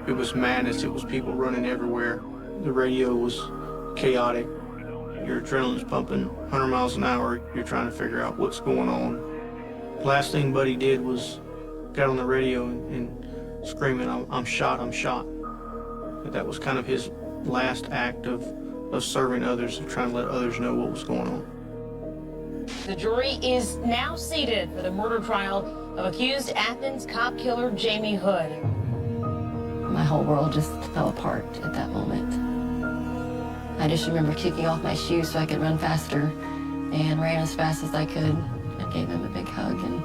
It was madness. It was people running everywhere. The radio was chaotic. Your adrenaline's pumping 100 miles an hour. You're trying to figure out what's going on. Last thing Buddy did was got on the radio and screaming, I'm shot, I'm shot. That was kind of his last act of serving others and trying to let others know what was going on. The jury is now seated for the murder trial of accused Athens cop killer Jamie Hood. My whole world just fell apart at that moment. I just remember kicking off my shoes so I could run faster and ran as fast as I could and gave him a big hug and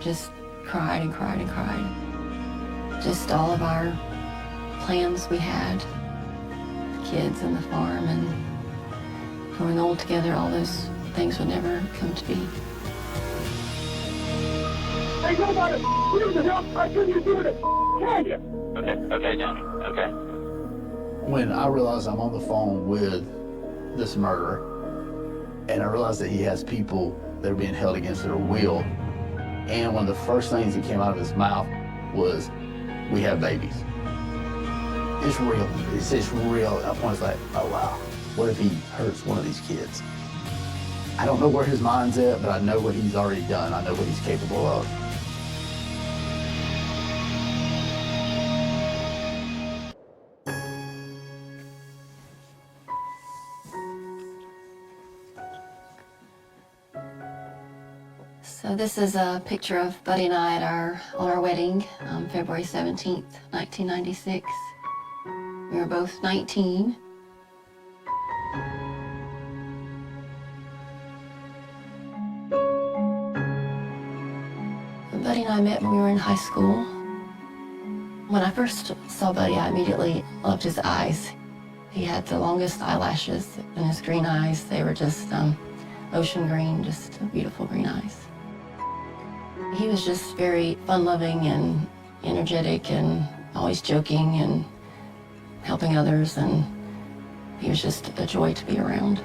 just cried and cried and cried. Just all of our plans we had, kids and the farm and growing old together, all those things would never come to be. Hey, nobody, please help! I couldn't do it! Can you? Okay, Johnny, okay. When I realized I'm on the phone with this murderer, and I realized that he has people that are being held against their will, and one of the first things that came out of his mouth was, we have babies. It's real. It's real. And I was like, oh wow, what if he hurts one of these kids? I don't know where his mind's at, but I know what he's already done. I know what he's capable of. So this is a picture of Buddy and I on our wedding, February 17th, 1996. We were both 19. Buddy and I met when we were in high school. When I first saw Buddy, I immediately loved his eyes. He had the longest eyelashes and his green eyes. They were just ocean green, just beautiful green eyes. He was just very fun-loving and energetic and always joking and helping others, and he was just a joy to be around.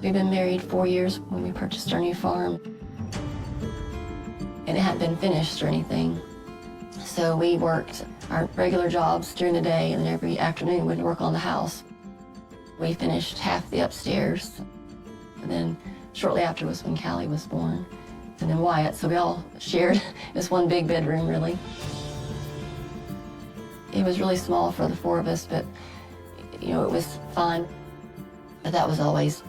We've been married 4 years when we purchased our new farm, and it hadn't been finished or anything. So we worked our regular jobs during the day, and then every afternoon we'd work on the house. We finished half the upstairs, and then shortly after was when Callie was born, and then Wyatt, so we all shared this one big bedroom, really. It was really small for the four of us, but, you know, it was fun. But that was always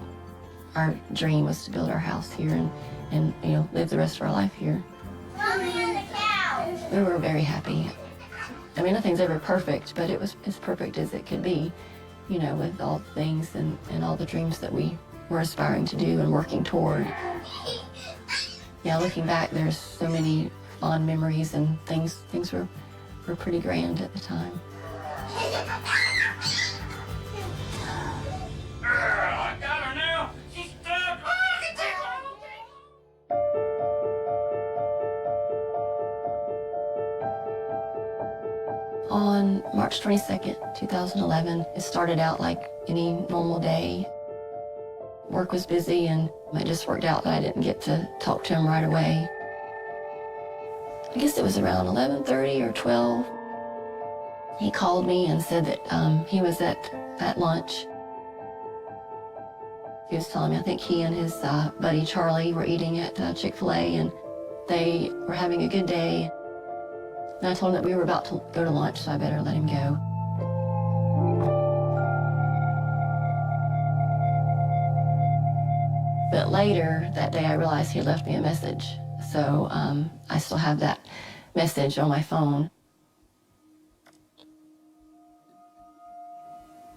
our dream, was to build our house here and you know, live the rest of our life here. We were very happy. I mean, nothing's ever perfect, but it was as perfect as it could be, you know, with all the things and all the dreams that we were aspiring to do and working toward. Yeah, looking back, there's so many fond memories, and things were pretty grand at the time. I got her now! She's stuck! On March 22nd, 2011, it started out like any normal day. Work was busy, and it just worked out that I didn't get to talk to him right away. I guess it was around 11:30 or 12. He called me and said that he was at lunch. He was telling me, I think he and his buddy Charlie were eating at Chick-fil-A, and they were having a good day. And I told him that we were about to go to lunch, so I better let him go. But later that day, I realized he had left me a message. So I still have that message on my phone.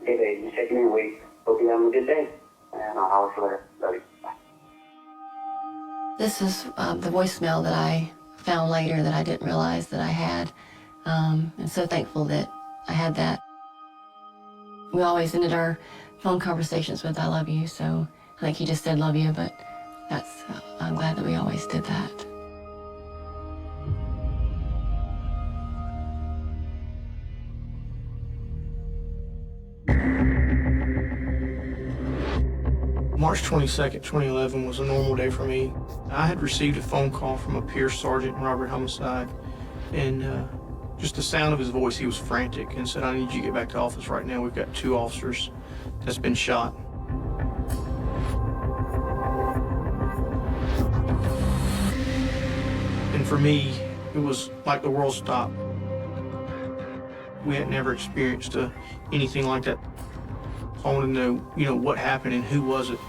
Hey, babe, just checking your week. Hope you're having a good day. And I'll holler for later. Love you. Bye. This is the voicemail that I found later that I didn't realize that I had. And so thankful that I had that. We always ended our phone conversations with, I love you, so I think he just said love you, but I'm glad that we always did that. March 22nd, 2011 was a normal day for me. I had received a phone call from a Pierce Sergeant in Robert Homicide. And just the sound of his voice, he was frantic and said, "I need you to get back to office right now. We've got 2 officers that's been shot." And for me, it was like the world stopped. We had never experienced anything like that. So I wanted to know, what happened and who was it.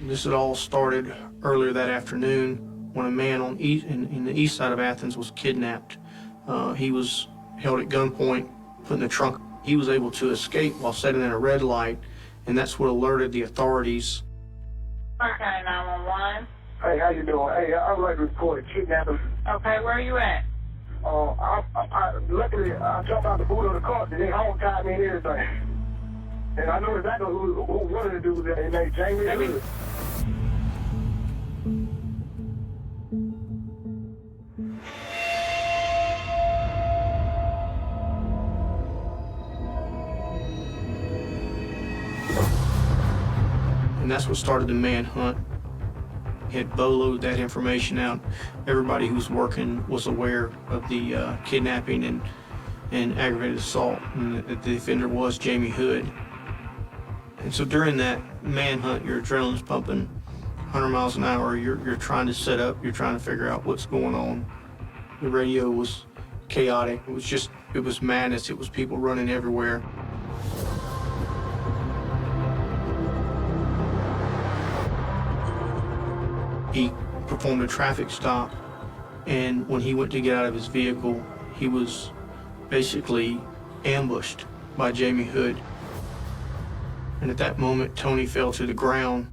This had all started earlier that afternoon when a man in the east side of Athens was kidnapped. He was held at gunpoint, put in the trunk. He was able to escape while sitting at a red light, and that's what alerted the authorities. Okay, 911. Hey, how you doing? Hey, I would like to report a kidnapping. Okay, where are you at? Luckily, I jumped out the boot of the car, and they home tied me and everything. And I know exactly who one of the dudes that they named Jamie Hood. And that's what started the manhunt. He had boloed that information out. Everybody who was working was aware of the kidnapping and aggravated assault, and that the offender was Jamie Hood. And so during that manhunt, your adrenaline's pumping 100 miles an hour. You're trying to set up. You're trying to figure out what's going on. The radio was chaotic. It was madness. It was people running everywhere. He performed a traffic stop, and when he went to get out of his vehicle, he was basically ambushed by Jamie Hood. And at that moment, Tony fell to the ground.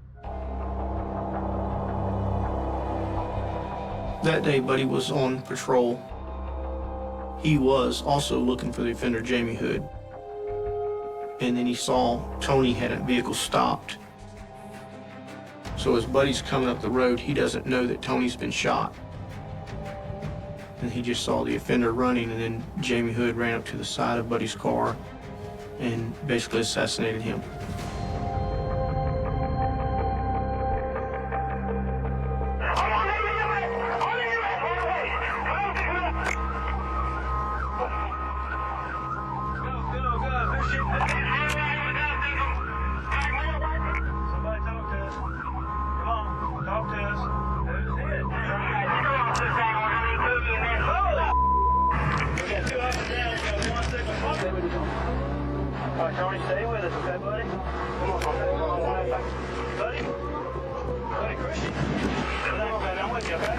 That day, Buddy was on patrol. He was also looking for the offender, Jamie Hood. And then he saw Tony had a vehicle stopped. So as Buddy's coming up the road, he doesn't know that Tony's been shot. And he just saw the offender running, and then Jamie Hood ran up to the side of Buddy's car and basically assassinated him. Tony, stay with us, okay, buddy? Come on, buddy. Buddy, Christian. Relax, man. I'm with you, okay?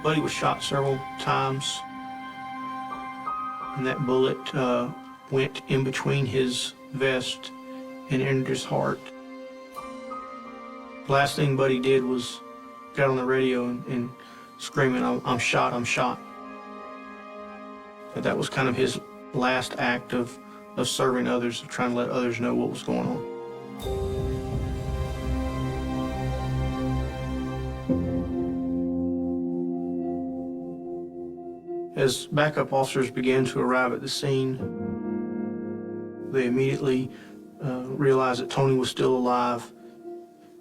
Buddy was shot several times, and that bullet went in between his vest and entered his heart. The last thing Buddy did was got on the radio and screaming, I'm shot, I'm shot. But that was kind of his last act of serving others, of trying to let others know what was going on. As backup officers began to arrive at the scene, they immediately realized that Tony was still alive,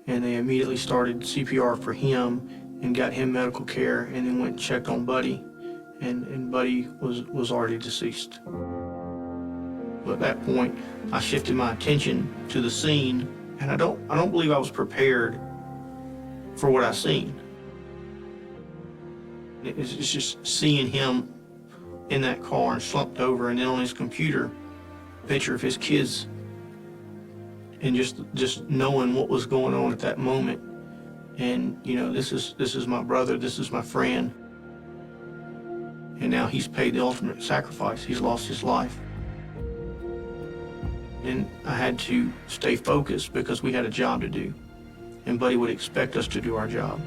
and they immediately started CPR for him and got him medical care, and then went and checked on Buddy, and Buddy was already deceased. But at that point, I shifted my attention to the scene, and I don't believe I was prepared for what I seen. It's just seeing him in that car and slumped over, and then on his computer, a picture of his kids, and just knowing what was going on at that moment. And this is my brother, this is my friend, and now he's paid the ultimate sacrifice. He's lost his life. And I had to stay focused because we had a job to do, and Buddy would expect us to do our job.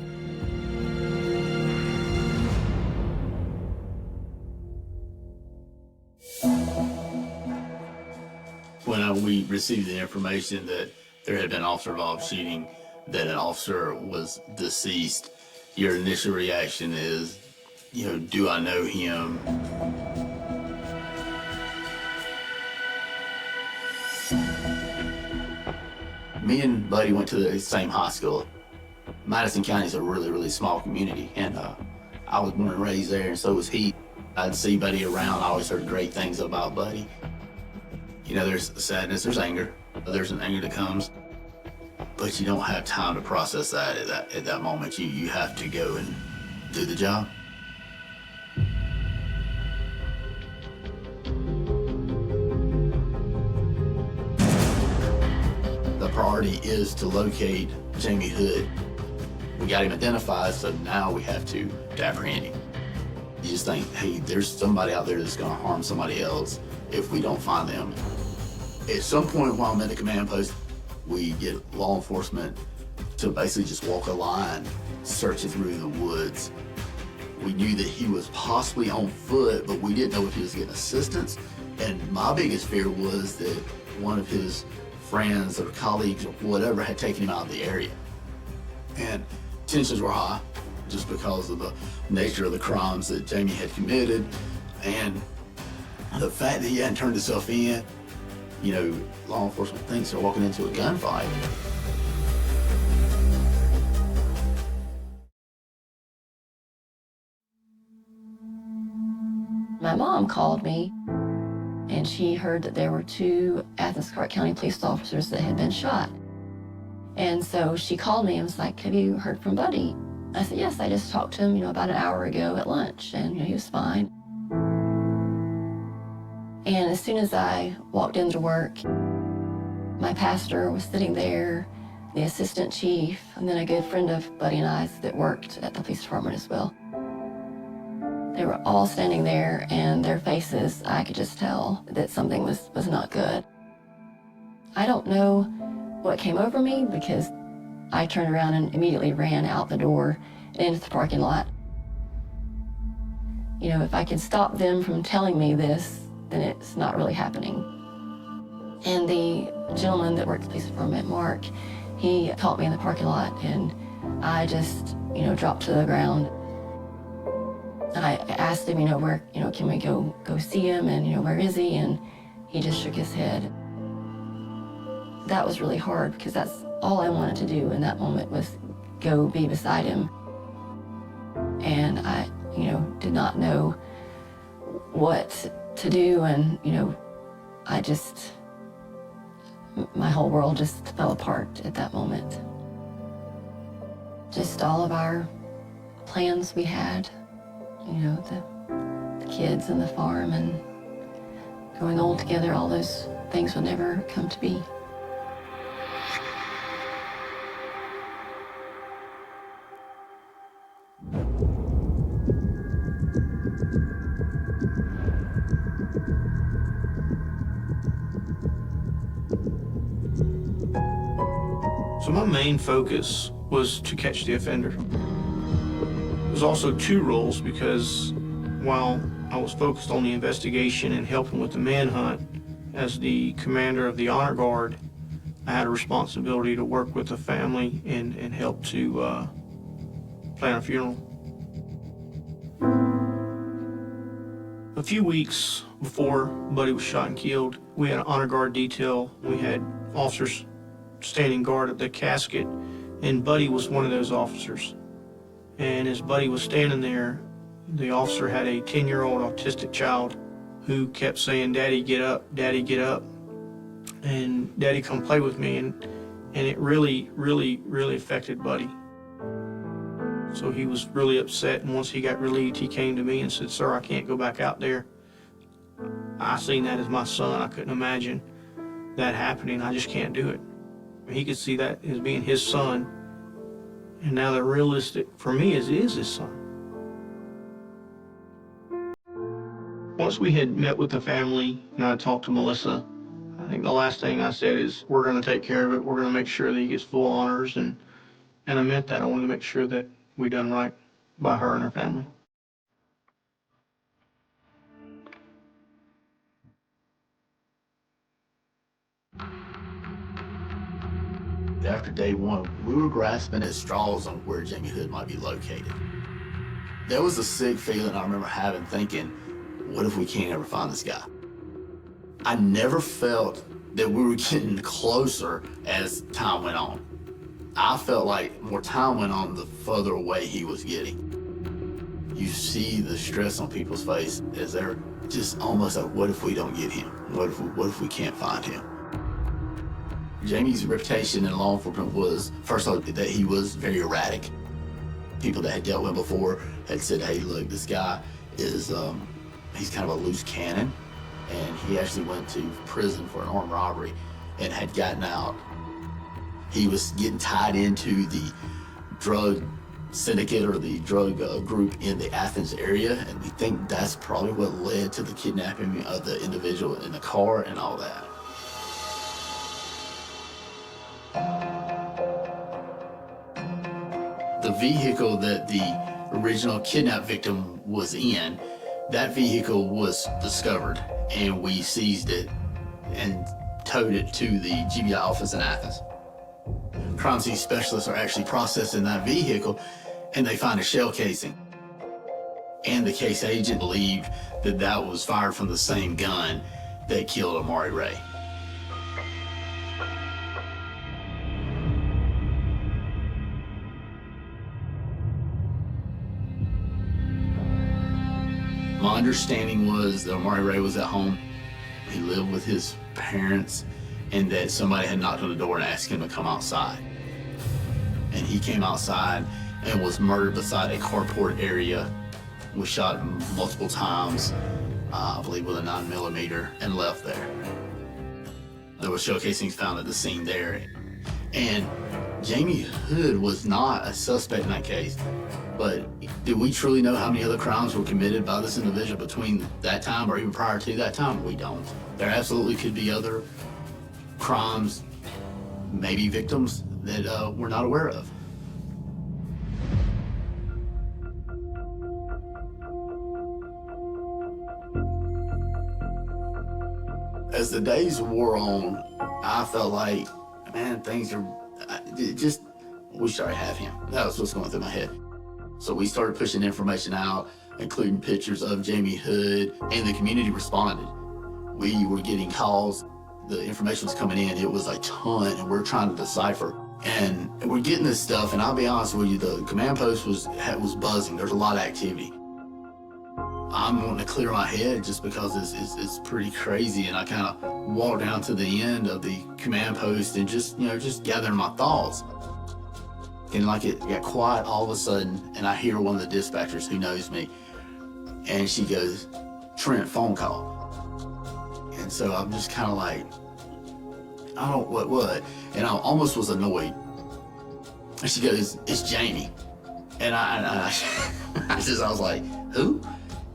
When we received the information that there had been officer-involved shooting, that an officer was deceased, your initial reaction is, do I know him? Me and Buddy went to the same high school. Madison County is a really, really small community, and I was born and raised there, and so was he. I'd see Buddy around. I always heard great things about Buddy. You know, there's sadness, there's anger. There's an anger that comes, but you don't have time to process that at that moment. You have to go and do the job. The priority is to locate Jamie Hood. We got him identified, so now we have to apprehend him. You just think, hey, there's somebody out there that's gonna harm somebody else if we don't find them. At some point while I'm at the command post, we get law enforcement to basically just walk a line, searching through the woods. We knew that he was possibly on foot, but we didn't know if he was getting assistance. And my biggest fear was that one of his friends or colleagues or whatever had taken him out of the area. And tensions were high just because of the nature of the crimes that Jamie had committed and the fact that he hadn't turned himself in. You know, law enforcement thinks they're walking into a gunfight. My mom called me, and she heard that there were 2 Athens Clarke County police officers that had been shot. And so she called me and was like, "Have you heard from Buddy?" I said, "Yes, I just talked to him, about an hour ago at lunch, and he was fine." And as soon as I walked into work, my pastor was sitting there, the assistant chief, and then a good friend of Buddy and I's that worked at the police department as well. They were all standing there, and their faces, I could just tell that something was not good. I don't know what came over me because I turned around and immediately ran out the door and into the parking lot. If I could stop them from telling me this, then it's not really happening. And the gentleman that worked at the police department, Mark, he caught me in the parking lot, and I just, dropped to the ground. I asked him, where, can we go see him, and, where is he? And he just shook his head. That was really hard because that's all I wanted to do in that moment was go be beside him. And I, did not know what to do, and, my whole world just fell apart at that moment. Just all of our plans we had, the kids and the farm and going old together, all those things would never come to be. So my main focus was to catch the offender. There was also 2 roles because while I was focused on the investigation and helping with the manhunt, as the commander of the Honor Guard, I had a responsibility to work with the family and help to plan a funeral. A few weeks before Buddy was shot and killed, we had an Honor Guard detail. We had officers standing guard at the casket, and Buddy was one of those officers. And as Buddy was standing there, the officer had a 10-year-old autistic child who kept saying, "Daddy, get up, Daddy, get up." And Daddy, come play with me. And it really, really, really affected Buddy. So he was really upset, and once he got relieved, he came to me and said, "Sir, I can't go back out there. I seen that as my son. I couldn't imagine that happening. I just can't do it." He could see that as being his son, and now the realistic for me is his son. Once we had met with the family and I talked to Melissa, I think the last thing I said is, "We're going to take care of it. We're going to make sure that he gets full honors," and I meant that. I wanted to make sure that we done right by her and her family. After day 1, we were grasping at straws on where Jamie Hood might be located. There was a sick feeling I remember having, thinking, what if we can't ever find this guy? I never felt that we were getting closer as time went on. I felt like more time went on, the further away he was getting. You see the stress on people's face as they're just almost like, what if we don't get him? What if we can't find him? Jamie's reputation in law enforcement was, first of all, that he was very erratic. People that had dealt with him before had said, hey, look, this guy is, he's kind of a loose cannon. And he actually went to prison for an armed robbery and had gotten out. He was getting tied into the drug syndicate or the drug group in the Athens area, and we think that's probably what led to the kidnapping of the individual in the car and all that. The vehicle that the original kidnap victim was in, that vehicle was discovered, and we seized it and towed it to the GBI office in Athens. Crime scene specialists are actually processing that vehicle, and they find a shell casing. And the case agent believed that that was fired from the same gun that killed Amari Ray. My understanding was that Amari Ray was at home. He lived with his parents, and that somebody had knocked on the door and asked him to come outside. And he came outside and was murdered beside a carport area. Was shot multiple times, I believe with a 9mm, and left there. There were shell casings found at the scene there. And Jamie Hood was not a suspect in that case, but do we truly know how many other crimes were committed by this individual between that time or even prior to that time? We don't. There absolutely could be other crimes, maybe victims that we're not aware of. As the days wore on, I felt like, man, things are just, we should already have him. That was what's going through my head. So we started pushing information out, including pictures of Jamie Hood, and the community responded. We were getting calls. The information was coming in. It was a ton, and we're trying to decipher. And we're getting this stuff, and I'll be honest with you, the command post was buzzing. There's a lot of activity. I'm wanting to clear my head just because it's pretty crazy, and I kind of walked down to the end of the command post and just gathering my thoughts. And like it got quiet all of a sudden, and I hear one of the dispatchers who knows me, and she goes, "Trent, phone call." And so I'm just kind of like, I don't, what? And I almost was annoyed. And she goes, "It's Jamie." And I was like, "Who?"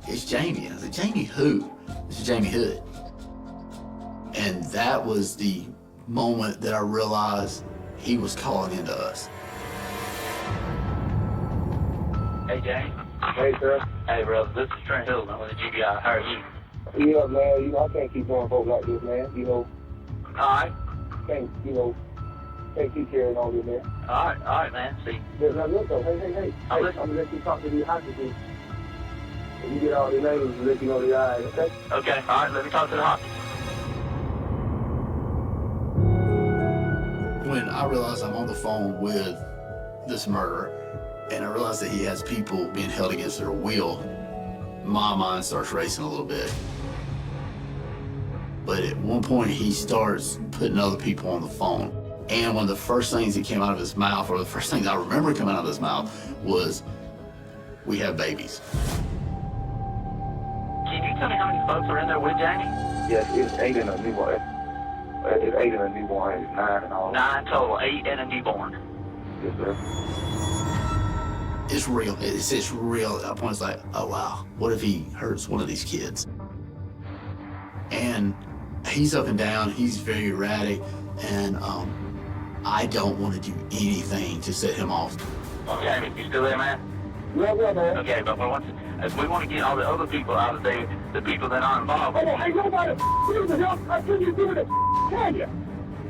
"It's Jamie." I said, "Jamie who?" "It's Jamie Hood." And that was the moment that I realized he was calling into us. Hey, James. Hey, sir. Hey, bro. This is Trent Hill. I'm with the GBI. How are you? Yeah, man, I can't keep doing folks like this, man. All right. Can't keep carrying on this, man. All right, man. See. Now, look, though, hey, I'm gonna let you talk to these hostages. When you get all their names, and let you know their eyes, okay? Okay. All right. Let me talk to the hostage. When I realized I'm on the phone with this murderer, and I realized that he has people being held against their will, my mind starts racing a little bit. But at one point, he starts putting other people on the phone. And one of the first things that came out of his mouth, or the first thing I remember coming out of his mouth, was, "We have babies." Can you tell me how many folks are in there with Jamie? Yes, it's 8 and a newborn. It's 8 and a newborn. It's 9 and all. 9 total, 8 and a newborn. Yes, sir. It's real. It's real. At that point, it's like, oh wow, what if he hurts one of these kids? And he's up and down. He's very erratic, and I don't want to do anything to set him off. Jamie, you still there, man? Yeah, man. Okay, but we want to get all the other people out of there, the people that aren't involved. Oh, ain't nobody do the help until you do the can you?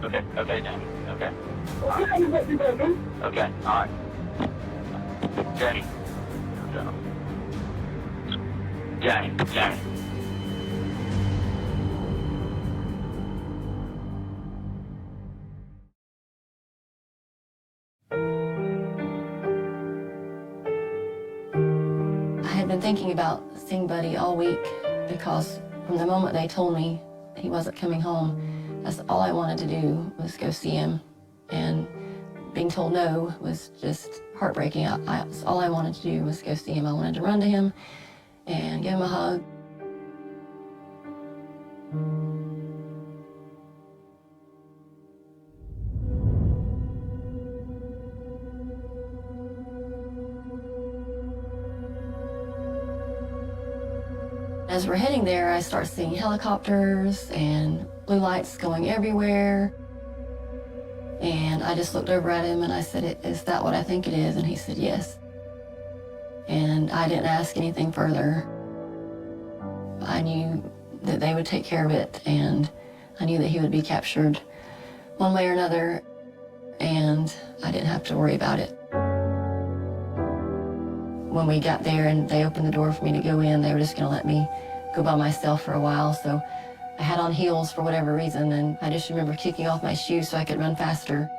Okay, Jamie. Okay. Tell me what you gonna do. Okay, all right. Jamie. Jamie. thinking about seeing Buddy all week because from the moment they told me he wasn't coming home, that's all I wanted to do was go see him. And being told no was just heartbreaking. All I wanted to do was go see him. I wanted to run to him and give him a hug. As we're heading there, I start seeing helicopters and blue lights going everywhere. And I just looked over at him and I said, "Is that what I think it is?" And he said, "Yes." And I didn't ask anything further. I knew that they would take care of it, and I knew that he would be captured one way or another, and I didn't have to worry about it. When we got there and they opened the door for me to go in, they were just going to let me go by myself for a while. So I had on heels for whatever reason, and I just remember kicking off my shoes so I could run faster.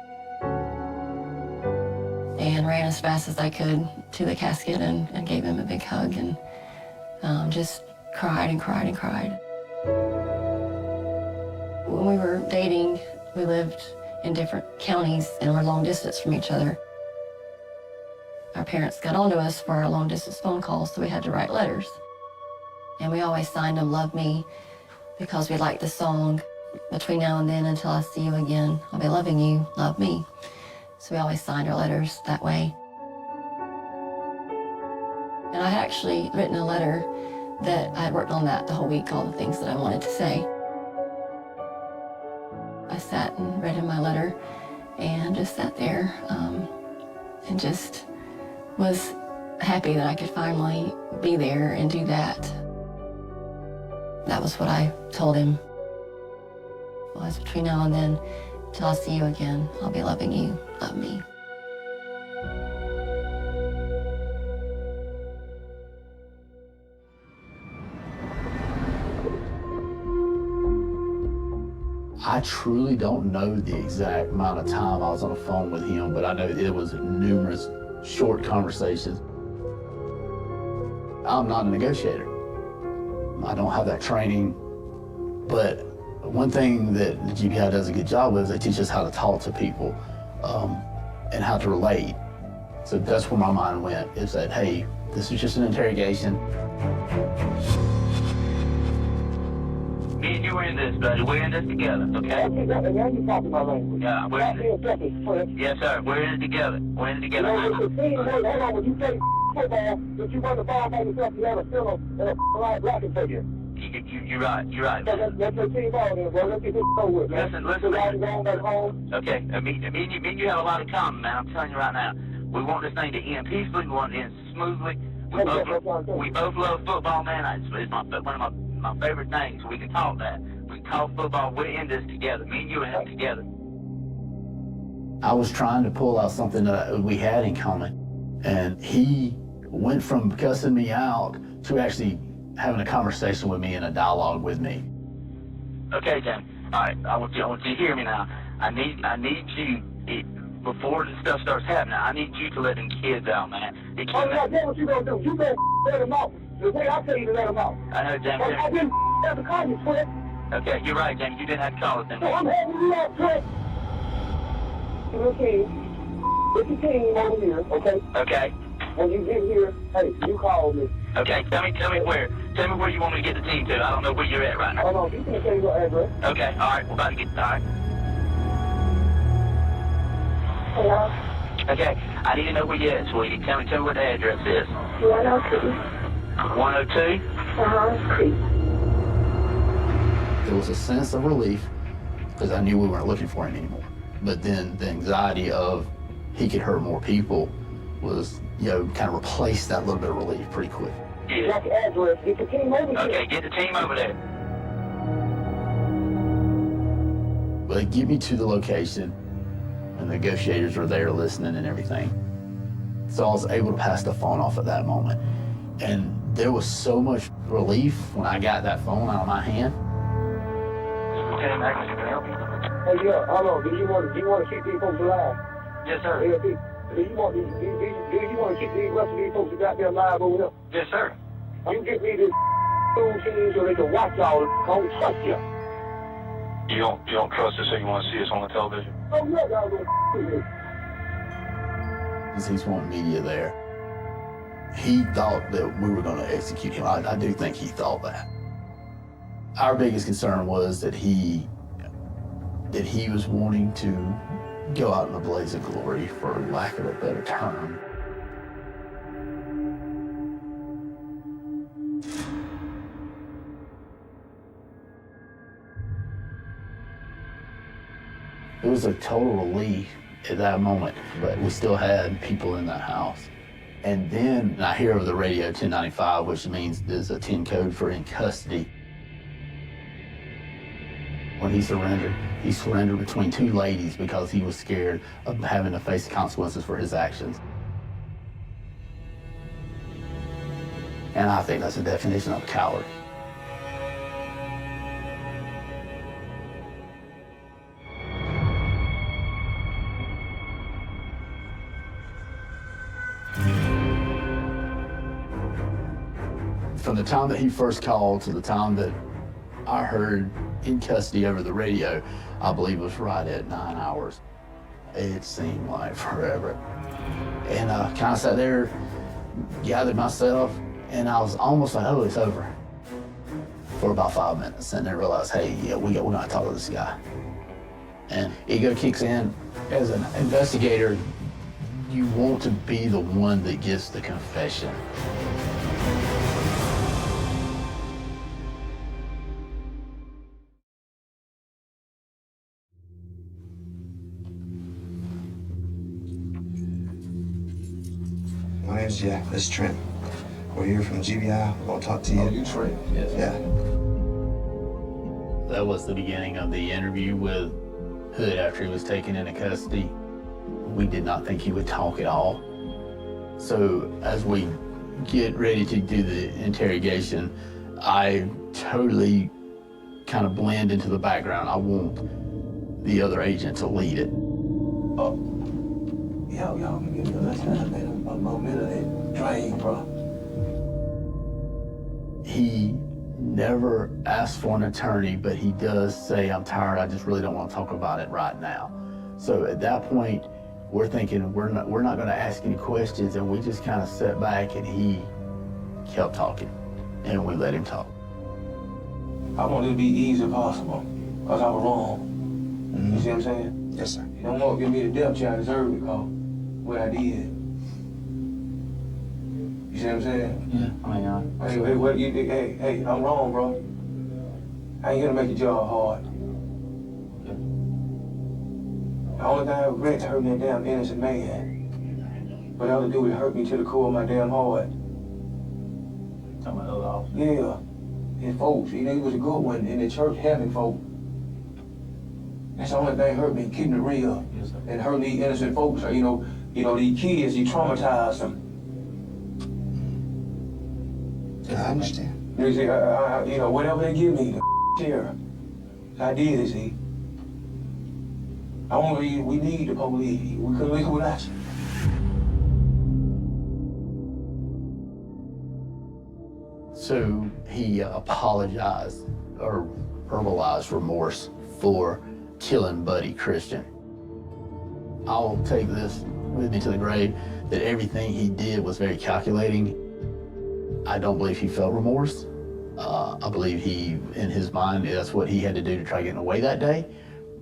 And ran as fast as I could to the casket and gave him a big hug and just cried and cried and cried. When we were dating, we lived in different counties and were long distance from each other. Our parents got onto us for our long distance phone calls, so we had to write letters. And we always signed them "Love Me" because we liked the song, "Between now and then, until I see you again, I'll be loving you, love me." So we always signed our letters that way. And I had actually written a letter that I had worked on that the whole week, all the things that I wanted to say. I sat and read him my letter and just sat there and just was happy that I could finally be there and do that. That was what I told him. Was between now and then, till I see you again, I'll be loving you, love me. I truly don't know the exact amount of time I was on the phone with him, but I know it was numerous short conversations. I'm not a negotiator. I don't have that training, but one thing that the GPI does a good job with is they teach us how to talk to people and how to relate. So that's where my mind went, is that, hey, this is just an interrogation. Me and you are in this, buddy. We're in this together, okay? Now you're talking my language. Yeah, we're in this. Yes, sir. We're in it together. We're in it together. Hold on, when you play football, if you run the ball by yourself, you have a fill and a light blocking for you. You're right. You're right. That's your team ball then, bro. Let's get this over with, man. Listen. Back home. Okay, me and you have a lot in common, man. I'm telling you right now. We want this thing to end peacefully. We want it to end smoothly. We both love football, man. It's one of my favorite things. We can talk that. We can talk football. We're in this together. Me and you are in it together. I was trying to pull out something that we had in common, and he went from cussing me out to actually having a conversation with me and a dialogue with me. Okay, Jamie. All right, I want you to hear me now. I need you, before this stuff starts happening, I need you to let them kids out, man. Oh, yeah, that's what you gonna do. You better let them out. The way I tell you to let them out. I know, Jamie. I didn't have to call you, Twit. Okay, you're right, Jamie. You didn't have to call us then. So I'm having you out, Twit. Okay. It's a team over here, okay? Okay. When you get here, hey, you call me. Okay, tell me where. Tell me where you want me to get the team to. I don't know where you're at right now. Hold on, you can tell you your address. Okay, all right. We're about to get started. Hello? Okay, I need to know where you're at, sweetie. Tell me what the address is. 102. 102? Creek. There was a sense of relief because I knew we weren't looking for him anymore. But then the anxiety of he could hurt more people was, kind of replaced that little bit of relief pretty quick. Yeah. Got the address. Get the team over here. Okay, get the team over there. But they get me to the location, and the negotiators were there listening and everything. So I was able to pass the phone off at that moment. And there was so much relief when I got that phone out of my hand. Okay, Magnus, can I help you? Hey, yeah, hold on. Do you want to keep these folks alive? Yes, sir. Do you want to keep these rest of these folks got there alive over there? Yes, sir. You get me this food team so they can watch y'all. Don't trust you. You don't trust us, so you want to see us on the television? Oh, yeah, y'all don't this. Because he's wanting media there. He thought that we were going to execute him. I do think he thought that. Our biggest concern was that he was wanting to go out in a blaze of glory, for lack of a better term. It was a total relief at that moment, but we still had people in that house. And then I hear over the radio 1095, which means there's a 10 code for in custody. When he surrendered between two ladies because he was scared of having to face the consequences for his actions. And I think that's the definition of a coward. From the time that he first called to the time that I heard in custody over the radio, I believe it was right at 9 hours. It seemed like forever. And I kind of sat there, gathered myself, and I was almost like, oh, it's over. For about 5 minutes, and then realized, hey, yeah, we're gonna talk to this guy. And ego kicks in. As an investigator, you want to be the one that gets the confession. My name's Jack. This is Trent. We're here from GBI. We're gonna talk to you. Oh, you Trent? Yes. Yeah. That was the beginning of the interview with Hood after he was taken into custody. We did not think he would talk at all. So as we get ready to do the interrogation, I totally kind of blend into the background. I want the other agent to lead it. Y'all can give me a listen, man. A moment of that drain, bro. He never asked for an attorney, but he does say, I'm tired, I just really don't want to talk about it right now. So at that point, we're thinking we're not going to ask any questions, and we just kind of sat back, and he kept talking, and we let him talk. I want it to be easy as possible, because I was wrong. Mm-hmm. You see what I'm saying? Yes, sir. You don't want to give me the death charge I deserve because what I did. You see what I'm saying? Yeah, I mean, Hey, what you did? Hey, I'm wrong, bro. I ain't here to make your job hard. The only thing I regret is hurting that damn innocent man. What all to do is hurt me to the core of my damn heart. talking about other officers. Yeah, his folks. He was a good one in the church having folk. That's the only thing hurt me, keeping it real. Yes, sir. And hurting these innocent folks. You know, these kids, you traumatize them. I understand. You see, whatever they give me, the here. I did it, see. We need the police. We couldn't live without you. So he apologized or verbalized remorse for killing Buddy Christian. I'll take this with me to the grave, that everything he did was very calculating. I don't believe he felt remorse. I believe he, in his mind, that's what he had to do to try getting away that day,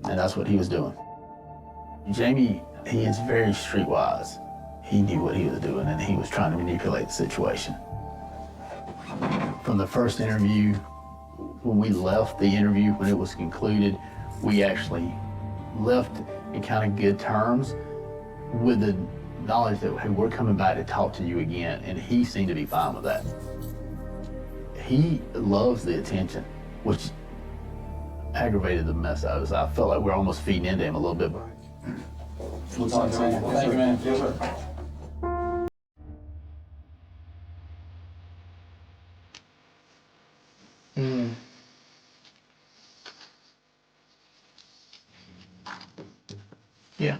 and that's what he was doing. Jamie, he is very streetwise. He knew what he was doing, and he was trying to manipulate the situation. From the first interview, when we left the interview, when it was concluded, we actually left in kind of good terms with the knowledge that, hey, we're coming back to talk to you again, and he seemed to be fine with that. He loves the attention, which aggravated the mess out of us. I felt like we're almost feeding into him a little bit. Thank you, man. Yes, sir. Yeah.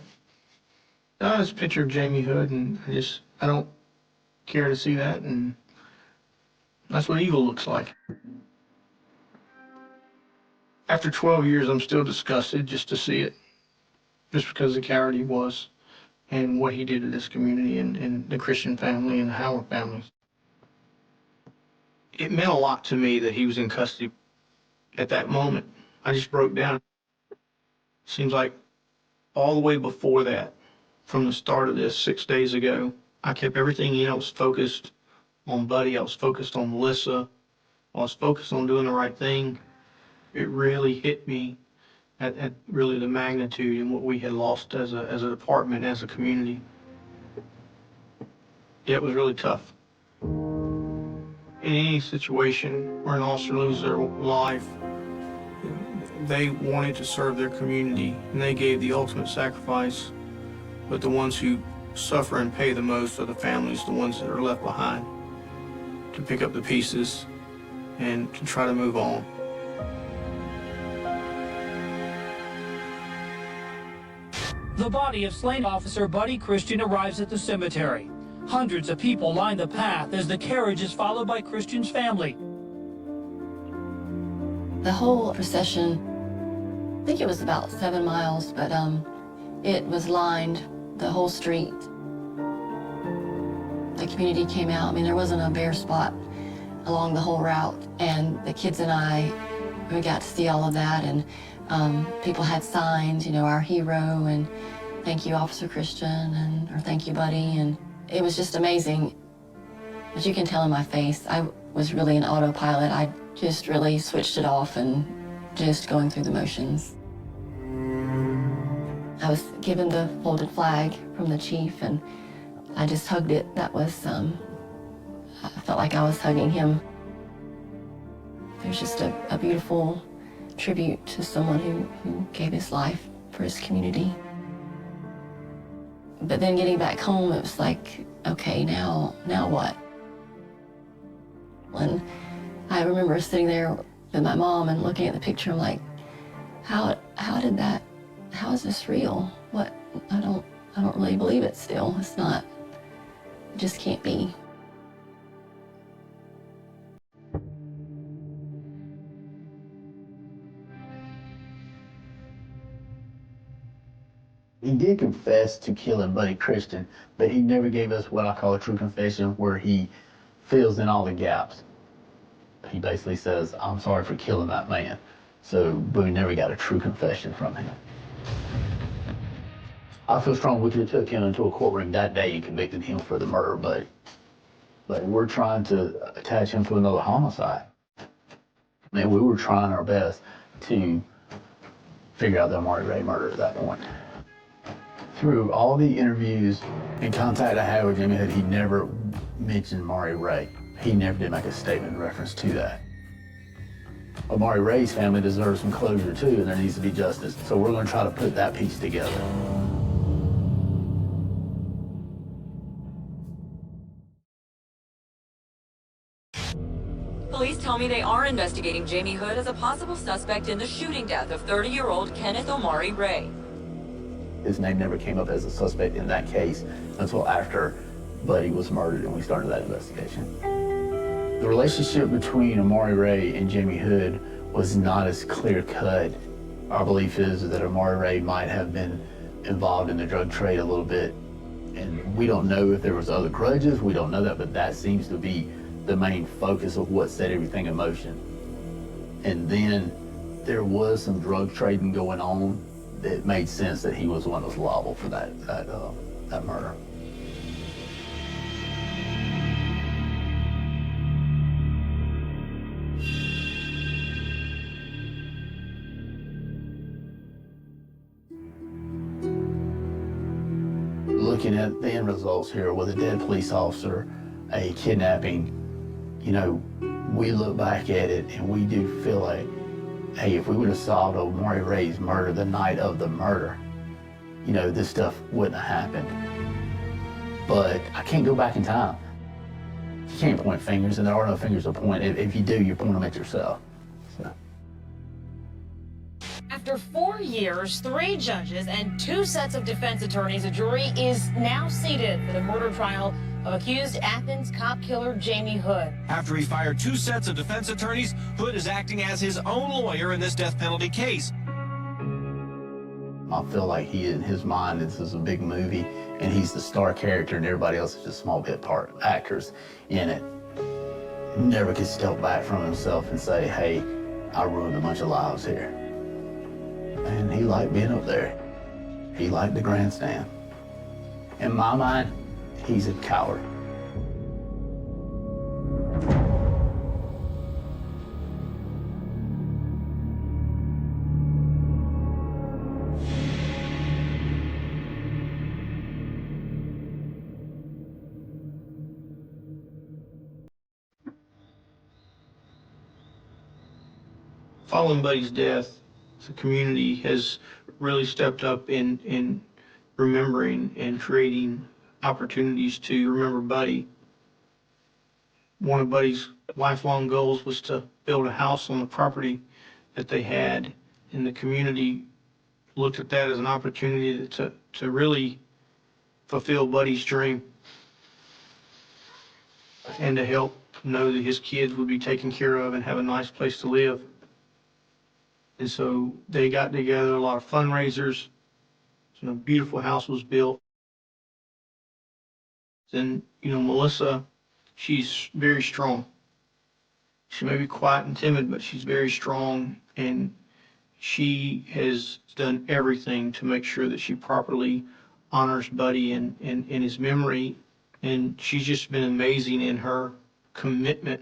No, it's a picture of Jamie Hood, and I don't care to see that, and That's what evil looks like. After 12 years, I'm still disgusted just to see it, just because of the coward he was and what he did to this community and the Christian family and the Howard families. It meant a lot to me that he was in custody at that moment. I just broke down. Seems like all the way before that, from the start of this 6 days ago, I kept everything else focused on Buddy. I was focused on Melissa. I was focused on doing the right thing. It really hit me at really the magnitude and what we had lost as a department, as a community. It was really tough. In any situation where an officer loses their life, they wanted to serve their community and they gave the ultimate sacrifice. But the ones who suffer and pay the most are the families, the ones that are left behind, to pick up the pieces and to try to move on. The body of slain officer Buddy Christian arrives at the cemetery. Hundreds of people line the path as the carriage is followed by Christian's family. The whole procession, I think it was about 7 miles, but it was lined the whole street. The community came out. I mean, there wasn't a bare spot along the whole route, and the kids and I, we got to see all of that, and people had signs, you know, our hero, and thank you, Officer Christian, and or thank you, Buddy, and it was just amazing. As you can tell in my face, I was really an autopilot. I just really switched it off and just going through the motions. I was given the folded flag from the chief, and I just hugged it. That was, I felt like I was hugging him. There's just a beautiful tribute to someone who gave his life for his community. But then getting back home, it was like, okay, now what? And I remember sitting there with my mom and looking at the picture. I'm like, how is this real? What? I don't really believe it still. It's not. It just can't be. He did confess to killing Buddy Christian, but he never gave us what I call a true confession, where he fills in all the gaps. He basically says, I'm sorry for killing that man. So we never got a true confession from him. I feel strong we could have took him into a courtroom that day and convicted him for the murder, but we're trying to attach him to another homicide. And we were trying our best to figure out the Amari Ray murder at that point. Through all the interviews and contact I had with Jimmy Hood, he never mentioned Amari Ray. He never did make a statement in reference to that. Amari Ray's family deserves some closure too, and there needs to be justice. So we're going to try to put that piece together. Police tell me they are investigating Jamie Hood as a possible suspect in the shooting death of 30-year-old Kenneth Omari Ray. His name never came up as a suspect in that case until after Buddy was murdered and we started that investigation. The relationship between Amari Ray and Jamie Hood was not as clear-cut. Our belief is that Amari Ray might have been involved in the drug trade a little bit, and we don't know if there was other grudges. We don't know that, but that seems to be the main focus of what set everything in motion. And then there was some drug trading going on. It made sense that he was the one that was liable for that murder. Looking at the end results here with a dead police officer, a kidnapping, you know, we look back at it and we do feel like, hey, if we would have solved Omari Ray's murder the night of the murder, you know, this stuff wouldn't have happened. But I can't go back in time. You can't point fingers, and there are no fingers to point. If you do, you point them at yourself. So. After 4 years, 3 judges, and 2 sets of defense attorneys, a jury is now seated for the murder trial of accused Athens cop killer Jamie Hood. After he fired 2 sets of defense attorneys, Hood is acting as his own lawyer in this death penalty case. I feel like in his mind, this is a big movie, and he's the star character, and everybody else is just small bit part actors in it. Never could step back from himself and say, hey, I ruined a bunch of lives here. And he liked being up there. He liked the grandstand. In my mind, he's a coward. Following Buddy's death, the community has really stepped up in remembering and creating opportunities to remember Buddy. One of Buddy's lifelong goals was to build a house on the property that they had, and the community looked at that as an opportunity to really fulfill Buddy's dream and to help know that his kids would be taken care of and have a nice place to live. And so they got together, a lot of fundraisers, so a beautiful house was built. Then, Melissa, she's very strong. She may be quiet and timid, but she's very strong, and she has done everything to make sure that she properly honors Buddy and his memory, and she's just been amazing in her commitment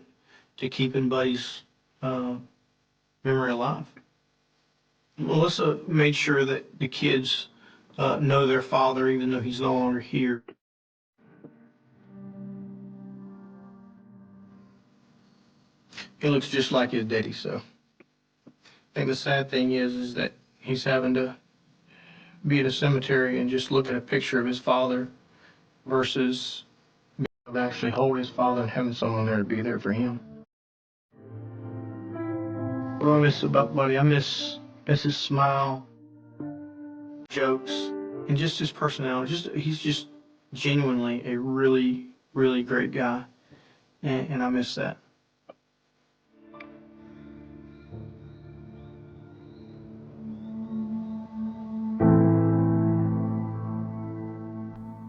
to keeping Buddy's memory alive. Melissa made sure that the kids know their father, even though he's no longer here. He looks just like his daddy, so. I think the sad thing is that he's having to be at a cemetery and just look at a picture of his father versus being able to actually hold his father and having someone there to be there for him. What do I miss about Buddy? I miss his smile, jokes, and just his personality. He's just genuinely a really, really great guy, and I miss that.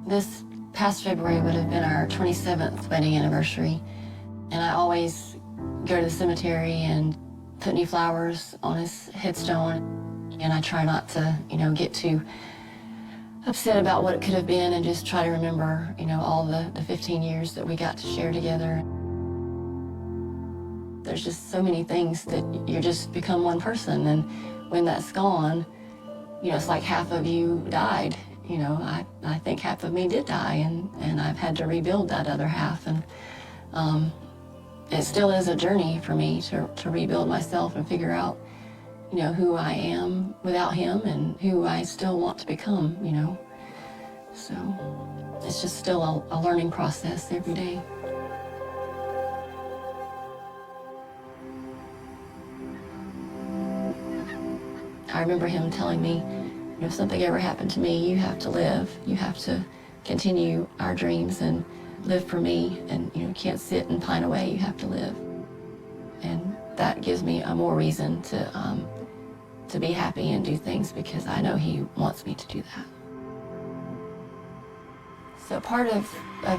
This past February would have been our 27th wedding anniversary, and I always go to the cemetery and put new flowers on his headstone, and I try not to, get too upset about what it could have been and just try to remember, all the 15 years that we got to share together. There's just so many things that you just become one person, and when that's gone, it's like half of you died. I think half of me did die, and I've had to rebuild that other half, and it still is a journey for me to rebuild myself and figure out, who I am without him and who I still want to become, So it's just still a learning process every day. I remember him telling me, if something ever happened to me, you have to live. You have to continue our dreams and live for me, and you can't sit and pine away. You have to live, and that gives me a more reason to be happy and do things, because I know he wants me to do that. So part of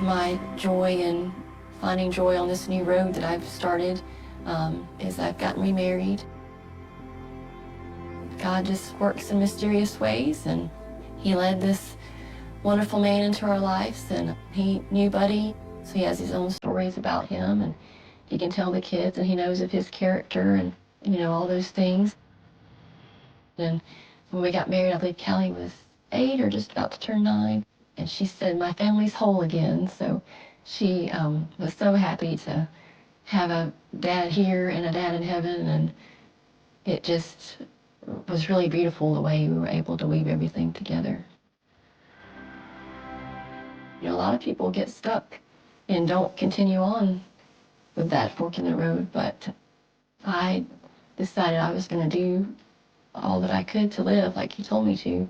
my joy and finding joy on this new road that I've started is I've gotten remarried. God just works in mysterious ways, and he led this wonderful man into our lives, and he knew Buddy, so he has his own stories about him, and he can tell the kids, and he knows of his character and, all those things. And when we got married, I believe Callie was 8 or just about to turn 9, and she said, my family's whole again. So she was so happy to have a dad here and a dad in heaven, and it just was really beautiful the way we were able to weave everything together. A lot of people get stuck and don't continue on with that fork in the road, but I decided I was going to do all that I could to live like he told me to,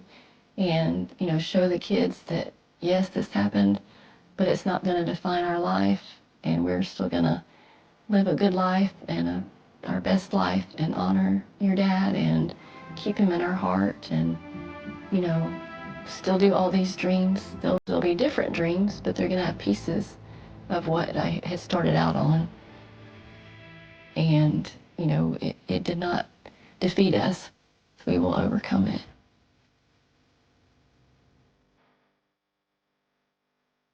and show the kids that yes, this happened, but it's not going to define our life, and we're still going to live a good life and our best life and honor your dad and keep him in our heart and, you know, still do all these dreams. They'll be different dreams, but they're going to have pieces of what I had started out on. And, you know, it did not defeat us. We will overcome it.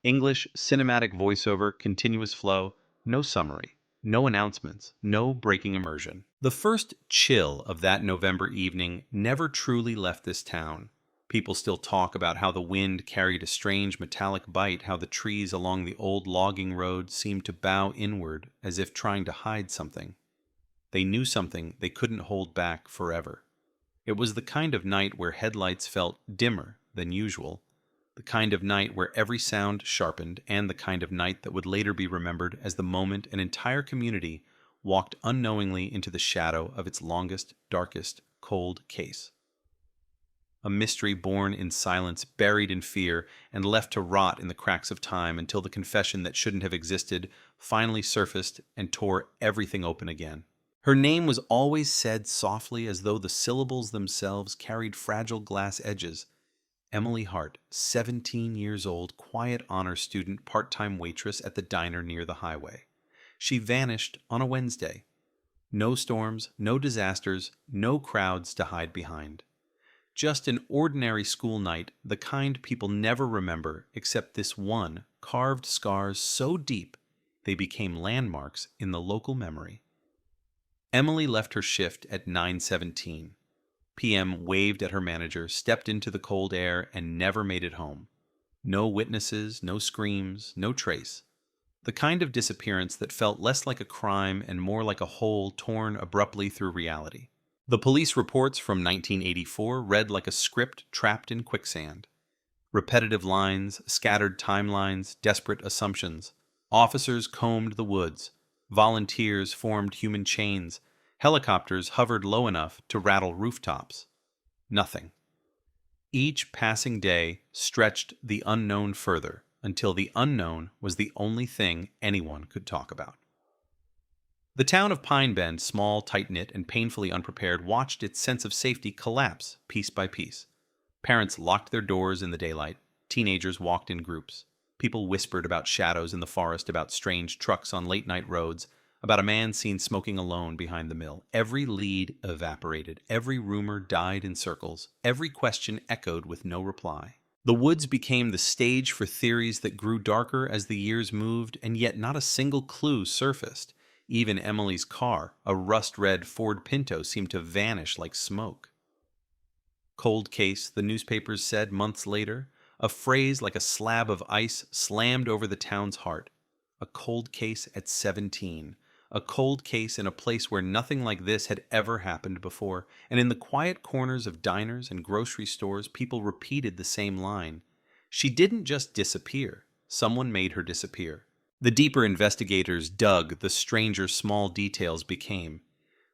English, cinematic voiceover, continuous flow, no summary, no announcements, no breaking immersion. The first chill of that November evening never truly left this town. People still talk about how the wind carried a strange metallic bite, how the trees along the old logging road seemed to bow inward as if trying to hide something. They knew something they couldn't hold back forever. It was the kind of night where headlights felt dimmer than usual, the kind of night where every sound sharpened, and the kind of night that would later be remembered as the moment an entire community walked unknowingly into the shadow of its longest, darkest, cold case. A mystery born in silence, buried in fear, and left to rot in the cracks of time until the confession that shouldn't have existed finally surfaced and tore everything open again. Her name was always said softly as though the syllables themselves carried fragile glass edges. Emily Hart, 17 years old, quiet honor student, part-time waitress at the diner near the highway. She vanished on a Wednesday. No storms, no disasters, no crowds to hide behind. Just an ordinary school night, the kind people never remember except this one, carved scars so deep they became landmarks in the local memory. Emily left her shift at 9:17. PM waved at her manager, stepped into the cold air, and never made it home. No witnesses, no screams, no trace. The kind of disappearance that felt less like a crime and more like a hole torn abruptly through reality. The police reports from 1984 read like a script trapped in quicksand. Repetitive lines, scattered timelines, desperate assumptions. Officers combed the woods. Volunteers formed human chains. Helicopters hovered low enough to rattle rooftops. Nothing. Each passing day stretched the unknown further until the unknown was the only thing anyone could talk about. The town of Pine Bend, small, tight-knit, and painfully unprepared, watched its sense of safety collapse piece by piece. Parents locked their doors in the daylight. Teenagers walked in groups. People whispered about shadows in the forest, about strange trucks on late-night roads, about a man seen smoking alone behind the mill. Every lead evaporated. Every rumor died in circles. Every question echoed with no reply. The woods became the stage for theories that grew darker as the years moved, and yet not a single clue surfaced. Even Emily's car, a rust-red Ford Pinto, seemed to vanish like smoke. Cold case, the newspapers said months later, a phrase like a slab of ice slammed over the town's heart. A cold case at 17. A cold case in a place where nothing like this had ever happened before, and in the quiet corners of diners and grocery stores, people repeated the same line. She didn't just disappear. Someone made her disappear. The deeper investigators dug, the stranger small details became.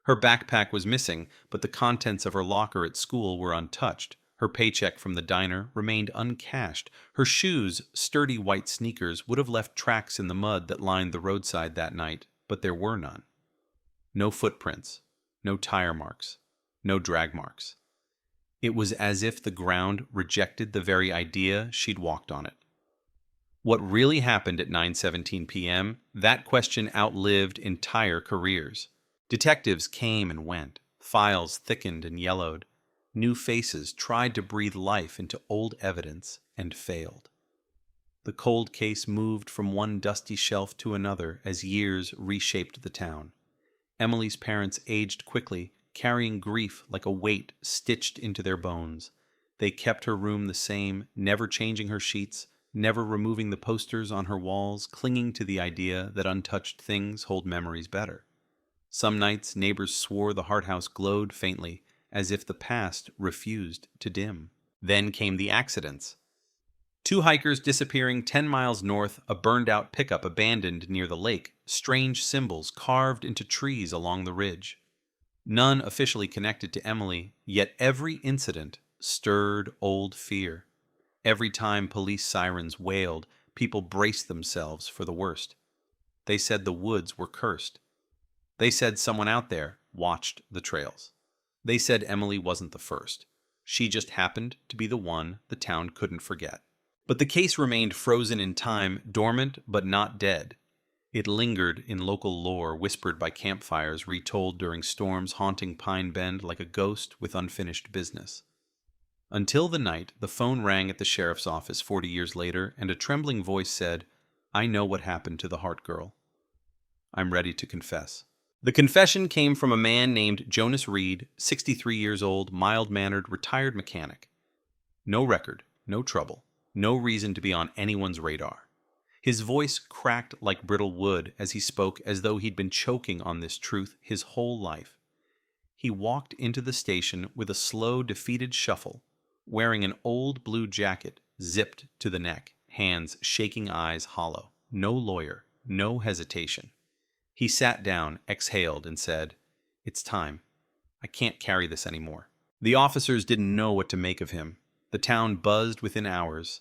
Her backpack was missing, but the contents of her locker at school were untouched. Her paycheck from the diner remained uncashed. Her shoes, sturdy white sneakers, would have left tracks in the mud that lined the roadside that night, but there were none. No footprints, no tire marks, no drag marks. It was as if the ground rejected the very idea she'd walked on it. What really happened at 9:17 p.m., that question outlived entire careers. Detectives came and went. Files thickened and yellowed. New faces tried to breathe life into old evidence and failed. The cold case moved from one dusty shelf to another as years reshaped the town. Emily's parents aged quickly, carrying grief like a weight stitched into their bones. They kept her room the same, never changing her sheets, never removing the posters on her walls, clinging to the idea that untouched things hold memories better. Some nights, neighbors swore the Hart house glowed faintly, as if the past refused to dim. Then came the accidents. 2 hikers disappearing 10 miles north, a burned-out pickup abandoned near the lake, strange symbols carved into trees along the ridge. None officially connected to Emily, yet every incident stirred old fear. Every time police sirens wailed, people braced themselves for the worst. They said the woods were cursed. They said someone out there watched the trails. They said Emily wasn't the first. She just happened to be the one the town couldn't forget. But the case remained frozen in time, dormant but not dead. It lingered in local lore, whispered by campfires, retold during storms, haunting Pine Bend like a ghost with unfinished business. Until the night the phone rang at the sheriff's office 40 years later, and a trembling voice said, "I know what happened to the Hart girl. I'm ready to confess." The confession came from a man named Jonas Reed, 63 years old, mild-mannered, retired mechanic. No record, no trouble, no reason to be on anyone's radar. His voice cracked like brittle wood as he spoke, as though he'd been choking on this truth his whole life. He walked into the station with a slow, defeated shuffle, wearing an old blue jacket zipped to the neck, hands shaking, eyes hollow. No lawyer, no hesitation. He sat down, exhaled, and said, "It's time. I can't carry this anymore." The officers didn't know what to make of him. The town buzzed within hours.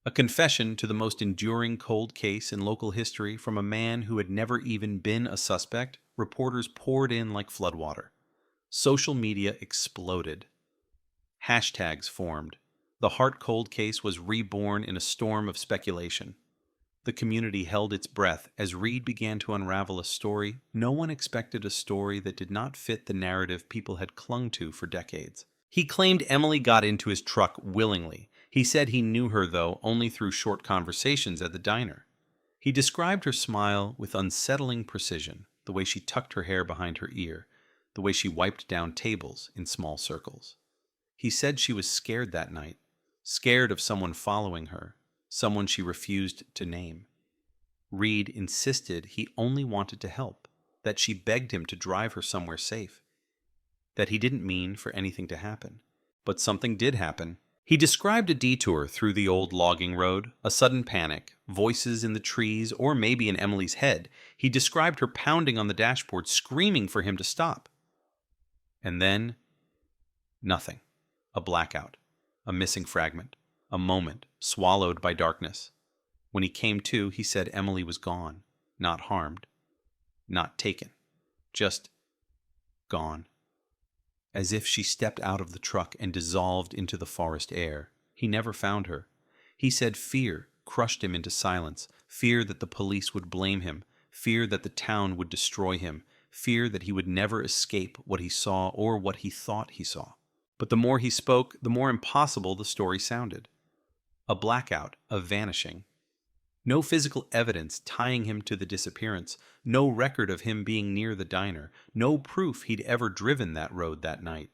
A confession to the most enduring cold case in local history from a man who had never even been a suspect. Reporters poured in like floodwater. Social media exploded. Hashtags formed. The Hart cold case was reborn in a storm of speculation. The community held its breath as Reed began to unravel a story. No one expected a story that did not fit the narrative people had clung to for decades. He claimed Emily got into his truck willingly. He said he knew her, though, only through short conversations at the diner. He described her smile with unsettling precision, the way she tucked her hair behind her ear, the way she wiped down tables in small circles. He said she was scared that night, scared of someone following her, someone she refused to name. Reed insisted he only wanted to help, that she begged him to drive her somewhere safe, that he didn't mean for anything to happen. But something did happen. He described a detour through the old logging road, a sudden panic, voices in the trees, or maybe in Emily's head. He described her pounding on the dashboard, screaming for him to stop. And then, nothing. A blackout, a missing fragment, a moment swallowed by darkness. When he came to, he said Emily was gone, not harmed, not taken, just gone. As if she stepped out of the truck and dissolved into the forest air. He never found her. He said fear crushed him into silence, fear that the police would blame him, fear that the town would destroy him, fear that he would never escape what he saw or what he thought he saw. But the more he spoke, the more impossible the story sounded. A blackout, a vanishing. No physical evidence tying him to the disappearance, no record of him being near the diner, no proof he'd ever driven that road that night.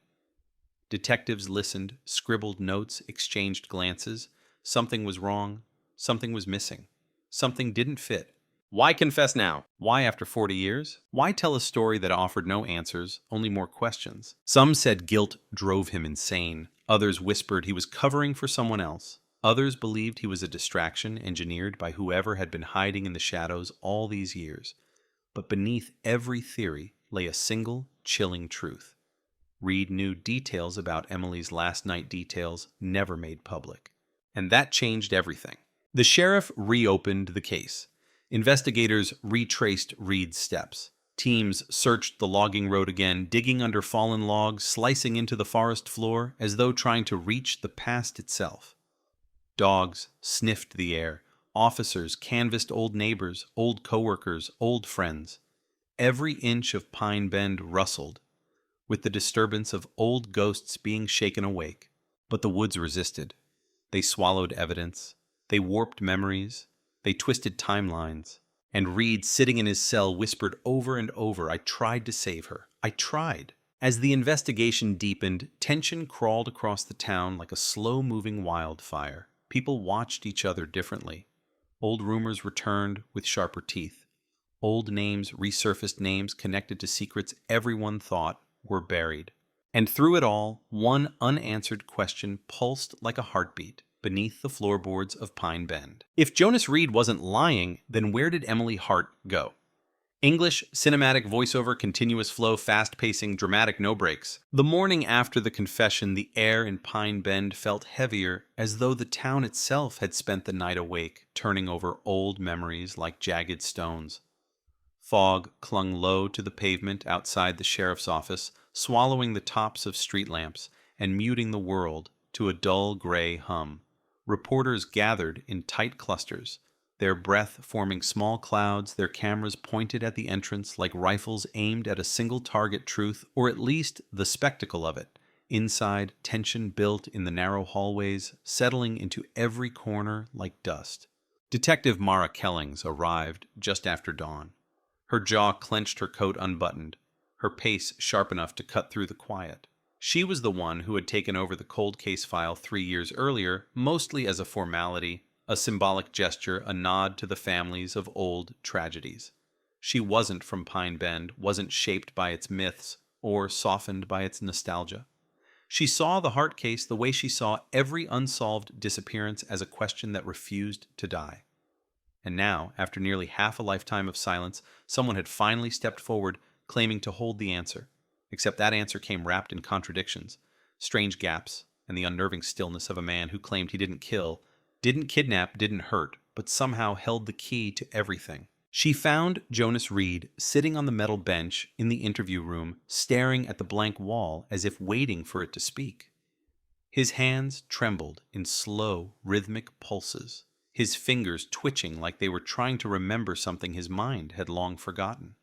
Detectives listened, scribbled notes, exchanged glances. Something was wrong, something was missing, something didn't fit. Why confess now? Why after 40 years? Why tell a story that offered no answers, only more questions? Some said guilt drove him insane. Others whispered he was covering for someone else. Others believed he was a distraction engineered by whoever had been hiding in the shadows all these years. But beneath every theory lay a single, chilling truth. Reed knew details about Emily's last night details never made public. And that changed everything. The sheriff reopened the case. Investigators retraced Reed's steps. Teams searched the logging road again, digging under fallen logs, slicing into the forest floor as though trying to reach the past itself. Dogs sniffed the air. Officers canvassed old neighbors, old coworkers, old friends. Every inch of Pine Bend rustled with the disturbance of old ghosts being shaken awake. But the woods resisted. They swallowed evidence. They warped memories. They twisted timelines. And Reed, sitting in his cell, whispered over and over, "I tried to save her. I tried." As the investigation deepened, tension crawled across the town like a slow-moving wildfire. People watched each other differently. Old rumors returned with sharper teeth. Old names resurfaced, names connected to secrets everyone thought were buried. And through it all, one unanswered question pulsed like a heartbeat beneath the floorboards of Pine Bend. If Jonas Reed wasn't lying, then where did Emily Hart go? English, cinematic voiceover, continuous flow, fast-pacing, dramatic no breaks. The morning after the confession, the air in Pine Bend felt heavier, as though the town itself had spent the night awake, turning over old memories like jagged stones. Fog clung low to the pavement outside the sheriff's office, swallowing the tops of street lamps and muting the world to a dull gray hum. Reporters gathered in tight clusters, their breath forming small clouds, their cameras pointed at the entrance like rifles aimed at a single target. Truth, or at least the spectacle of it. Inside, tension built in the narrow hallways, settling into every corner like dust. Detective Mara Kellings arrived just after dawn. Her jaw clenched, her coat unbuttoned, her pace sharp enough to cut through the quiet. She was the one who had taken over the cold case file 3 years earlier, mostly as a formality, a symbolic gesture, a nod to the families of old tragedies. She wasn't from Pine Bend, wasn't shaped by its myths or softened by its nostalgia. She saw the Hart case the way she saw every unsolved disappearance, as a question that refused to die. And now, after nearly half a lifetime of silence, someone had finally stepped forward, claiming to hold the answer. Except that answer came wrapped in contradictions, strange gaps, and the unnerving stillness of a man who claimed he didn't kill, didn't kidnap, didn't hurt, but somehow held the key to everything. She found Jonas Reed sitting on the metal bench in the interview room, staring at the blank wall as if waiting for it to speak. His hands trembled in slow, rhythmic pulses, his fingers twitching like they were trying to remember something his mind had long forgotten.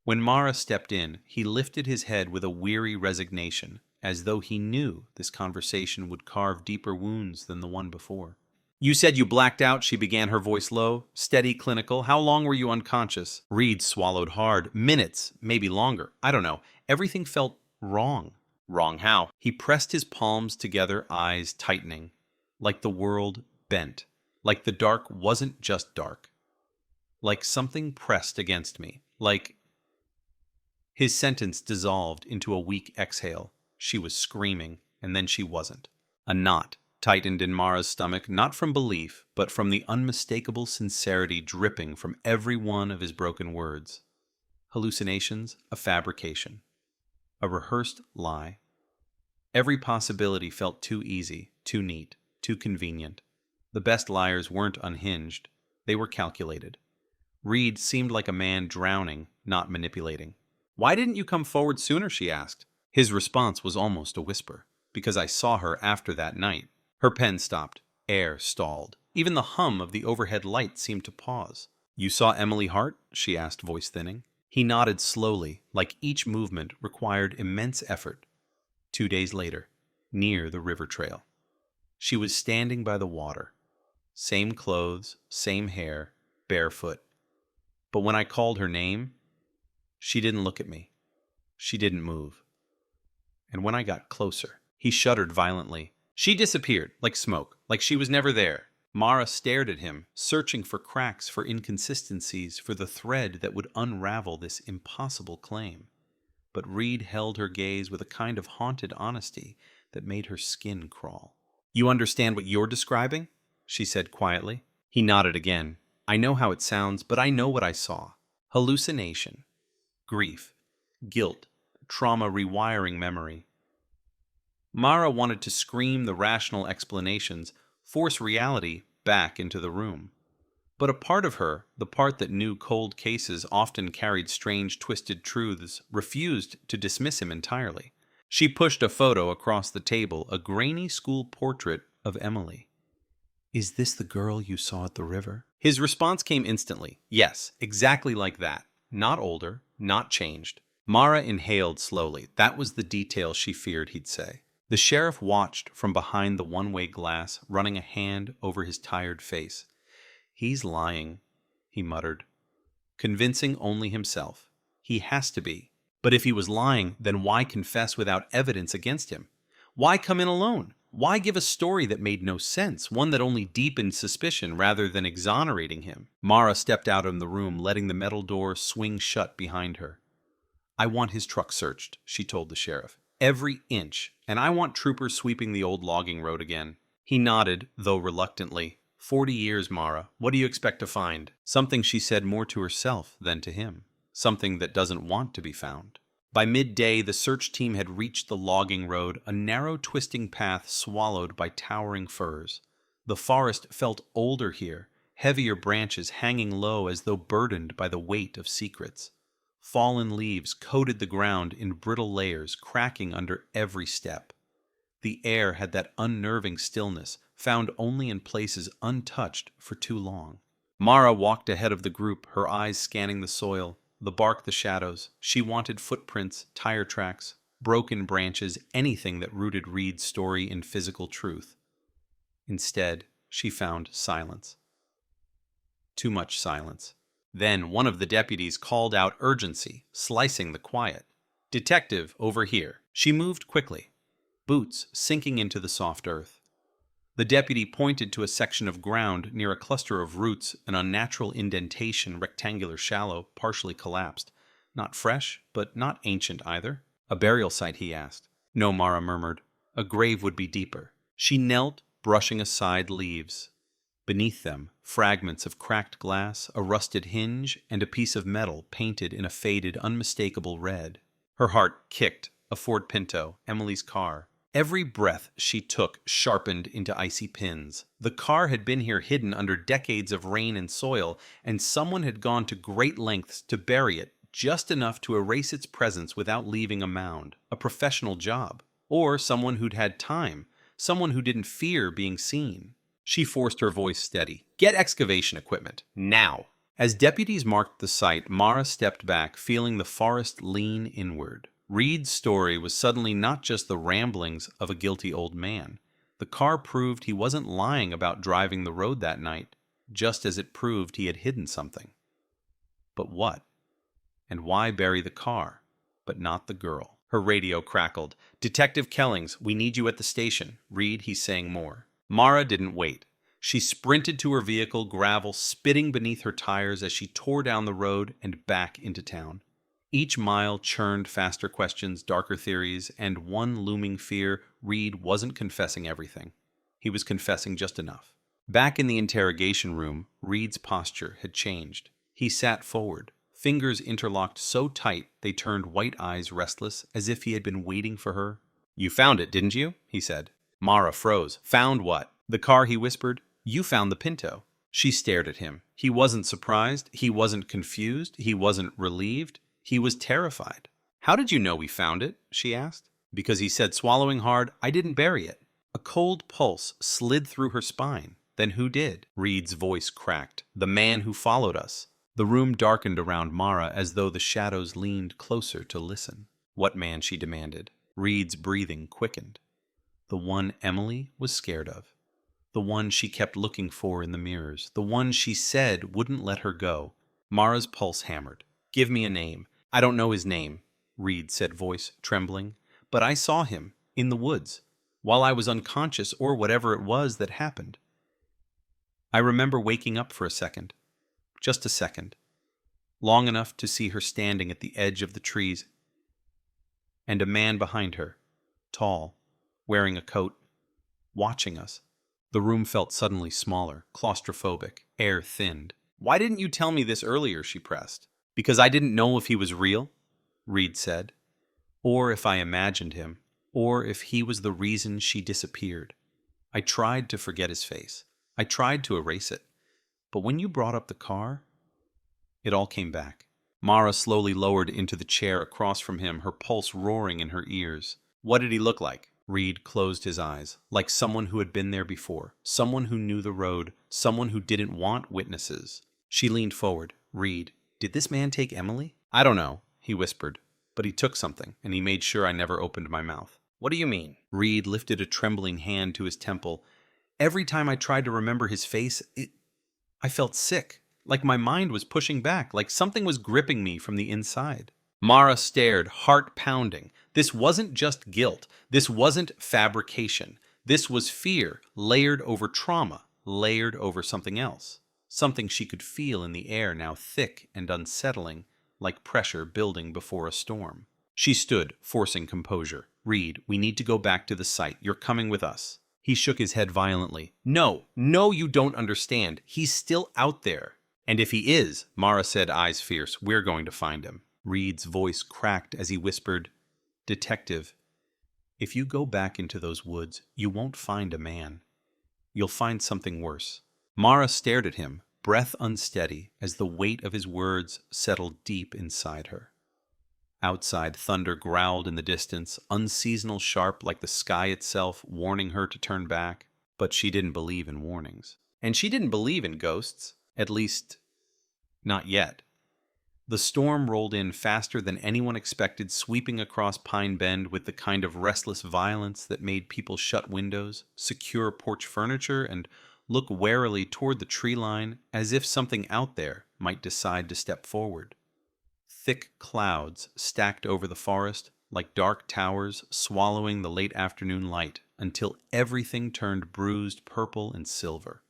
When Mara stepped in, he lifted his head with a weary resignation, as though he knew this conversation would carve deeper wounds than the one before. "You said you blacked out," she began, her voice low, steady, clinical. "How long were you unconscious?" Reed swallowed hard. "Minutes, maybe longer. I don't know. Everything felt wrong." "Wrong how?" He pressed his palms together, eyes tightening, like the world bent, like the dark wasn't just dark, like something pressed against me, like... His sentence dissolved into a weak exhale. She was screaming, and then she wasn't. A knot tightened in Mara's stomach, not from belief, but from the unmistakable sincerity dripping from every one of his broken words. Hallucinations, a fabrication, a rehearsed lie. Every possibility felt too easy, too neat, too convenient. The best liars weren't unhinged. They were calculated. Reed seemed like a man drowning, not manipulating. "Why didn't you come forward sooner?" she asked. His response was almost a whisper. "Because I saw her after that night." Her pen stopped. Air stalled. Even the hum of the overhead light seemed to pause. "You saw Emily Hart?" she asked, voice thinning. He nodded slowly, like each movement required immense effort. 2 days later, near the river trail. She was standing by the water. Same clothes, same hair, barefoot. But when I called her name, she didn't look at me. She didn't move. And when I got closer, he shuddered violently. She disappeared, like smoke, like she was never there. Mara stared at him, searching for cracks, for inconsistencies, for the thread that would unravel this impossible claim. But Reed held her gaze with a kind of haunted honesty that made her skin crawl. "You understand what you're describing?" she said quietly. He nodded again. "I know how it sounds, but I know what I saw. Hallucination. Grief, guilt, trauma rewiring memory." Mara wanted to scream the rational explanations, force reality back into the room. But a part of her, the part that knew cold cases often carried strange, twisted truths, refused to dismiss him entirely. She pushed a photo across the table, a grainy school portrait of Emily. "Is this the girl you saw at the river?" His response came instantly. Yes, exactly like that. Not older, not changed. Mara inhaled slowly. That was the detail she feared he'd say. The sheriff watched from behind the one-way glass, running a hand over his tired face. "He's lying," he muttered. Convincing only himself. He has to be. But if he was lying, then why confess without evidence against him? Why come in alone? Why give a story that made no sense, one that only deepened suspicion rather than exonerating him? Mara stepped out of the room, letting the metal door swing shut behind her. "I want his truck searched," she told the sheriff. "Every inch. And I want troopers sweeping the old logging road again." He nodded, though reluctantly. 40 years, Mara. What do you expect to find? Something she said more to herself than to him. Something that doesn't want to be found. By midday, the search team had reached the logging road, a narrow, twisting path swallowed by towering firs. The forest felt older here, heavier branches hanging low as though burdened by the weight of secrets. Fallen leaves coated the ground in brittle layers, cracking under every step. The air had that unnerving stillness, found only in places untouched for too long. Mara walked ahead of the group, her eyes scanning the soil, the bark, the shadows. She wanted footprints, tire tracks, broken branches, anything that rooted Reed's story in physical truth. Instead, she found silence. Too much silence. Then one of the deputies called out urgency, slicing the quiet. "Detective, over here." She moved quickly, boots sinking into the soft earth. The deputy pointed to a section of ground near a cluster of roots, an unnatural indentation, rectangular, shallow, partially collapsed. Not fresh, but not ancient either. "A burial site?" he asked. "No," Mara murmured. "A grave would be deeper." She knelt, brushing aside leaves. Beneath them, fragments of cracked glass, a rusted hinge, and a piece of metal painted in a faded, unmistakable red. Her heart kicked. A Ford Pinto, Emily's car. Every breath she took sharpened into icy pins. The car had been here hidden under decades of rain and soil, and someone had gone to great lengths to bury it, just enough to erase its presence without leaving a mound. A professional job. Or someone who'd had time. Someone who didn't fear being seen. She forced her voice steady. "Get excavation equipment. Now." As deputies marked the site, Mara stepped back, feeling the forest lean inward. Reed's story was suddenly not just the ramblings of a guilty old man. The car proved he wasn't lying about driving the road that night, just as it proved he had hidden something. But what? And why bury the car, but not the girl? Her radio crackled. "Detective Kellings, we need you at the station." "Reed," he's saying more. Mara didn't wait. She sprinted to her vehicle, gravel spitting beneath her tires as she tore down the road and back into town. Each mile churned faster questions, darker theories, and one looming fear: Reed wasn't confessing everything. He was confessing just enough. Back in the interrogation room, Reed's posture had changed. He sat forward, fingers interlocked so tight they turned white eyes restless, as if he had been waiting for her. "You found it, didn't you?" he said. Mara froze. "Found what?" "The car," he whispered. "You found the Pinto." She stared at him. He wasn't surprised. He wasn't confused. He wasn't relieved. He was terrified. "How did you know we found it?" she asked. "Because he said," swallowing hard, "I didn't bury it." A cold pulse slid through her spine. "Then who did?" Reed's voice cracked. "The man who followed us." The room darkened around Mara as though the shadows leaned closer to listen. "What man?" she demanded. Reed's breathing quickened. The one Emily was scared of. The one she kept looking for in the mirrors. The one she said wouldn't let her go. Mara's pulse hammered. "Give me a name." "I don't know his name," Reed said, voice trembling. "But I saw him, in the woods, while I was unconscious, or whatever it was that happened. I remember waking up for a second. Just a second. Long enough to see her standing at the edge of the trees. And a man behind her, tall, wearing a coat, watching us." The room felt suddenly smaller, claustrophobic, air thinned. "Why didn't you tell me this earlier?" she pressed. "Because I didn't know if he was real," Reed said. "Or if I imagined him, or if he was the reason she disappeared. I tried to forget his face. I tried to erase it. But when you brought up the car, it all came back." Mara slowly lowered into the chair across from him, her pulse roaring in her ears. "What did he look like?" Reed closed his eyes, like someone who had been there before, someone who knew the road, someone who didn't want witnesses. She leaned forward. "Reed, did this man take Emily?" "I don't know," he whispered, "but he took something, and he made sure I never opened my mouth." "What do you mean?" Reed lifted a trembling hand to his temple. "Every time I tried to remember his face, I felt sick, like my mind was pushing back, like something was gripping me from the inside." Mara stared, heart pounding. This wasn't just guilt. This wasn't fabrication. This was fear, layered over trauma, layered over something else. Something she could feel in the air, now thick and unsettling, like pressure building before a storm. She stood, forcing composure. "Reed, we need to go back to the site. You're coming with us." He shook his head violently. No, you don't understand. He's still out there. And if he is, Mara said, eyes fierce, we're going to find him. Reed's voice cracked as he whispered, Detective, if you go back into those woods, you won't find a man. You'll find something worse. Mara stared at him, breath unsteady, as the weight of his words settled deep inside her. Outside, thunder growled in the distance, unseasonal sharp like the sky itself, warning her to turn back. But she didn't believe in warnings. And she didn't believe in ghosts. At least, not yet. The storm rolled in faster than anyone expected, sweeping across Pine Bend with the kind of restless violence that made people shut windows, secure porch furniture, and look warily toward the tree line as if something out there might decide to step forward. Thick clouds stacked over the forest like dark towers swallowing the late afternoon light until everything turned bruised purple and silver.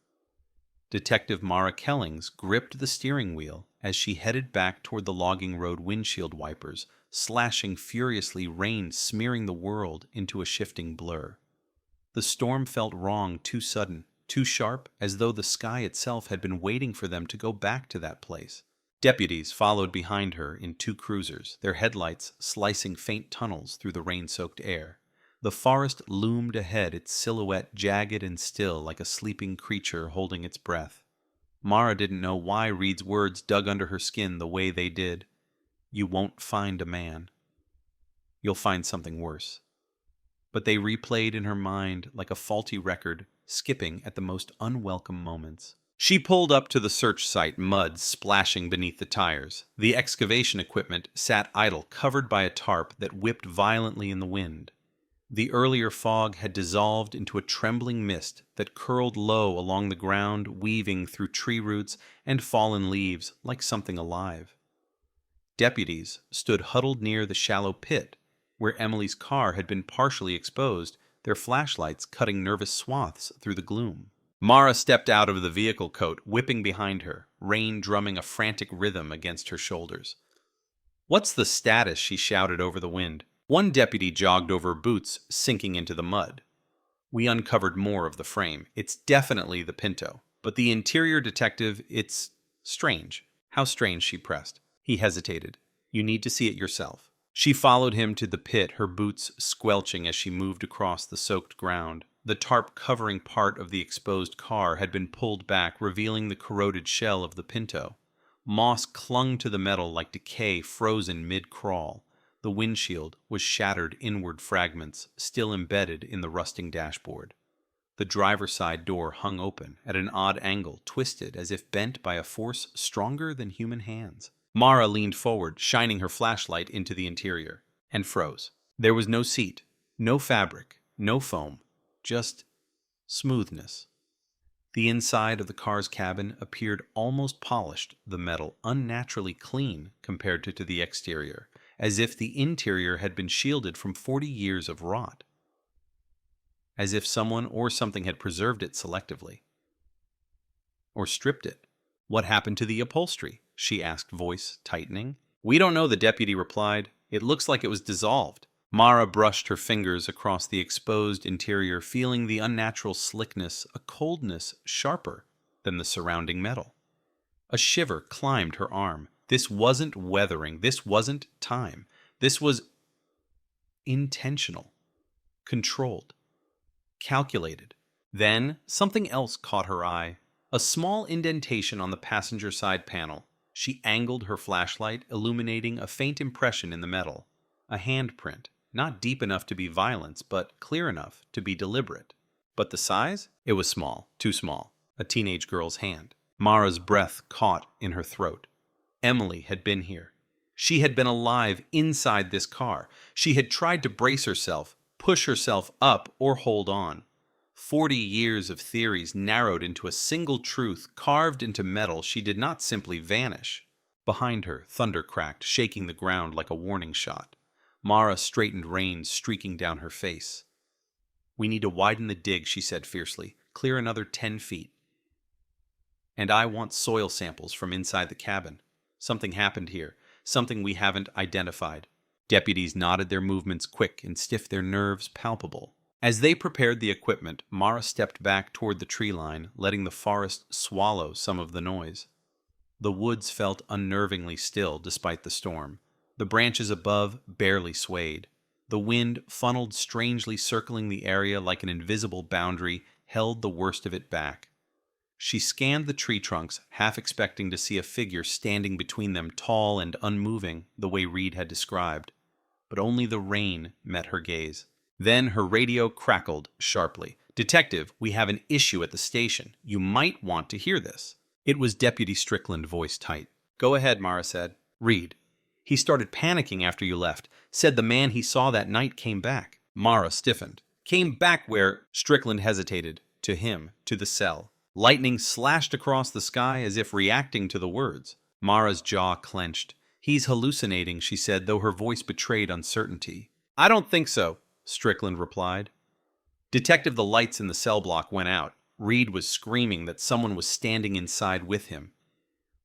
Detective Mara Kellings gripped the steering wheel as she headed back toward the logging road windshield wipers, slashing furiously, rain smearing the world into a shifting blur. The storm felt wrong, too sudden, too sharp, as though the sky itself had been waiting for them to go back to that place. Deputies followed behind her in 2 cruisers, their headlights slicing faint tunnels through the rain-soaked air. The forest loomed ahead, its silhouette jagged and still like a sleeping creature holding its breath. Mara didn't know why Reed's words dug under her skin the way they did. You won't find a man. You'll find something worse. But they replayed in her mind like a faulty record, skipping at the most unwelcome moments. She pulled up to the search site, mud splashing beneath the tires. The excavation equipment sat idle, covered by a tarp that whipped violently in the wind. The earlier fog had dissolved into a trembling mist that curled low along the ground, weaving through tree roots and fallen leaves like something alive. Deputies stood huddled near the shallow pit where Emily's car had been partially exposed, their flashlights cutting nervous swaths through the gloom. Mara stepped out of the vehicle coat, whipping behind her, rain drumming a frantic rhythm against her shoulders. "What's the status?" she shouted over the wind. One deputy jogged over, boots sinking into the mud. We uncovered more of the frame. It's definitely the Pinto. But the interior detective, it's strange. How strange, she pressed. He hesitated. You need to see it yourself. She followed him to the pit, her boots squelching as she moved across the soaked ground. The tarp covering part of the exposed car had been pulled back, revealing the corroded shell of the Pinto. Moss clung to the metal like decay frozen mid-crawl. The windshield was shattered inward fragments, still embedded in the rusting dashboard. The driver's side door hung open, at an odd angle, twisted as if bent by a force stronger than human hands. Mara leaned forward, shining her flashlight into the interior, and froze. There was no seat, no fabric, no foam, just smoothness. The inside of the car's cabin appeared almost polished, the metal unnaturally clean compared to the exterior, as if the interior had been shielded from 40 years of rot. As if someone or something had preserved it selectively. Or stripped it. What happened to the upholstery? She asked, voice tightening. We don't know, the deputy replied. It looks like it was dissolved. Mara brushed her fingers across the exposed interior, feeling the unnatural slickness, a coldness sharper than the surrounding metal. A shiver climbed her arm. This wasn't weathering. This wasn't time. This was intentional, controlled, calculated. Then something else caught her eye. A small indentation on the passenger side panel. She angled her flashlight, illuminating a faint impression in the metal. A handprint, not deep enough to be violence, but clear enough to be deliberate. But the size? It was small, too small. A teenage girl's hand. Mara's breath caught in her throat. Emily had been here. She had been alive inside this car. She had tried to brace herself, push herself up, or hold on. 40 years of theories narrowed into a single truth, carved into metal. She did not simply vanish. Behind her, thunder cracked, shaking the ground like a warning shot. Mara straightened, rain streaking down her face. We need to widen the dig, she said fiercely. Clear another 10 feet. And I want soil samples from inside the cabin. Something happened here, something we haven't identified. Deputies nodded, their movements quick and stiff, their nerves palpable. As they prepared the equipment, Mara stepped back toward the tree line, letting the forest swallow some of the noise. The woods felt unnervingly still despite the storm. The branches above barely swayed. The wind, funneled strangely circling the area like an invisible boundary, held the worst of it back. She scanned the tree trunks, half expecting to see a figure standing between them, tall and unmoving, the way Reed had described. But only the rain met her gaze. Then her radio crackled sharply. "Detective, we have an issue at the station. You might want to hear this." It was Deputy Strickland, voice tight. "Go ahead," Mara said. "Reed. He started panicking after you left. Said the man he saw that night came back." Mara stiffened. "Came back where?" Strickland hesitated. "To him. To the cell." Lightning slashed across the sky as if reacting to the words. Mara's jaw clenched. "He's hallucinating," she said, though her voice betrayed uncertainty. "I don't think so," Strickland replied. "Detective, the lights in the cell block went out. Reed was screaming that someone was standing inside with him.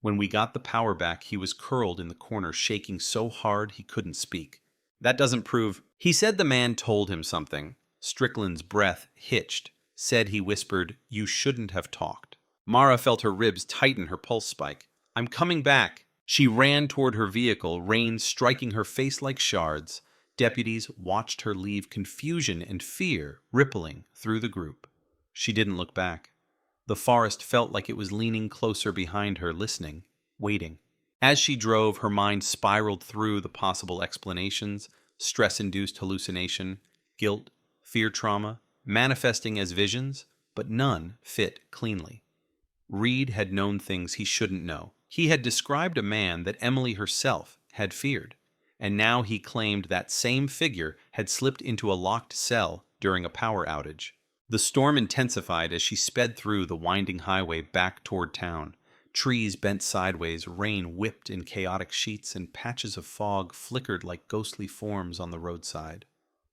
When we got the power back, he was curled in the corner, shaking so hard he couldn't speak. That doesn't prove..." "He said the man told him something." Strickland's breath hitched. Said he whispered, "You shouldn't have talked." Mara felt her ribs tighten, her pulse spike. "I'm coming back." She ran toward her vehicle, rain striking her face like shards. Deputies watched her leave, confusion and fear rippling through the group. She didn't look back. The forest felt like it was leaning closer behind her, listening, waiting. As she drove, her mind spiraled through the possible explanations: stress-induced hallucination, guilt, fear trauma, manifesting as visions, but none fit cleanly. Reed had known things he shouldn't know. He had described a man that Emily herself had feared, and now he claimed that same figure had slipped into a locked cell during a power outage. The storm intensified as she sped through the winding highway back toward town. Trees bent sideways, rain whipped in chaotic sheets, and patches of fog flickered like ghostly forms on the roadside.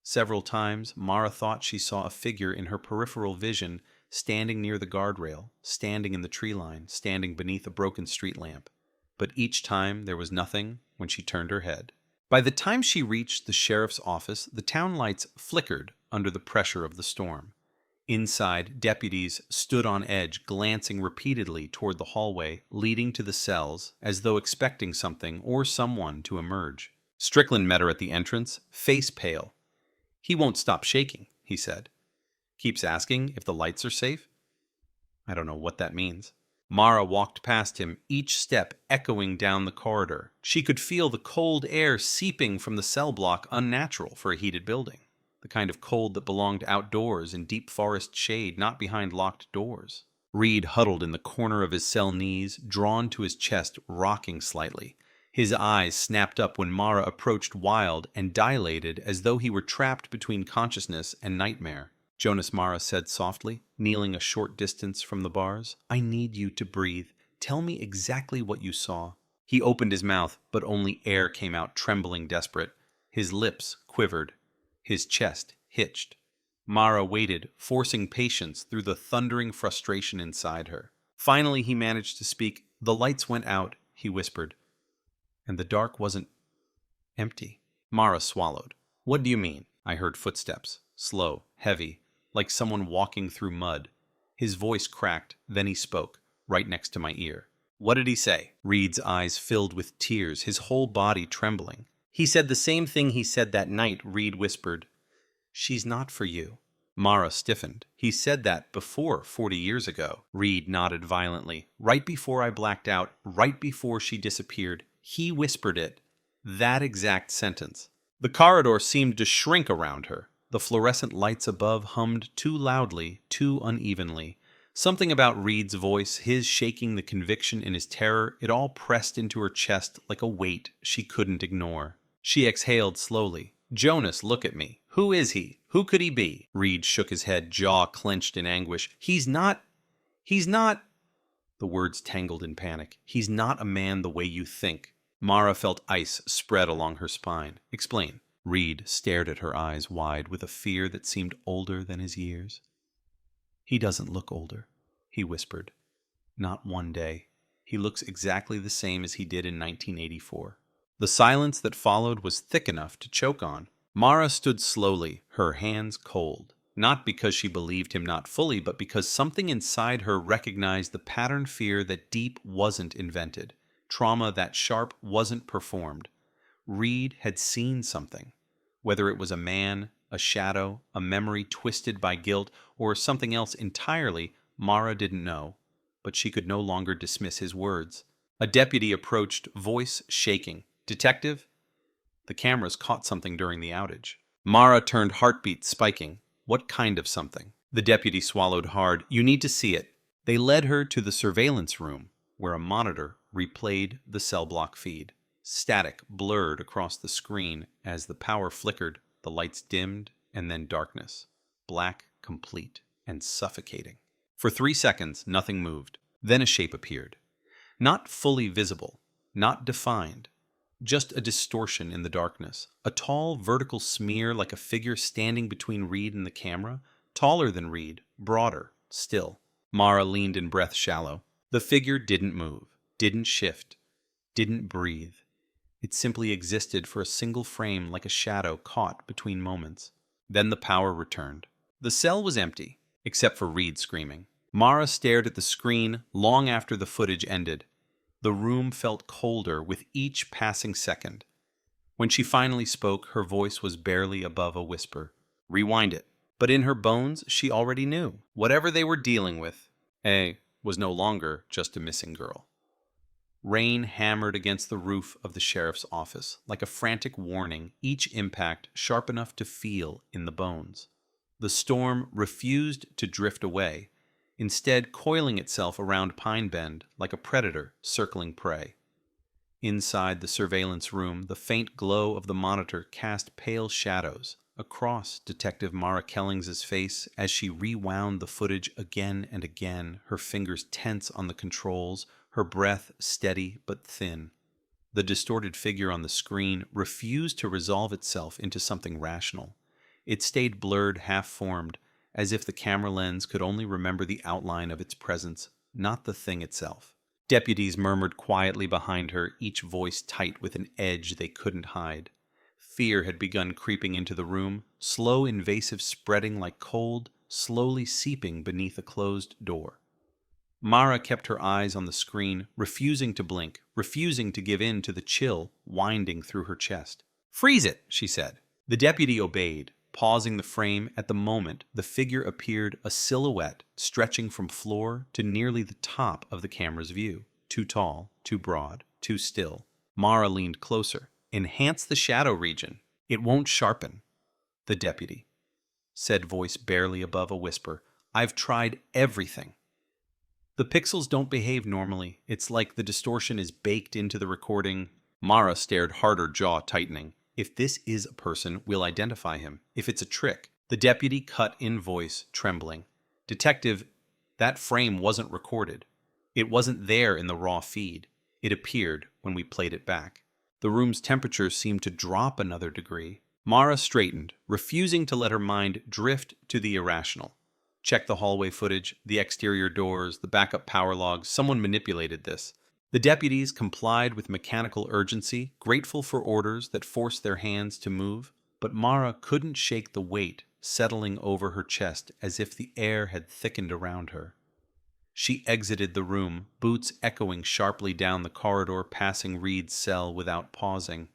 Several times, Mara thought she saw a figure in her peripheral vision, standing near the guardrail, standing in the tree line, standing beneath a broken street lamp. But each time there was nothing when she turned her head. By the time she reached the sheriff's office, the town lights flickered under the pressure of the storm. Inside, deputies stood on edge, glancing repeatedly toward the hallway leading to the cells, as though expecting something or someone to emerge. Strickland met her at the entrance, face pale. "He won't stop shaking," he said. "Keeps asking if the lights are safe?" I don't know what that means. Mara walked past him, each step echoing down the corridor. She could feel the cold air seeping from the cell block, unnatural for a heated building. The kind of cold that belonged outdoors in deep forest shade, not behind locked doors. Reed huddled in the corner of his cell, knees drawn to his chest, rocking slightly. His eyes snapped up when Mara approached, wild and dilated, as though he were trapped between consciousness and nightmare. "Jonas," Mara said softly, kneeling a short distance from the bars. "I need you to breathe. Tell me exactly what you saw." He opened his mouth, but only air came out, trembling, desperate. His lips quivered. His chest hitched. Mara waited, forcing patience through the thundering frustration inside her. Finally he managed to speak. "The lights went out," he whispered. "And the dark wasn't empty." Mara swallowed. "What do you mean?" I heard footsteps, slow, heavy, like someone walking through mud. His voice cracked, then he spoke, right next to my ear. "What did he say?" Reed's eyes filled with tears, his whole body trembling. "He said the same thing he said that night," Reed whispered. "She's not for you." Mara stiffened. "He said that before 40 years ago." Reed nodded violently. "Right before I blacked out, right before she disappeared. He whispered it. That exact sentence." The corridor seemed to shrink around her. The fluorescent lights above hummed too loudly, too unevenly. Something about Reed's voice, his shaking the conviction in his terror, it all pressed into her chest like a weight she couldn't ignore. She exhaled slowly. "Jonas, look at me. Who is he? Who could he be?" Reed shook his head, jaw clenched in anguish. He's not... The words tangled in panic. "He's not a man the way you think." Mara felt ice spread along her spine. "Explain." Reed stared at her, eyes wide, with a fear that seemed older than his years. "He doesn't look older," he whispered. "Not one day. He looks exactly the same as he did in 1984. The silence that followed was thick enough to choke on. Mara stood slowly, her hands cold. Not because she believed him not fully, but because something inside her recognized the pattern fear that deep wasn't invented, trauma that sharp wasn't performed. Reed had seen something. Whether it was a man, a shadow, a memory twisted by guilt, or something else entirely, Mara didn't know, but she could no longer dismiss his words. A deputy approached, voice shaking. "Detective?" The cameras caught something during the outage. Mara turned, heartbeat spiking. What kind of something? The deputy swallowed hard. "You need to see it." They led her to the surveillance room, where a monitor replayed the cell block feed. Static blurred across the screen as the power flickered, the lights dimmed, and then darkness. Black, complete, and suffocating. For 3 seconds, nothing moved. Then a shape appeared. Not fully visible, not defined, just a distortion in the darkness. A tall, vertical smear like a figure standing between Reed and the camera. Taller than Reed, broader, still. Mara leaned in, breath shallow. The figure didn't move, didn't shift, didn't breathe. It simply existed for a single frame like a shadow caught between moments. Then the power returned. The cell was empty, except for Reed screaming. Mara stared at the screen long after the footage ended. The room felt colder with each passing second. When she finally spoke, her voice was barely above a whisper. "Rewind it." But in her bones, she already knew. Whatever they were dealing with, was no longer just a missing girl. Rain hammered against the roof of the sheriff's office, like a frantic warning, each impact sharp enough to feel in the bones. The storm refused to drift away, instead coiling itself around Pine Bend like a predator circling prey. Inside the surveillance room, the faint glow of the monitor cast pale shadows across Detective Mara Kellings's face as she rewound the footage again and again, her fingers tense on the controls, her breath steady but thin. The distorted figure on the screen refused to resolve itself into something rational. It stayed blurred, half-formed, as if the camera lens could only remember the outline of its presence, not the thing itself. Deputies murmured quietly behind her, each voice tight with an edge they couldn't hide. Fear had begun creeping into the room, slow, invasive, spreading like cold, slowly seeping beneath a closed door. Mara kept her eyes on the screen, refusing to blink, refusing to give in to the chill winding through her chest. "Freeze it," she said. The deputy obeyed, pausing the frame at the moment the figure appeared, a silhouette stretching from floor to nearly the top of the camera's view. Too tall, too broad, too still. Mara leaned closer. "Enhance the shadow region. It won't sharpen." The deputy said, voice barely above a whisper. "I've tried everything." "The pixels don't behave normally. It's like the distortion is baked into the recording." Mara stared harder, jaw tightening. "If this is a person, we'll identify him. If it's a trick." The deputy cut in, voice trembling. "Detective, that frame wasn't recorded. It wasn't there in the raw feed. It appeared when we played it back." The room's temperature seemed to drop another degree. Mara straightened, refusing to let her mind drift to the irrational. Check the hallway footage, the exterior doors, the backup power logs. Someone manipulated this. The deputies complied with mechanical urgency, grateful for orders that forced their hands to move, but Mara couldn't shake the weight settling over her chest as if the air had thickened around her. She exited the room, boots echoing sharply down the corridor, passing Reed's cell without pausing.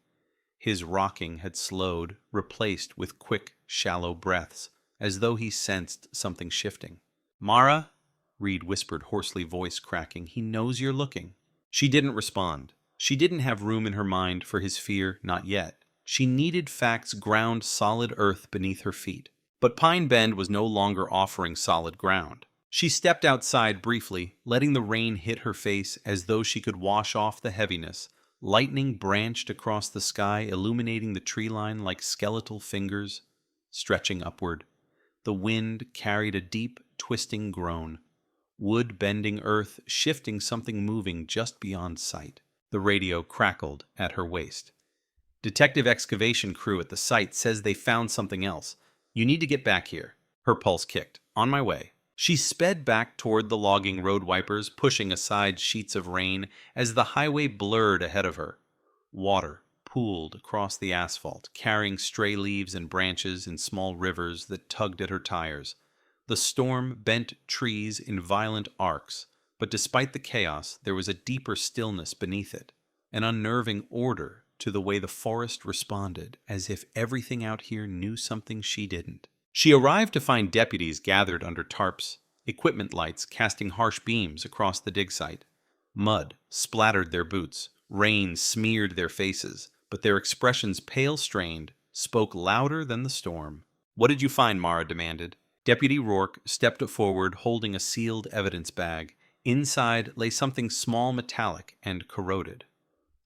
His rocking had slowed, replaced with quick, shallow breaths, as though he sensed something shifting. "Mara?" Reed whispered hoarsely, voice cracking. "He knows you're looking." She didn't respond. She didn't have room in her mind for his fear, not yet. She needed facts ground solid earth beneath her feet. But Pine Bend was no longer offering solid ground. She stepped outside briefly, letting the rain hit her face as though she could wash off the heaviness. Lightning branched across the sky, illuminating the tree line like skeletal fingers stretching upward. The wind carried a deep, twisting groan. Wood bending earth, shifting something moving just beyond sight. The radio crackled at her waist. "Detective excavation crew at the site says they found something else. You need to get back here." Her pulse kicked. "On my way." She sped back toward the logging road wipers, pushing aside sheets of rain as the highway blurred ahead of her. Water pooled across the asphalt, carrying stray leaves and branches in small rivers that tugged at her tires. The storm bent trees in violent arcs, but despite the chaos, there was a deeper stillness beneath it, an unnerving order to the way the forest responded, as if everything out here knew something she didn't. She arrived to find deputies gathered under tarps, equipment lights casting harsh beams across the dig site. Mud splattered their boots, rain smeared their faces, but their expressions pale-strained spoke louder than the storm. "What did you find?" Mara demanded. Deputy Rourke stepped forward holding a sealed evidence bag. Inside lay something small, metallic, and corroded.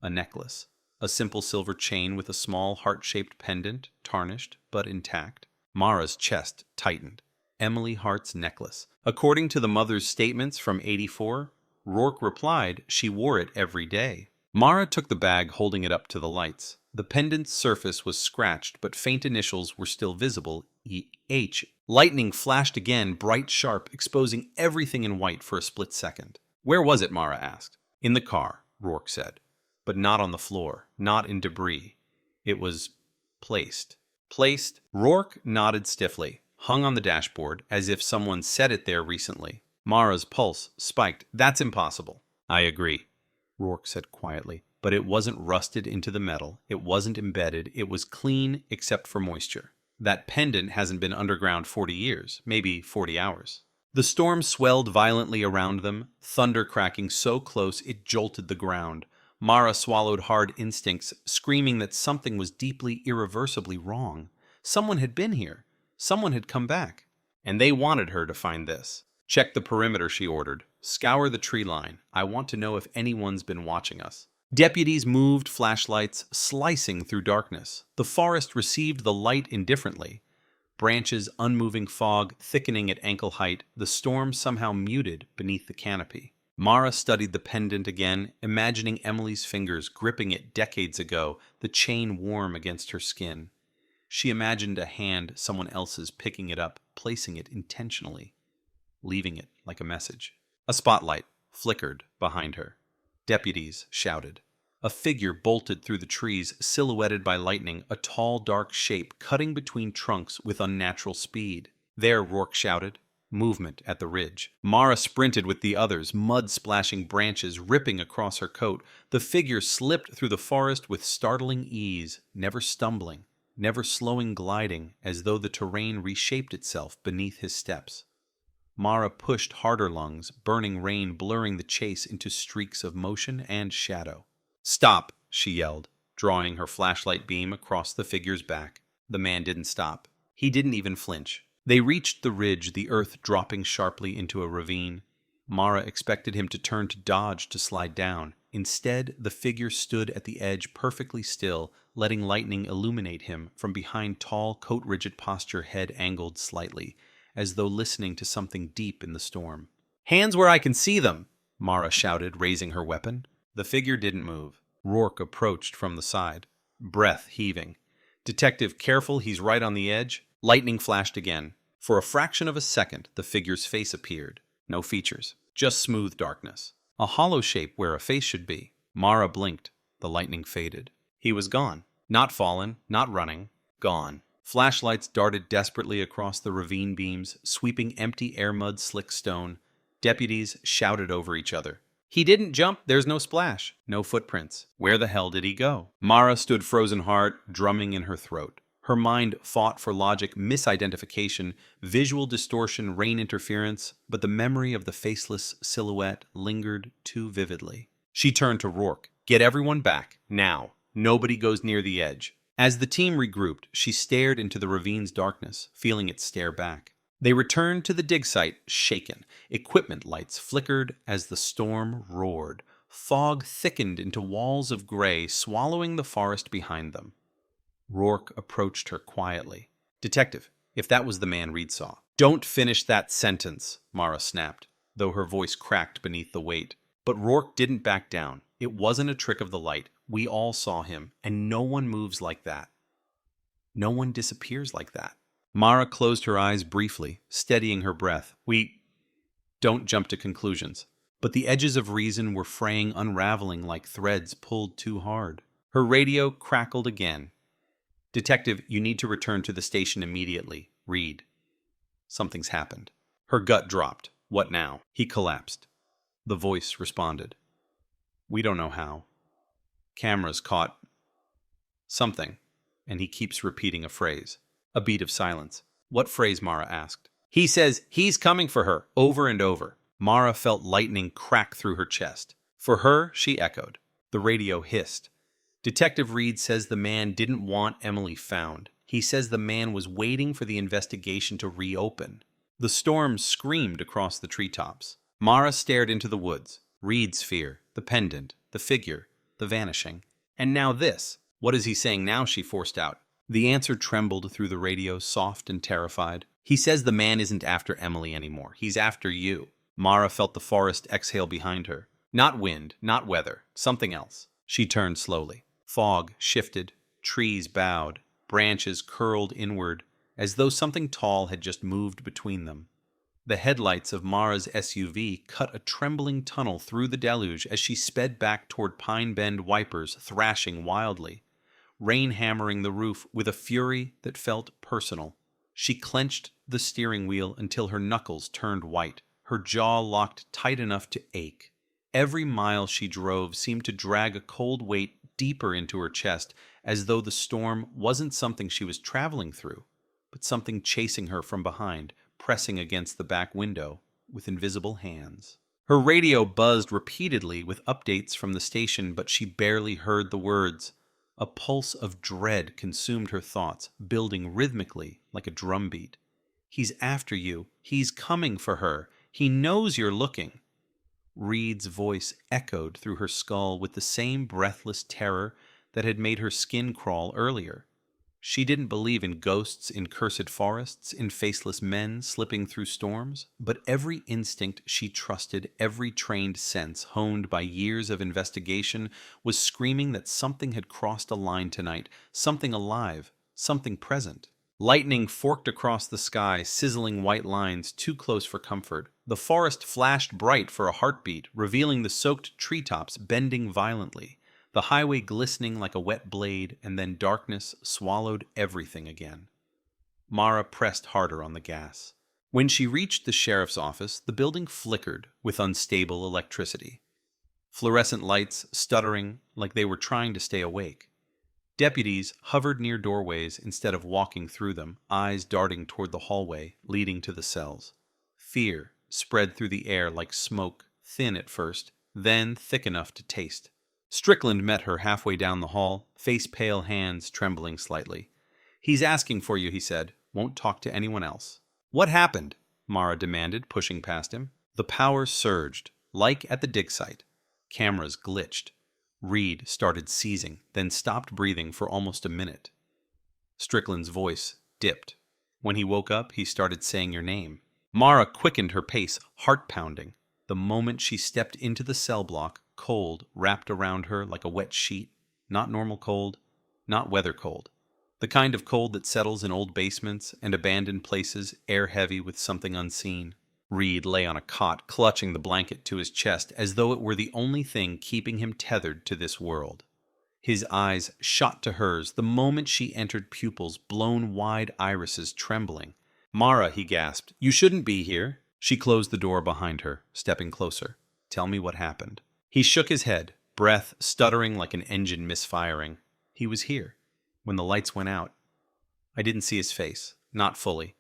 A necklace. A simple silver chain with a small heart-shaped pendant, tarnished but intact. Mara's chest tightened. Emily Hart's necklace. According to the mother's statements from '84, Rourke replied she wore it every day. Mara took the bag, holding it up to the lights. The pendant's surface was scratched, but faint initials were still visible, E.H. Lightning flashed again, bright sharp, exposing everything in white for a split second. "Where was it?" Mara asked. "In the car," Rourke said. "But not on the floor, not in debris. It was placed." Placed? Rourke nodded stiffly, hung on the dashboard, as if someone set it there recently. Mara's pulse spiked. "That's impossible." "I agree," Rourke said quietly. "But it wasn't rusted into the metal. It wasn't embedded. It was clean except for moisture. That pendant hasn't been underground 40 years, maybe 40 hours. The storm swelled violently around them, thunder cracking so close it jolted the ground. Mara swallowed hard instincts, screaming that something was deeply, irreversibly wrong. Someone had been here. Someone had come back. And they wanted her to find this. "Check the perimeter," she ordered. "Scour the tree line. I want to know if anyone's been watching us." Deputies moved flashlights, slicing through darkness. The forest received the light indifferently. Branches, unmoving fog, thickening at ankle height, the storm somehow muted beneath the canopy. Mara studied the pendant again, imagining Emily's fingers gripping it decades ago, the chain warm against her skin. She imagined a hand, someone else's, picking it up, placing it intentionally, leaving it like a message. A spotlight flickered behind her. Deputies shouted. A figure bolted through the trees, silhouetted by lightning, a tall, dark shape cutting between trunks with unnatural speed. "There," Rourke shouted. Movement at the ridge. Mara sprinted with the others, mud-splashing branches ripping across her coat. The figure slipped through the forest with startling ease, never stumbling, never slowing, gliding, as though the terrain reshaped itself beneath his steps. Mara pushed harder lungs, burning rain blurring the chase into streaks of motion and shadow. "Stop!" she yelled, drawing her flashlight beam across the figure's back. The man didn't stop. He didn't even flinch. They reached the ridge, the earth dropping sharply into a ravine. Mara expected him to turn to dodge, to slide down. Instead, the figure stood at the edge perfectly still, letting lightning illuminate him from behind tall, coat-rigid posture, head angled slightly, as though listening to something deep in the storm. "Hands where I can see them!" Mara shouted, raising her weapon. The figure didn't move. Rourke approached from the side, breath heaving. "Detective, careful, he's right on the edge." Lightning flashed again. For a fraction of a second, the figure's face appeared. No features, just smooth darkness. A hollow shape where a face should be. Mara blinked. The lightning faded. He was gone. Not fallen, not running. Gone. Flashlights darted desperately across the ravine beams, sweeping empty air mud slick stone. Deputies shouted over each other. "He didn't jump, there's no splash, no footprints. Where the hell did he go?" Mara stood frozen hard, drumming in her throat. Her mind fought for logic, misidentification, visual distortion, rain interference, but the memory of the faceless silhouette lingered too vividly. She turned to Rourke. "Get everyone back, now. Nobody goes near the edge." As the team regrouped, she stared into the ravine's darkness, feeling it stare back. They returned to the dig site, shaken. Equipment lights flickered as the storm roared. Fog thickened into walls of gray, swallowing the forest behind them. Rourke approached her quietly. "Detective, if that was the man Reed saw." "Don't finish that sentence," Mara snapped, though her voice cracked beneath the weight. But Rourke didn't back down. It wasn't a trick of the light. We all saw him, and no one moves like that. No one disappears like that. Mara closed her eyes briefly, steadying her breath. Don't jump to conclusions. But the edges of reason were fraying, unraveling like threads pulled too hard. Her radio crackled again. "Detective, you need to return to the station immediately. Reed." Something's happened. Her gut dropped. What now? He collapsed. The voice responded. "We don't know how. Cameras caught something," and he keeps repeating a phrase. A beat of silence. "What phrase?" Mara asked. "He says he's coming for her," over and over. Mara felt lightning crack through her chest. "For her?" she echoed. The radio hissed. "Detective Reed says the man didn't want Emily found. He says the man was waiting for the investigation to reopen." The storm screamed across the treetops. Mara stared into the woods. Reed's fear, the pendant, the figure, the vanishing. And now this. "What is he saying now?" she forced out. The answer trembled through the radio, soft and terrified. "He says the man isn't after Emily anymore. He's after you." Mara felt the forest exhale behind her. Not wind, not weather, something else. She turned slowly. Fog shifted, trees bowed, branches curled inward, as though something tall had just moved between them. The headlights of Mara's SUV cut a trembling tunnel through the deluge as she sped back toward Pine Bend, wipers thrashing wildly, rain hammering the roof with a fury that felt personal. She clenched the steering wheel until her knuckles turned white, her jaw locked tight enough to ache. Every mile she drove seemed to drag a cold weight deeper into her chest, as though the storm wasn't something she was traveling through, but something chasing her from behind, pressing against the back window with invisible hands. Her radio buzzed repeatedly with updates from the station, but she barely heard the words. A pulse of dread consumed her thoughts, building rhythmically like a drumbeat. "He's after you. He's coming for her. He knows you're looking." Reed's voice echoed through her skull with the same breathless terror that had made her skin crawl earlier. She didn't believe in ghosts in cursed forests, in faceless men slipping through storms, but every instinct she trusted, every trained sense honed by years of investigation, was screaming that something had crossed a line tonight, something alive, something present. Lightning forked across the sky, sizzling white lines too close for comfort. The forest flashed bright for a heartbeat, revealing the soaked treetops bending violently, the highway glistening like a wet blade, and then darkness swallowed everything again. Mara pressed harder on the gas. When she reached the sheriff's office, the building flickered with unstable electricity. Fluorescent lights stuttering like they were trying to stay awake. Deputies hovered near doorways instead of walking through them, eyes darting toward the hallway leading to the cells. Fear spread through the air like smoke, thin at first, then thick enough to taste. Strickland met her halfway down the hall, face-pale hands trembling slightly. "He's asking for you," he said. "Won't talk to anyone else." "What happened?" Mara demanded, pushing past him. The power surged, like at the dig site. Cameras glitched. Reed started seizing, then stopped breathing for almost a minute. Strickland's voice dipped. When he woke up, he started saying your name. Mara quickened her pace, heart pounding. The moment she stepped into the cell block, cold wrapped around her like a wet sheet. Not normal cold, not weather cold. The kind of cold that settles in old basements and abandoned places, air heavy with something unseen. Reed lay on a cot, clutching the blanket to his chest as though it were the only thing keeping him tethered to this world. His eyes shot to hers the moment she entered, pupils, blown wide, irises trembling. "Mara," he gasped, "you shouldn't be here." She closed the door behind her, stepping closer. "Tell me what happened." He shook his head, breath stuttering like an engine misfiring. He was here, when the lights went out. I didn't see his face, not fully,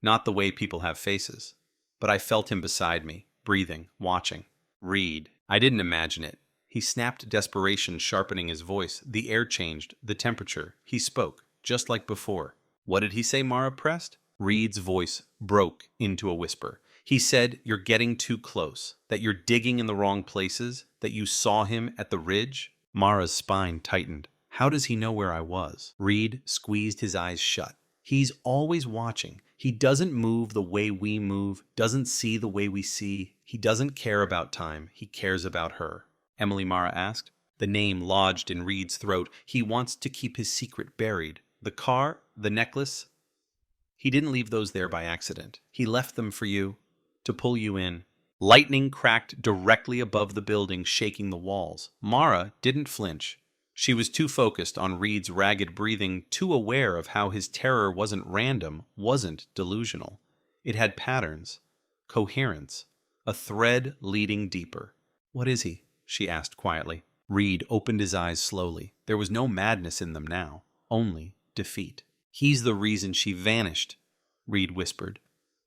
not the way people have faces, but I felt him beside me, breathing, watching. Reed. I didn't imagine it. He snapped, desperation sharpening his voice. The air changed, the temperature. He spoke, just like before. "What did he say?" Mara pressed. Reed's voice broke into a whisper. He said, "You're getting too close, that you're digging in the wrong places, that you saw him at the ridge." Mara's spine tightened. How does he know where I was? Reed squeezed his eyes shut. He's always watching. He doesn't move the way we move, doesn't see the way we see. He doesn't care about time. He cares about her. Emily, Mara asked. The name lodged in Reed's throat. He wants to keep his secret buried. The car, the necklace. He didn't leave those there by accident. He left them for you, to pull you in. Lightning cracked directly above the building, shaking the walls. Mara didn't flinch. She was too focused on Reed's ragged breathing, too aware of how his terror wasn't random, wasn't delusional. It had patterns, coherence, a thread leading deeper. "What is he?" she asked quietly. Reed opened his eyes slowly. There was no madness in them now, only defeat. "He's the reason she vanished," Reed whispered.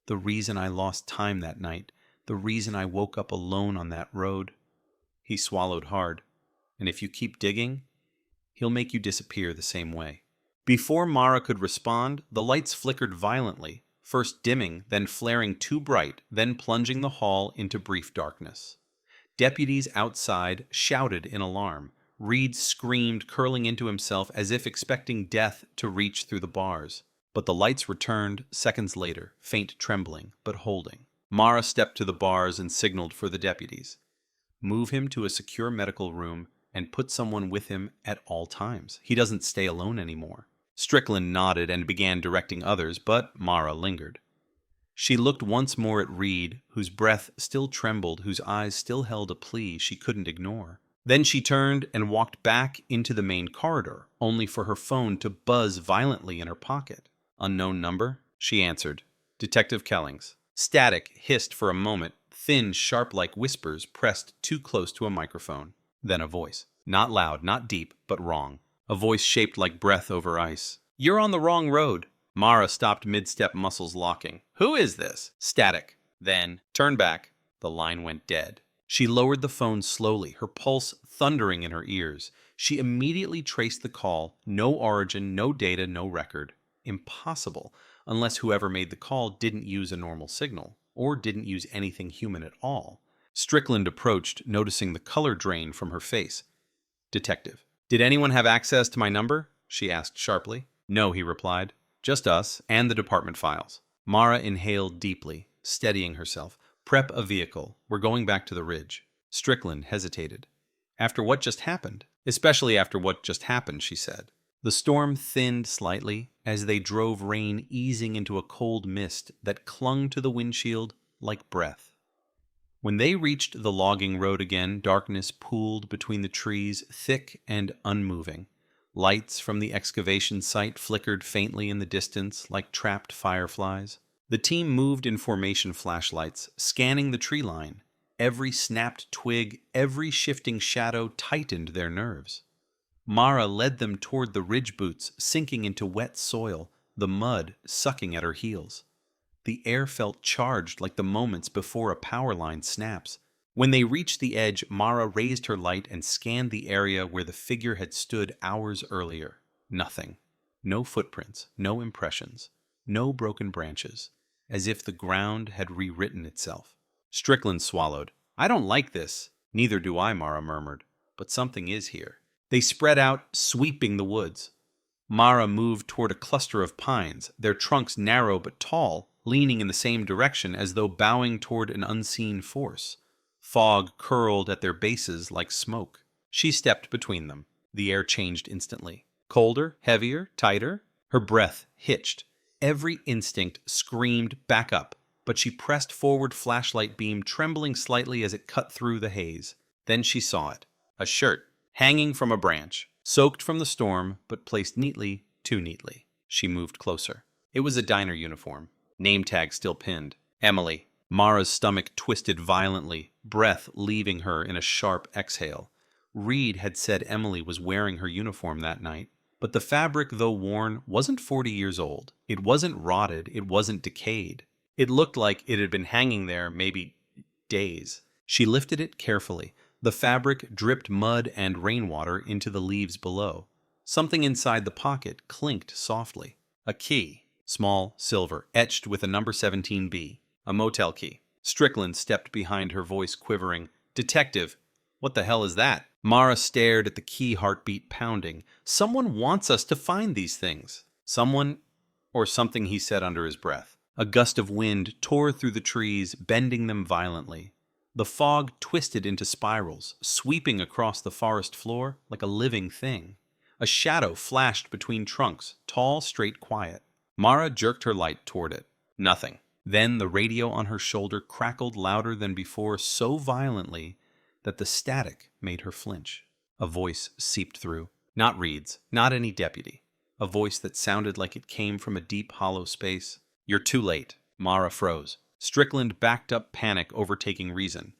"The reason I lost time that night. The reason I woke up alone on that road." He swallowed hard. "And if you keep digging, he'll make you disappear the same way." Before Mara could respond, the lights flickered violently, first dimming, then flaring too bright, then plunging the hall into brief darkness. Deputies outside shouted in alarm. Reed screamed, curling into himself as if expecting death to reach through the bars. But the lights returned seconds later, faint trembling, but holding. Mara stepped to the bars and signaled for the deputies. "Move him to a secure medical room and put someone with him at all times. He doesn't stay alone anymore." Strickland nodded and began directing others, but Mara lingered. She looked once more at Reed, whose breath still trembled, whose eyes still held a plea she couldn't ignore. Then she turned and walked back into the main corridor, only for her phone to buzz violently in her pocket. "Unknown number?" she answered. "Detective Kellings." Static hissed for a moment, thin, sharp-like whispers pressed too close to a microphone. Then a voice. Not loud, not deep, but wrong. A voice shaped like breath over ice. "You're on the wrong road." Mara stopped mid-step, muscles locking. "Who is this?" Static. Then, "Turn back." The line went dead. She lowered the phone slowly, her pulse thundering in her ears. She immediately traced the call. No origin, no data, no record. Impossible, unless whoever made the call didn't use a normal signal, or didn't use anything human at all. Strickland approached, noticing the color drain from her face. "Detective. Did anyone have access to my number?" she asked sharply. "No," he replied. "Just us and the department files." Mara inhaled deeply, steadying herself. "Prep a vehicle. We're going back to the ridge." Strickland hesitated. "After what just happened?" "Especially after what just happened," she said. The storm thinned slightly as they drove, rain easing into a cold mist that clung to the windshield like breath. When they reached the logging road again, darkness pooled between the trees, thick and unmoving. Lights from the excavation site flickered faintly in the distance like trapped fireflies. The team moved in formation flashlights, scanning the tree line. Every snapped twig, every shifting shadow tightened their nerves. Mara led them toward the ridge boots, sinking into wet soil, the mud sucking at her heels. The air felt charged like the moments before a power line snaps. When they reached the edge, Mara raised her light and scanned the area where the figure had stood hours earlier. Nothing. No footprints, no impressions, no broken branches, as if the ground had rewritten itself. Strickland swallowed. "I don't like this." "Neither do I," Mara murmured. "But something is here." They spread out, sweeping the woods. Mara moved toward a cluster of pines, their trunks narrow but tall, leaning in the same direction as though bowing toward an unseen force. Fog curled at their bases like smoke. She stepped between them. The air changed instantly. Colder, heavier, tighter. Her breath hitched. Every instinct screamed back up, but she pressed forward, flashlight beam trembling slightly as it cut through the haze. Then she saw it. A shirt, hanging from a branch, soaked from the storm, but placed neatly, too neatly. She moved closer. It was a diner uniform. Name tag still pinned. Emily. Mara's stomach twisted violently, breath leaving her in a sharp exhale. Reed had said Emily was wearing her uniform that night, but the fabric, though worn, wasn't 40 years old. It wasn't rotted, it wasn't decayed. It looked like it had been hanging there maybe days. She lifted it carefully. The fabric dripped mud and rainwater into the leaves below. Something inside the pocket clinked softly. A key. Small, silver, etched with a number 17B. A motel key. Strickland stepped behind her, voice quivering. "Detective, what the hell is that?" Mara stared at the key, heartbeat pounding. "Someone wants us to find these things." "Someone or something," he said under his breath. A gust of wind tore through the trees, bending them violently. The fog twisted into spirals, sweeping across the forest floor like a living thing. A shadow flashed between trunks, tall, straight, quiet. Mara jerked her light toward it. Nothing. Then the radio on her shoulder crackled louder than before, so violently that the static made her flinch. A voice seeped through. Not Reed's, not any deputy. A voice that sounded like it came from a deep, hollow space. "You're too late." Mara froze. Strickland backed up, panic overtaking reason.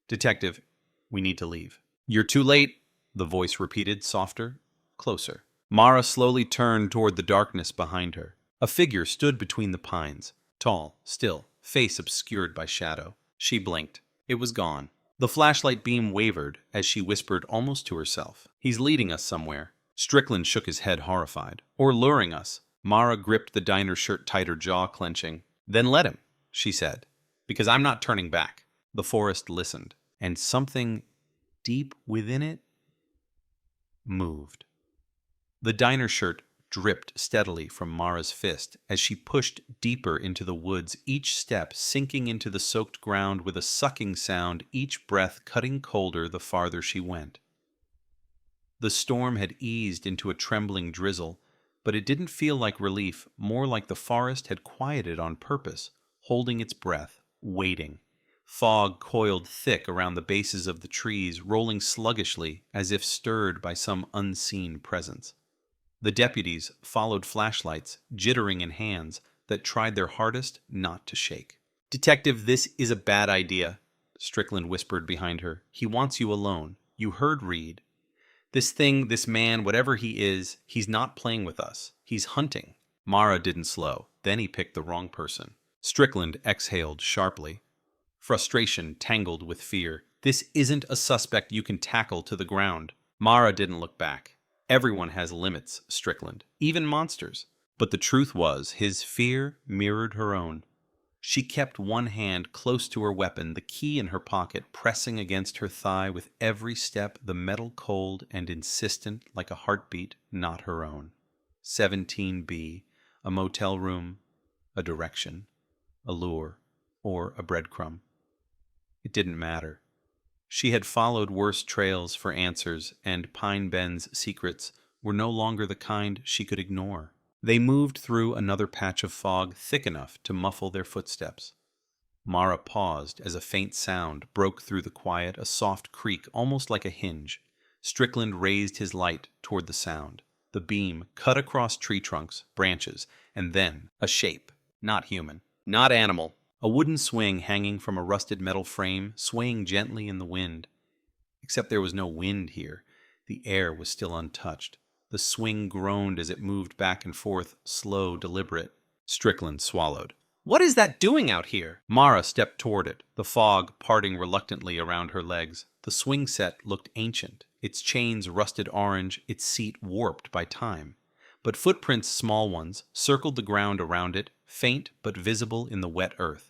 "Detective, we need to leave." "You're too late," the voice repeated, softer, closer. Mara slowly turned toward the darkness behind her. A figure stood between the pines, tall, still, face obscured by shadow. She blinked. It was gone. The flashlight beam wavered as she whispered almost to herself, "He's leading us somewhere." Strickland shook his head, horrified. "Or luring us." Mara gripped the diner shirt tighter, jaw clenching. "Then let him," she said, "because I'm not turning back." The forest listened, and something deep within it moved. The diner shirt dripped steadily from Mara's fist as she pushed deeper into the woods, each step sinking into the soaked ground with a sucking sound, each breath cutting colder the farther she went. The storm had eased into a trembling drizzle, but it didn't feel like relief, more like the forest had quieted on purpose, holding its breath, waiting. Fog coiled thick around the bases of the trees, rolling sluggishly as if stirred by some unseen presence. The deputies followed flashlights, jittering in hands that tried their hardest not to shake. "Detective, this is a bad idea," Strickland whispered behind her. "He wants you alone. You heard Reed. This thing, this man, whatever he is, he's not playing with us. He's hunting." Mara didn't slow. Then he picked the wrong person. Strickland exhaled sharply. Frustration tangled with fear. "This isn't a suspect you can tackle to the ground." Mara didn't look back. Everyone has limits, Strickland, even monsters. But the truth was, his fear mirrored her own. She kept one hand close to her weapon, the key in her pocket, pressing against her thigh with every step, the metal cold and insistent like a heartbeat not her own. 17B, a motel room, a direction, a lure, or a breadcrumb. It didn't matter. She had followed worse trails for answers, and Pine Bend's secrets were no longer the kind she could ignore. They moved through another patch of fog thick enough to muffle their footsteps. Mara paused as a faint sound broke through the quiet, a soft creak, almost like a hinge. Strickland raised his light toward the sound. The beam cut across tree trunks, branches, and then a shape. Not human, not animal. A wooden swing hanging from a rusted metal frame, swaying gently in the wind. Except there was no wind here. The air was still untouched. The swing groaned as it moved back and forth, slow, deliberate. Strickland swallowed. "What is that doing out here?" Mara stepped toward it, the fog parting reluctantly around her legs. The swing set looked ancient, its chains rusted orange, its seat warped by time. But footprints, small ones, circled the ground around it, faint but visible in the wet earth.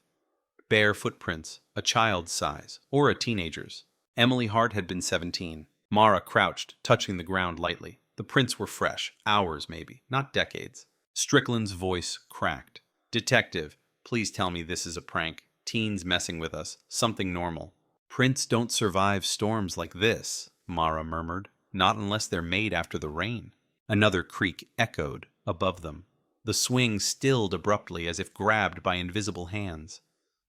Bare footprints, a child's size, or a teenager's. Emily Hart had been 17. Mara crouched, touching the ground lightly. The prints were fresh, hours maybe, not decades. Strickland's voice cracked. "Detective, please tell me this is a prank. Teens messing with us, something normal." "Prints don't survive storms like this," Mara murmured. "Not unless they're made after the rain." Another creak echoed above them. The swing stilled abruptly as if grabbed by invisible hands.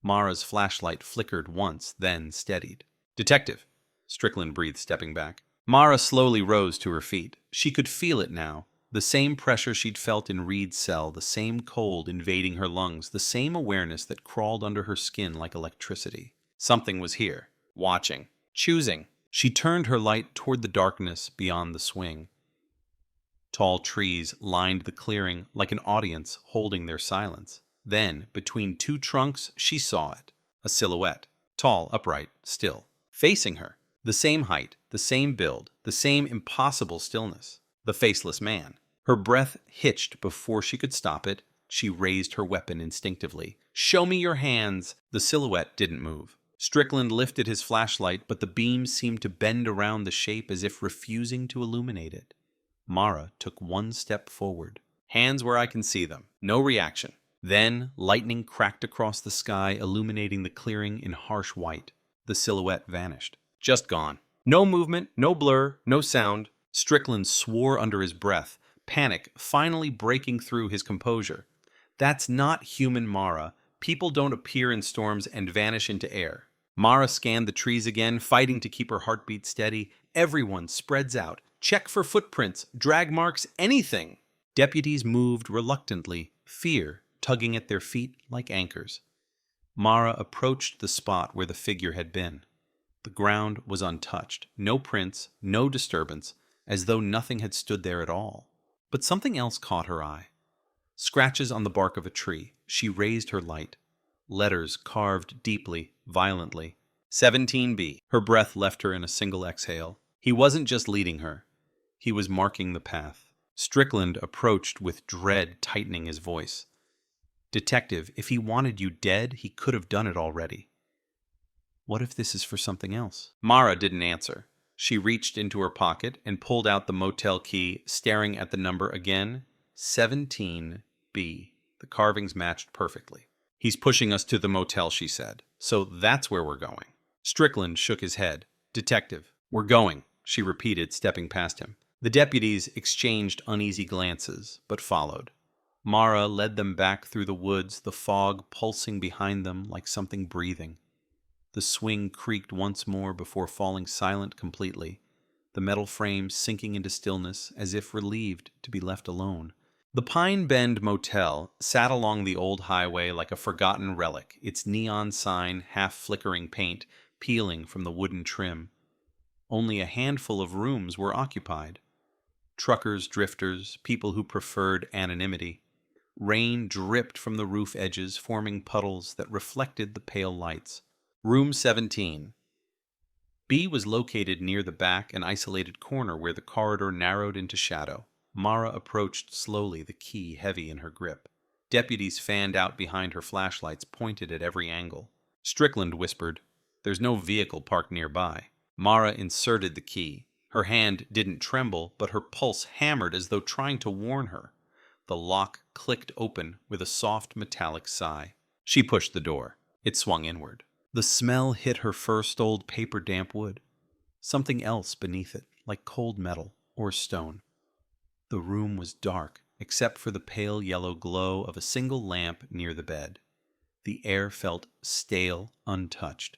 Mara's flashlight flickered once, then steadied. "Detective," Strickland breathed, stepping back. Mara slowly rose to her feet. She could feel it now. The same pressure she'd felt in Reed's cell, the same cold invading her lungs, the same awareness that crawled under her skin like electricity. Something was here, watching, choosing. She turned her light toward the darkness beyond the swing. Tall trees lined the clearing like an audience holding their silence. Then, between two trunks, she saw it. A silhouette. Tall, upright, still. Facing her. The same height, the same build, the same impossible stillness. The faceless man. Her breath hitched before she could stop it. She raised her weapon instinctively. "Show me your hands!" The silhouette didn't move. Strickland lifted his flashlight, but the beam seemed to bend around the shape as if refusing to illuminate it. Mara took one step forward. "Hands where I can see them. No reaction." Then, lightning cracked across the sky, illuminating the clearing in harsh white. The silhouette vanished. Just gone. No movement, no blur, no sound. Strickland swore under his breath, panic finally breaking through his composure. That's not human Mara. People don't appear in storms and vanish into air. Mara scanned the trees again, fighting to keep her heartbeat steady. Everyone spreads out, Check for footprints, drag marks, anything. Deputies moved reluctantly, fear tugging at their feet like anchors. Mara approached the spot where the figure had been. The ground was untouched, no prints, no disturbance, as though nothing had stood there at all. But something else caught her eye. Scratches on the bark of a tree. She raised her light. Letters carved deeply, violently. 17B. Her breath left her in a single exhale. He wasn't just leading her. He was marking the path. Strickland approached with dread tightening his voice. Detective, if he wanted you dead, he could have done it already. What if this is for something else? Mara didn't answer. She reached into her pocket and pulled out the motel key, staring at the number again. 17B. The carvings matched perfectly. He's pushing us to the motel, she said. So that's where we're going. Strickland shook his head. Detective, we're going, she repeated, stepping past him. The deputies exchanged uneasy glances, but followed. Mara led them back through the woods, the fog pulsing behind them like something breathing. The swing creaked once more before falling silent completely, the metal frame sinking into stillness as if relieved to be left alone. The Pine Bend Motel sat along the old highway like a forgotten relic, its neon sign half-flickering paint peeling from the wooden trim. Only a handful of rooms were occupied. Truckers, drifters, people who preferred anonymity. Rain dripped from the roof edges, forming puddles that reflected the pale lights. Room 17. B was located near the back and isolated corner where the corridor narrowed into shadow. Mara approached slowly, the key heavy in her grip. Deputies fanned out behind her flashlights, pointed at every angle. Strickland whispered, "There's no vehicle parked nearby." Mara inserted the key. Her hand didn't tremble, but her pulse hammered as though trying to warn her. The lock clicked open with a soft metallic sigh. She pushed the door. It swung inward. The smell hit her first old paper-damp wood. Something else beneath it, like cold metal or stone. The room was dark, except for the pale yellow glow of a single lamp near the bed. The air felt stale, untouched.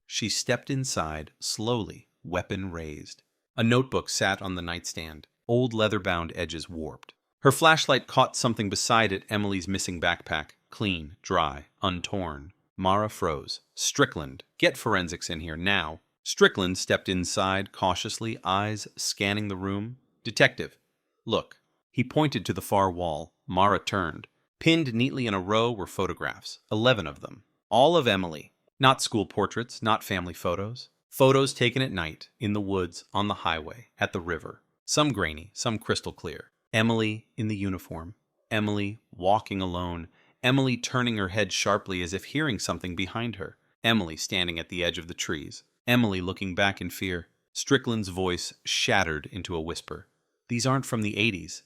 She stepped inside, slowly, weapon raised. A notebook sat on the nightstand, old leather-bound edges warped. Her flashlight caught something beside it, Emily's missing backpack, clean, dry, untorn. Mara froze. Strickland, get forensics in here now. Strickland stepped inside, cautiously, eyes scanning the room. Detective, look. He pointed to the far wall. Mara turned. Pinned neatly in a row were photographs, 11 of them. All of Emily. Not school portraits, not family photos. Photos taken at night, in the woods, on the highway, at the river. Some grainy, some crystal clear. Emily in the uniform. Emily walking alone. Emily turning her head sharply as if hearing something behind her. Emily standing at the edge of the trees. Emily looking back in fear. Strickland's voice shattered into a whisper. These aren't from the 80s.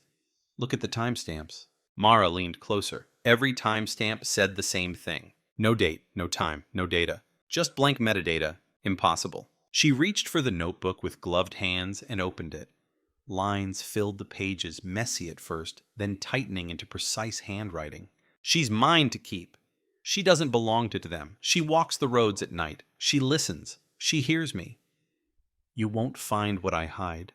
Look at the timestamps. Mara leaned closer. Every timestamp said the same thing. No date, no time, no data. Just blank metadata. Impossible. She reached for the notebook with gloved hands and opened it. Lines filled the pages, messy at first, then tightening into precise handwriting. She's mine to keep. She doesn't belong to them. She walks the roads at night. She listens. She hears me. You won't find what I hide.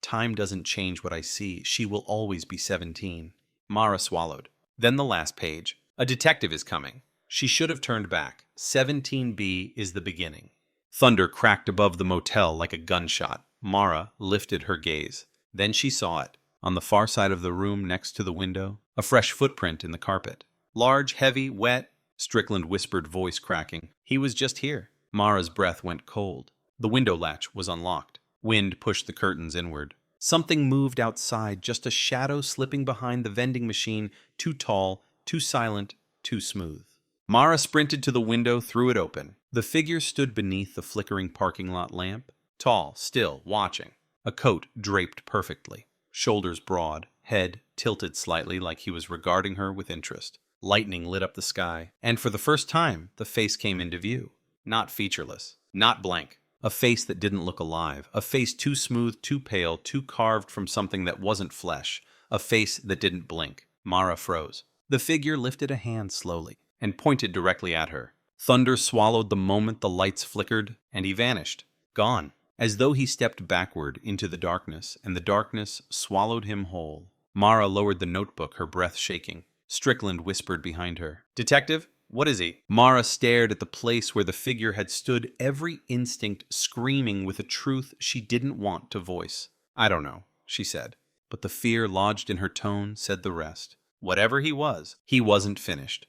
Time doesn't change what I see. She will always be 17. Mara swallowed. Then the last page. A detective is coming. She should have turned back. 17B is the beginning. Thunder cracked above the motel like a gunshot. Mara lifted her gaze. Then she saw it. On the far side of the room next to the window, a fresh footprint in the carpet. Large, heavy, wet, Strickland whispered, voice cracking. He was just here. Mara's breath went cold. The window latch was unlocked. Wind pushed the curtains inward. Something moved outside, just a shadow slipping behind the vending machine, too tall, too silent, too smooth. Mara sprinted to the window, threw it open. The figure stood beneath the flickering parking lot lamp, tall, still, watching. A coat draped perfectly, shoulders broad, head tilted slightly like he was regarding her with interest. Lightning lit up the sky, and for the first time, the face came into view. Not featureless, not blank. A face that didn't look alive. A face too smooth, too pale, too carved from something that wasn't flesh. A face that didn't blink. Mara froze. The figure lifted a hand slowly and pointed directly at her. Thunder swallowed the moment the lights flickered, and he vanished. Gone. as though he stepped backward into the darkness, and the darkness swallowed him whole. Mara lowered the notebook, her breath shaking. Strickland whispered behind her, "Detective, what is he?" Mara stared at the place where the figure had stood, every instinct screaming with a truth she didn't want to voice. "I don't know," she said, but the fear lodged in her tone said the rest. Whatever he wasn't finished.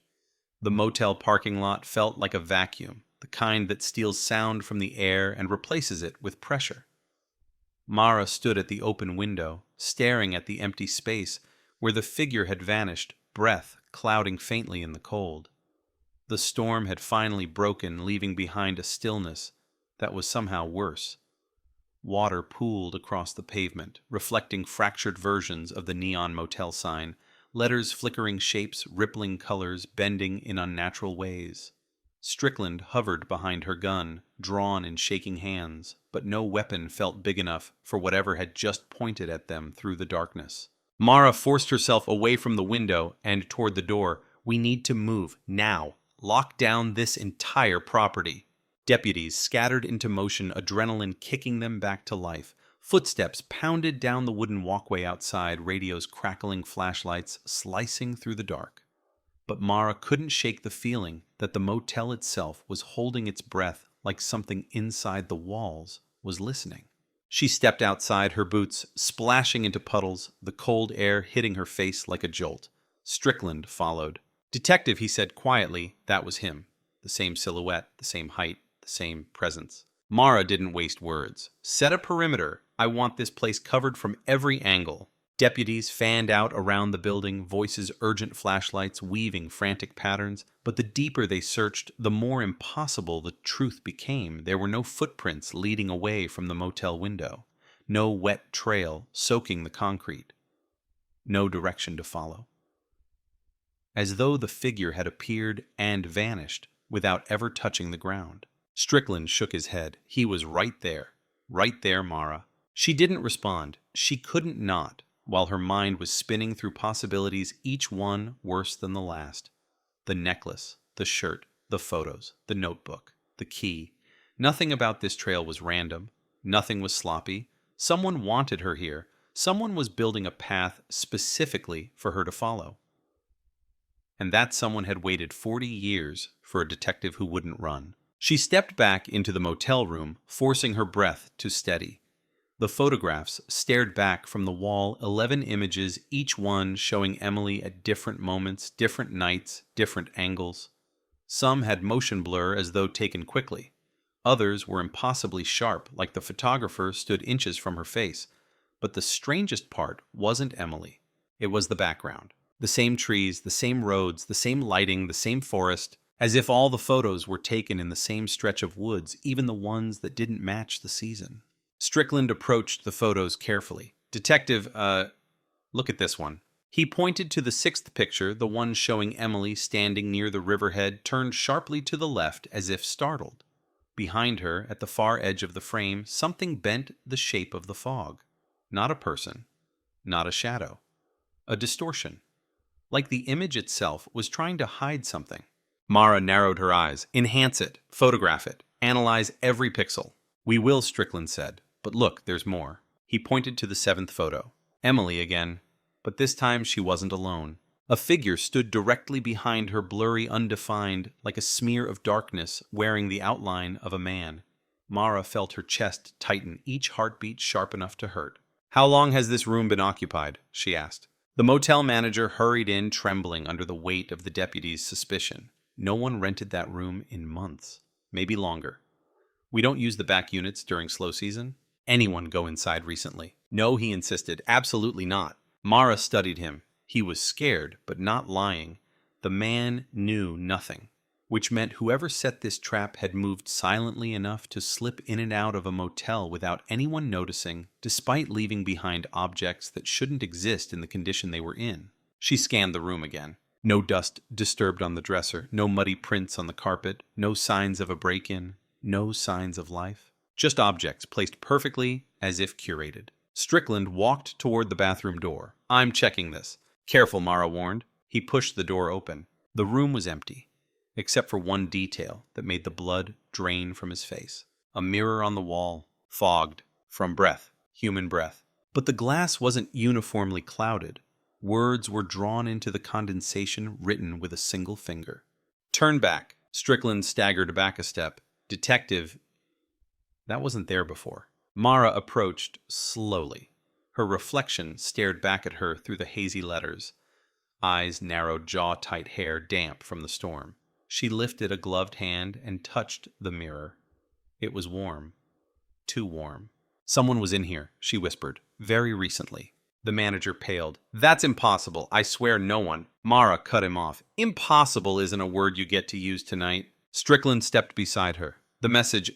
The motel parking lot felt like a vacuum, the kind that steals sound from the air and replaces it with pressure. Mara stood at the open window, staring at the empty space where the figure had vanished, breath clouding faintly in the cold. The storm had finally broken, leaving behind a stillness that was somehow worse. Water pooled across the pavement, reflecting fractured versions of the neon motel sign, letters flickering shapes, rippling colors, bending in unnatural ways. Strickland hovered behind her gun, drawn in shaking hands, but no weapon felt big enough for whatever had just pointed at them through the darkness. Mara forced herself away from the window and toward the door. "We need to move, now. Lock down this entire property." Deputies scattered into motion, adrenaline kicking them back to life. Footsteps pounded down the wooden walkway outside, radios crackling, flashlights slicing through the dark. But Mara couldn't shake the feeling that the motel itself was holding its breath, like something inside the walls was listening. She stepped outside, her boots splashing into puddles, the cold air hitting her face like a jolt. Strickland followed. "Detective," he said quietly. That was him. The same silhouette, the same height, the same presence. Mara didn't waste words. "Set a perimeter. I want this place covered from every angle." Deputies fanned out around the building, voices urgent, flashlights weaving frantic patterns. But the deeper they searched, the more impossible the truth became. There were no footprints leading away from the motel window. No wet trail soaking the concrete. No direction to follow. As though the figure had appeared and vanished without ever touching the ground. Strickland shook his head. He was right there, Mara. She didn't respond. She couldn't not, while her mind was spinning through possibilities, each one worse than the last. The necklace, the shirt, the photos, the notebook, the key. Nothing about this trail was random. Nothing was sloppy. Someone wanted her here. Someone was building a path specifically for her to follow. And that someone had waited 40 years for a detective who wouldn't run. She stepped back into the motel room, forcing her breath to steady. The photographs stared back from the wall, 11 images, each one showing Emily at different moments, different nights, different angles. Some had motion blur as though taken quickly. Others were impossibly sharp, like the photographer stood inches from her face. But the strangest part wasn't Emily. It was the background. The same trees, the same roads, the same lighting, the same forest, as if all the photos were taken in the same stretch of woods, even the ones that didn't match the season. Strickland approached the photos carefully. "Detective, look at this one." He pointed to the 6th picture, the one showing Emily standing near the riverhead, turned sharply to the left as if startled. Behind her, at the far edge of the frame, something bent the shape of the fog. Not a person, not a shadow. A distortion. Like the image itself was trying to hide something. Mara narrowed her eyes. "Enhance it, photograph it, analyze every pixel." "We will," Strickland said. "But look, there's more." He pointed to the 7th photo. Emily again. But this time she wasn't alone. A figure stood directly behind her, blurry, undefined, like a smear of darkness, wearing the outline of a man. Mara felt her chest tighten, each heartbeat sharp enough to hurt. "How long has this room been occupied?" she asked. The motel manager hurried in, trembling under the weight of the deputy's suspicion. No one rented that room in months, maybe longer. "We don't use the back units during slow season." "Anyone go inside recently?" "No," he insisted. "Absolutely not." Mara studied him. He was scared, but not lying. The man knew nothing, which meant whoever set this trap had moved silently enough to slip in and out of a motel without anyone noticing, despite leaving behind objects that shouldn't exist in the condition they were in. She scanned the room again. No dust disturbed on the dresser, no muddy prints on the carpet, no signs of a break-in, no signs of life. Just objects placed perfectly as if curated. Strickland walked toward the bathroom door. "I'm checking this." "Careful," Mara warned. He pushed the door open. The room was empty, except for one detail that made the blood drain from his face. A mirror on the wall, fogged, from breath, human breath. But the glass wasn't uniformly clouded. Words were drawn into the condensation, written with a single finger. Turn back. Strickland staggered back a step. Detective. That wasn't there before. Mara approached slowly. Her reflection stared back at her through the hazy letters. Eyes narrowed, jaw-tight, hair damp from the storm. She lifted a gloved hand and touched the mirror. It was warm. Too warm. Someone was in here, she whispered. Very recently. The manager paled. That's impossible. I swear no one. Mara cut him off. Impossible isn't a word you get to use tonight. Strickland stepped beside her. The message...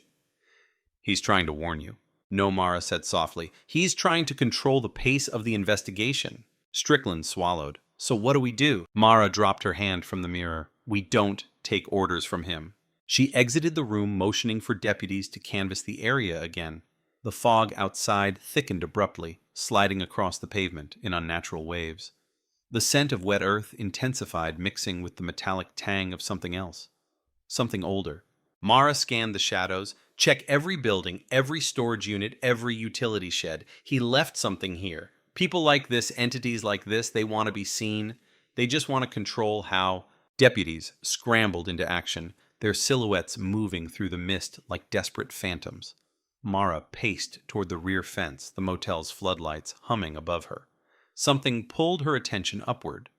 He's trying to warn you. No, Mara said softly. He's trying to control the pace of the investigation. Strickland swallowed. So what do we do? Mara dropped her hand from the mirror. We don't take orders from him. She exited the room, motioning for deputies to canvass the area again. The fog outside thickened abruptly, sliding across the pavement in unnatural waves. The scent of wet earth intensified, mixing with the metallic tang of something else. Something older. Mara scanned the shadows. Check every building, every storage unit, every utility shed. He left something here. People like this, entities like this, they want to be seen. They just want to control how... Deputies scrambled into action, their silhouettes moving through the mist like desperate phantoms. Mara paced toward the rear fence, the motel's floodlights humming above her. Something pulled her attention upward.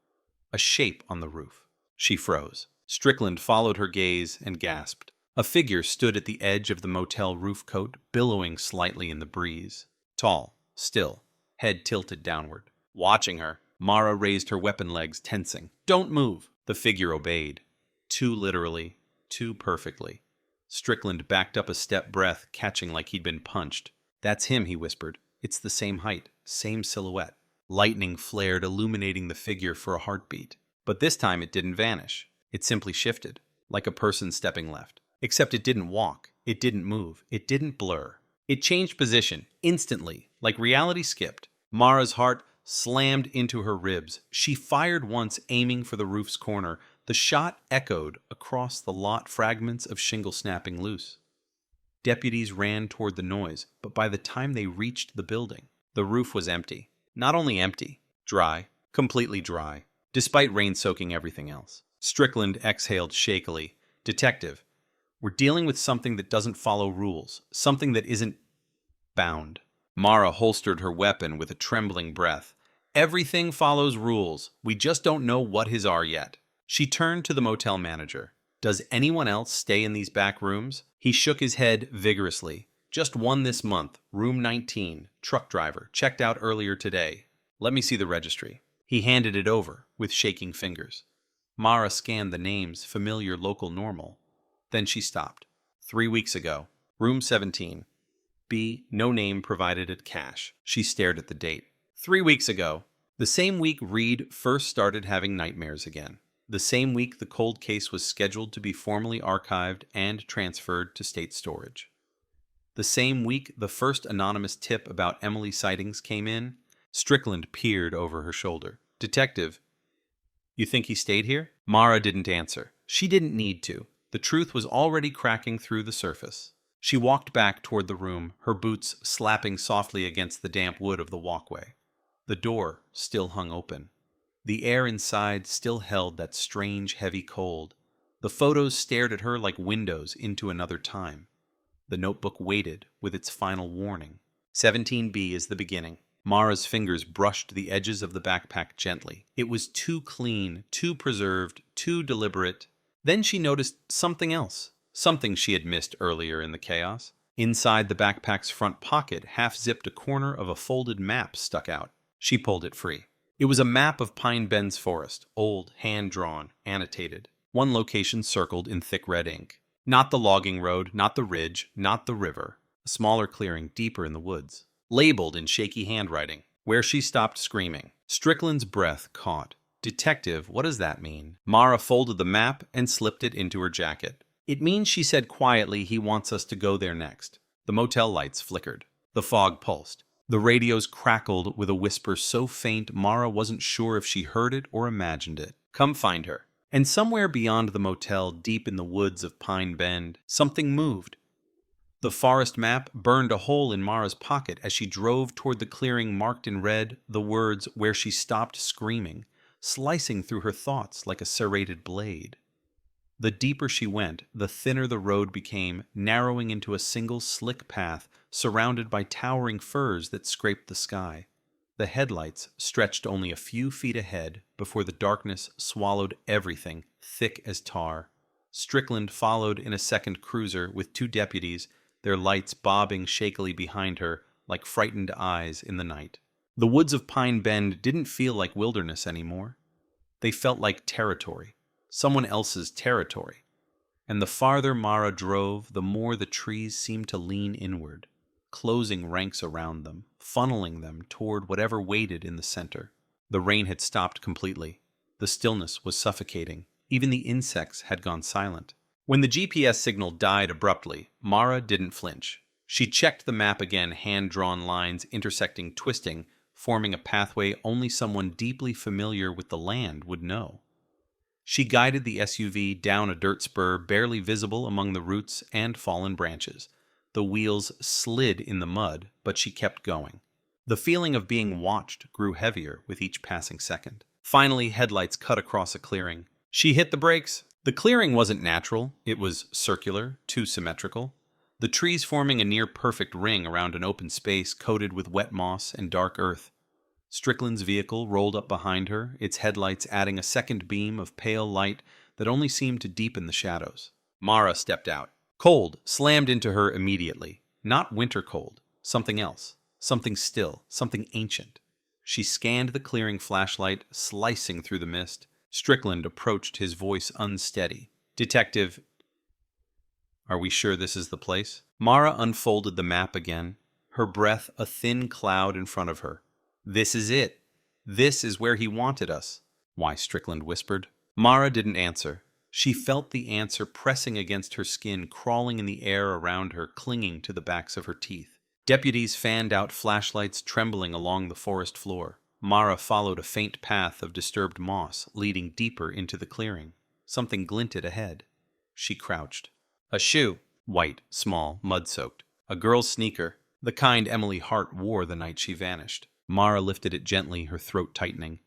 A shape on the roof. She froze. Strickland followed her gaze and gasped. A figure stood at the edge of the motel roof coat, billowing slightly in the breeze. Tall, still, head tilted downward. Watching her, Mara raised her weapon legs, tensing. Don't move! The figure obeyed. Too literally, too perfectly. Strickland backed up a step, breath catching like he'd been punched. That's him, he whispered. It's the same height, same silhouette. Lightning flared, illuminating the figure for a heartbeat. But this time it didn't vanish. It simply shifted, like a person stepping left. Except it didn't walk. It didn't move. It didn't blur. It changed position, instantly, like reality skipped. Mara's heart slammed into her ribs. She fired once, aiming for the roof's corner. The shot echoed across the lot, fragments of shingle snapping loose. Deputies ran toward the noise, but by the time they reached the building, the roof was empty. Not only empty, dry, completely dry, despite rain soaking everything else. Strickland exhaled shakily. Detective, we're dealing with something that doesn't follow rules, something that isn't bound. Mara holstered her weapon with a trembling breath. Everything follows rules. We just don't know what his are yet. She turned to the motel manager. Does anyone else stay in these back rooms? He shook his head vigorously. Just one this month, room 19, truck driver, checked out earlier today. Let me see the registry. He handed it over with shaking fingers. Mara scanned the names, familiar, local, normal. Then she stopped. 3 weeks ago, room 17. B, no name provided at cash. She stared at the date. 3 weeks ago, the same week Reed first started having nightmares again. The same week the cold case was scheduled to be formally archived and transferred to state storage. The same week the first anonymous tip about Emily sightings came in. Strickland peered over her shoulder. Detective, you think he stayed here? Mara didn't answer. She didn't need to. The truth was already cracking through the surface. She walked back toward the room, her boots slapping softly against the damp wood of the walkway. The door still hung open. The air inside still held that strange, heavy cold. The photos stared at her like windows into another time. The notebook waited with its final warning. 17B is the beginning. Mara's fingers brushed the edges of the backpack gently. It was too clean, too preserved, too deliberate. Then she noticed something else. Something she had missed earlier in the chaos. Inside the backpack's front pocket, half-zipped a corner of a folded map stuck out. She pulled it free. It was a map of Pine Bend's forest, old, hand-drawn, annotated. One location circled in thick red ink. Not the logging road, not the ridge, not the river. A smaller clearing deeper in the woods. Labeled in shaky handwriting, where she stopped screaming. Strickland's breath caught. Detective, what does that mean? Mara folded the map and slipped it into her jacket. It means, she said quietly, he wants us to go there next. The motel lights flickered. The fog pulsed. The radios crackled with a whisper so faint Mara wasn't sure if she heard it or imagined it. Come find her. And somewhere beyond the motel, deep in the woods of Pine Bend, something moved. The forest map burned a hole in Mara's pocket as she drove toward the clearing marked in red the words "where she stopped screaming," slicing through her thoughts like a serrated blade. The deeper she went, the thinner the road became, narrowing into a single slick path surrounded by towering firs that scraped the sky. The headlights stretched only a few feet ahead before the darkness swallowed everything, thick as tar. Strickland followed in a second cruiser with 2 deputies, their lights bobbing shakily behind her like frightened eyes in the night. The woods of Pine Bend didn't feel like wilderness anymore. They felt like territory, someone else's territory. And the farther Mara drove, the more the trees seemed to lean inward, closing ranks around them, funneling them toward whatever waited in the center. The rain had stopped completely. The stillness was suffocating. Even the insects had gone silent. When the GPS signal died abruptly, Mara didn't flinch. She checked the map again, hand-drawn lines intersecting, twisting, forming a pathway only someone deeply familiar with the land would know. She guided the SUV down a dirt spur barely visible among the roots and fallen branches. The wheels slid in the mud, but she kept going. The feeling of being watched grew heavier with each passing second. Finally, headlights cut across a clearing. She hit the brakes. The clearing wasn't natural. It was circular, too symmetrical. The trees forming a near-perfect ring around an open space coated with wet moss and dark earth. Strickland's vehicle rolled up behind her, its headlights adding a second beam of pale light that only seemed to deepen the shadows. Mara stepped out. Cold slammed into her immediately. Not winter cold. Something else. Something still. Something ancient. She scanned the clearing flashlight, slicing through the mist. Strickland approached, his voice unsteady. "Detective, are we sure this is the place?" Mara unfolded the map again, her breath a thin cloud in front of her. "This is it. This is where he wanted us." "Why?" Strickland whispered. Mara didn't answer. She felt the answer pressing against her skin, crawling in the air around her, clinging to the backs of her teeth. Deputies fanned out flashlights trembling along the forest floor. Mara followed a faint path of disturbed moss, leading deeper into the clearing. Something glinted ahead. She crouched. A shoe. White, small, mud-soaked. A girl's sneaker. The kind Emily Hart wore the night she vanished. Mara lifted it gently, her throat tightening.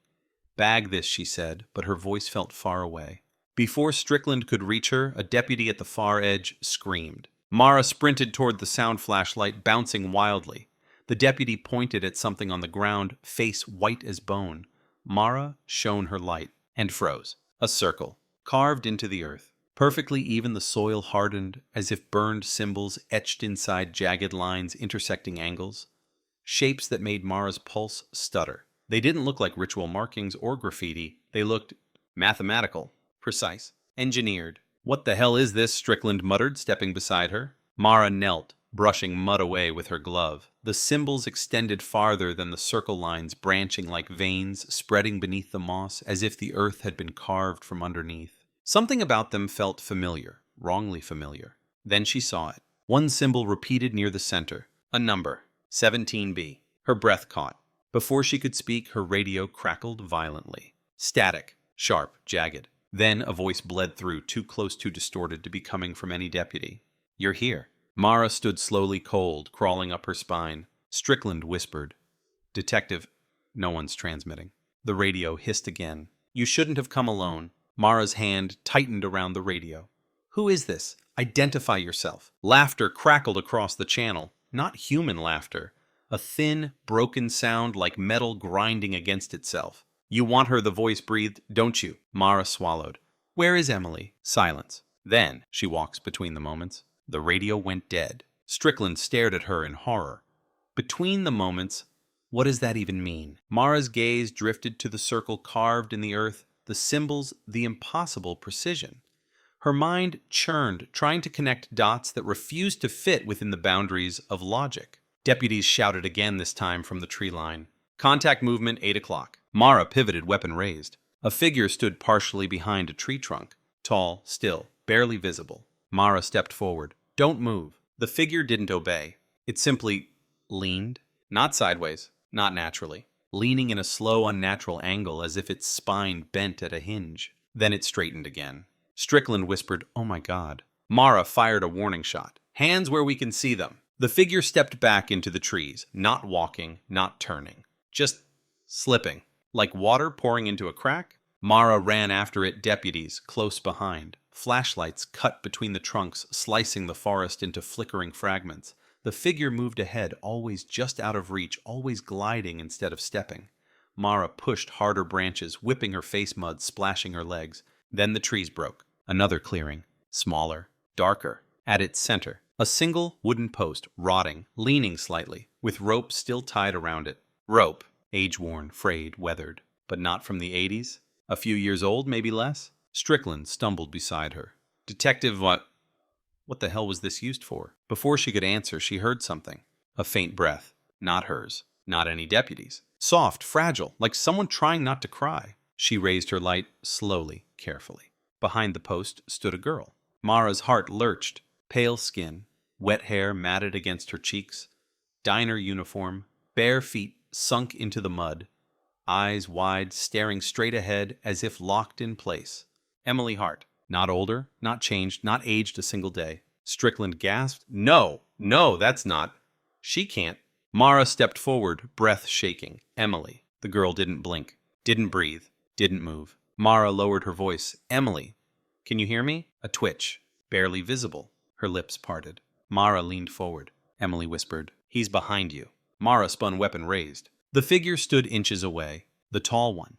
"Bag this," she said, but her voice felt far away. Before Strickland could reach her, a deputy at the far edge screamed. Mara sprinted toward the sound flashlight, bouncing wildly. The deputy pointed at something on the ground, face white as bone. Mara shone her light and froze. A circle, carved into the earth. Perfectly even, the soil hardened, as if burned symbols etched inside jagged lines intersecting angles. Shapes that made Mara's pulse stutter. They didn't look like ritual markings or graffiti. They looked mathematical, precise, engineered. "What the hell is this?" Strickland muttered, stepping beside her. Mara knelt, brushing mud away with her glove. The symbols extended farther than the circle lines, branching like veins, spreading beneath the moss, as if the earth had been carved from underneath. Something about them felt familiar, wrongly familiar. Then she saw it. One symbol repeated near the center. A number. 17B. Her breath caught. Before she could speak, her radio crackled violently. Static. Sharp. Jagged. Then a voice bled through, too close, too distorted to be coming from any deputy. "You're here." Mara stood slowly, cold, crawling up her spine. Strickland whispered. "Detective, no one's transmitting." The radio hissed again. "You shouldn't have come alone." Mara's hand tightened around the radio. "Who is this? Identify yourself." Laughter crackled across the channel. Not human laughter. A thin, broken sound like metal grinding against itself. "You want her," the voice breathed, "don't you?" Mara swallowed. "Where is Emily?" Silence. Then, she walks between the moments. The radio went dead. Strickland stared at her in horror. Between the moments, what does that even mean? Mara's gaze drifted to the circle carved in the earth, the symbols, the impossible precision. Her mind churned, trying to connect dots that refused to fit within the boundaries of logic. Deputies shouted again, this time from the tree line. "Contact movement, 8 o'clock. Mara pivoted, weapon raised. A figure stood partially behind a tree trunk. Tall, still, barely visible. Mara stepped forward. "Don't move." The figure didn't obey. It simply leaned. Not sideways, not naturally. Leaning in a slow, unnatural angle as if its spine bent at a hinge. Then it straightened again. Strickland whispered, "Oh my God." Mara fired a warning shot. Hands where we can see them. The figure stepped back into the trees, not walking, not turning. Just slipping. Like water pouring into a crack. Mara ran after it, deputies close behind. Flashlights cut between the trunks, slicing the forest into flickering fragments. The figure moved ahead, always just out of reach, always gliding instead of stepping. Mara pushed harder branches, whipping her face mud, splashing her legs. Then the trees broke. Another clearing. Smaller. Darker. At its center, a single wooden post, rotting, leaning slightly, with rope still tied around it. Rope. Age-worn, frayed, weathered. But not from the 80s? A few years old, maybe less? Strickland stumbled beside her. Detective, what the hell was this used for? Before she could answer, she heard something. A faint breath. Not hers. Not any deputies. Soft, fragile, like someone trying not to cry. She raised her light, slowly, carefully. Behind the post stood a girl. Mara's heart lurched. Pale skin, wet hair matted against her cheeks. Diner uniform, bare feet sunk into the mud. Eyes wide, staring straight ahead as if locked in place. Emily Hart. Not older, not changed, not aged a single day. Strickland gasped. No, that's not. She can't. Mara stepped forward, breath shaking. Emily. The girl didn't blink, didn't breathe, didn't move. Mara lowered her voice. Emily, can you hear me? A twitch, barely visible. Her lips parted. Mara leaned forward. Emily whispered, "He's behind you." Mara spun, weapon raised. The figure stood inches away. The tall one.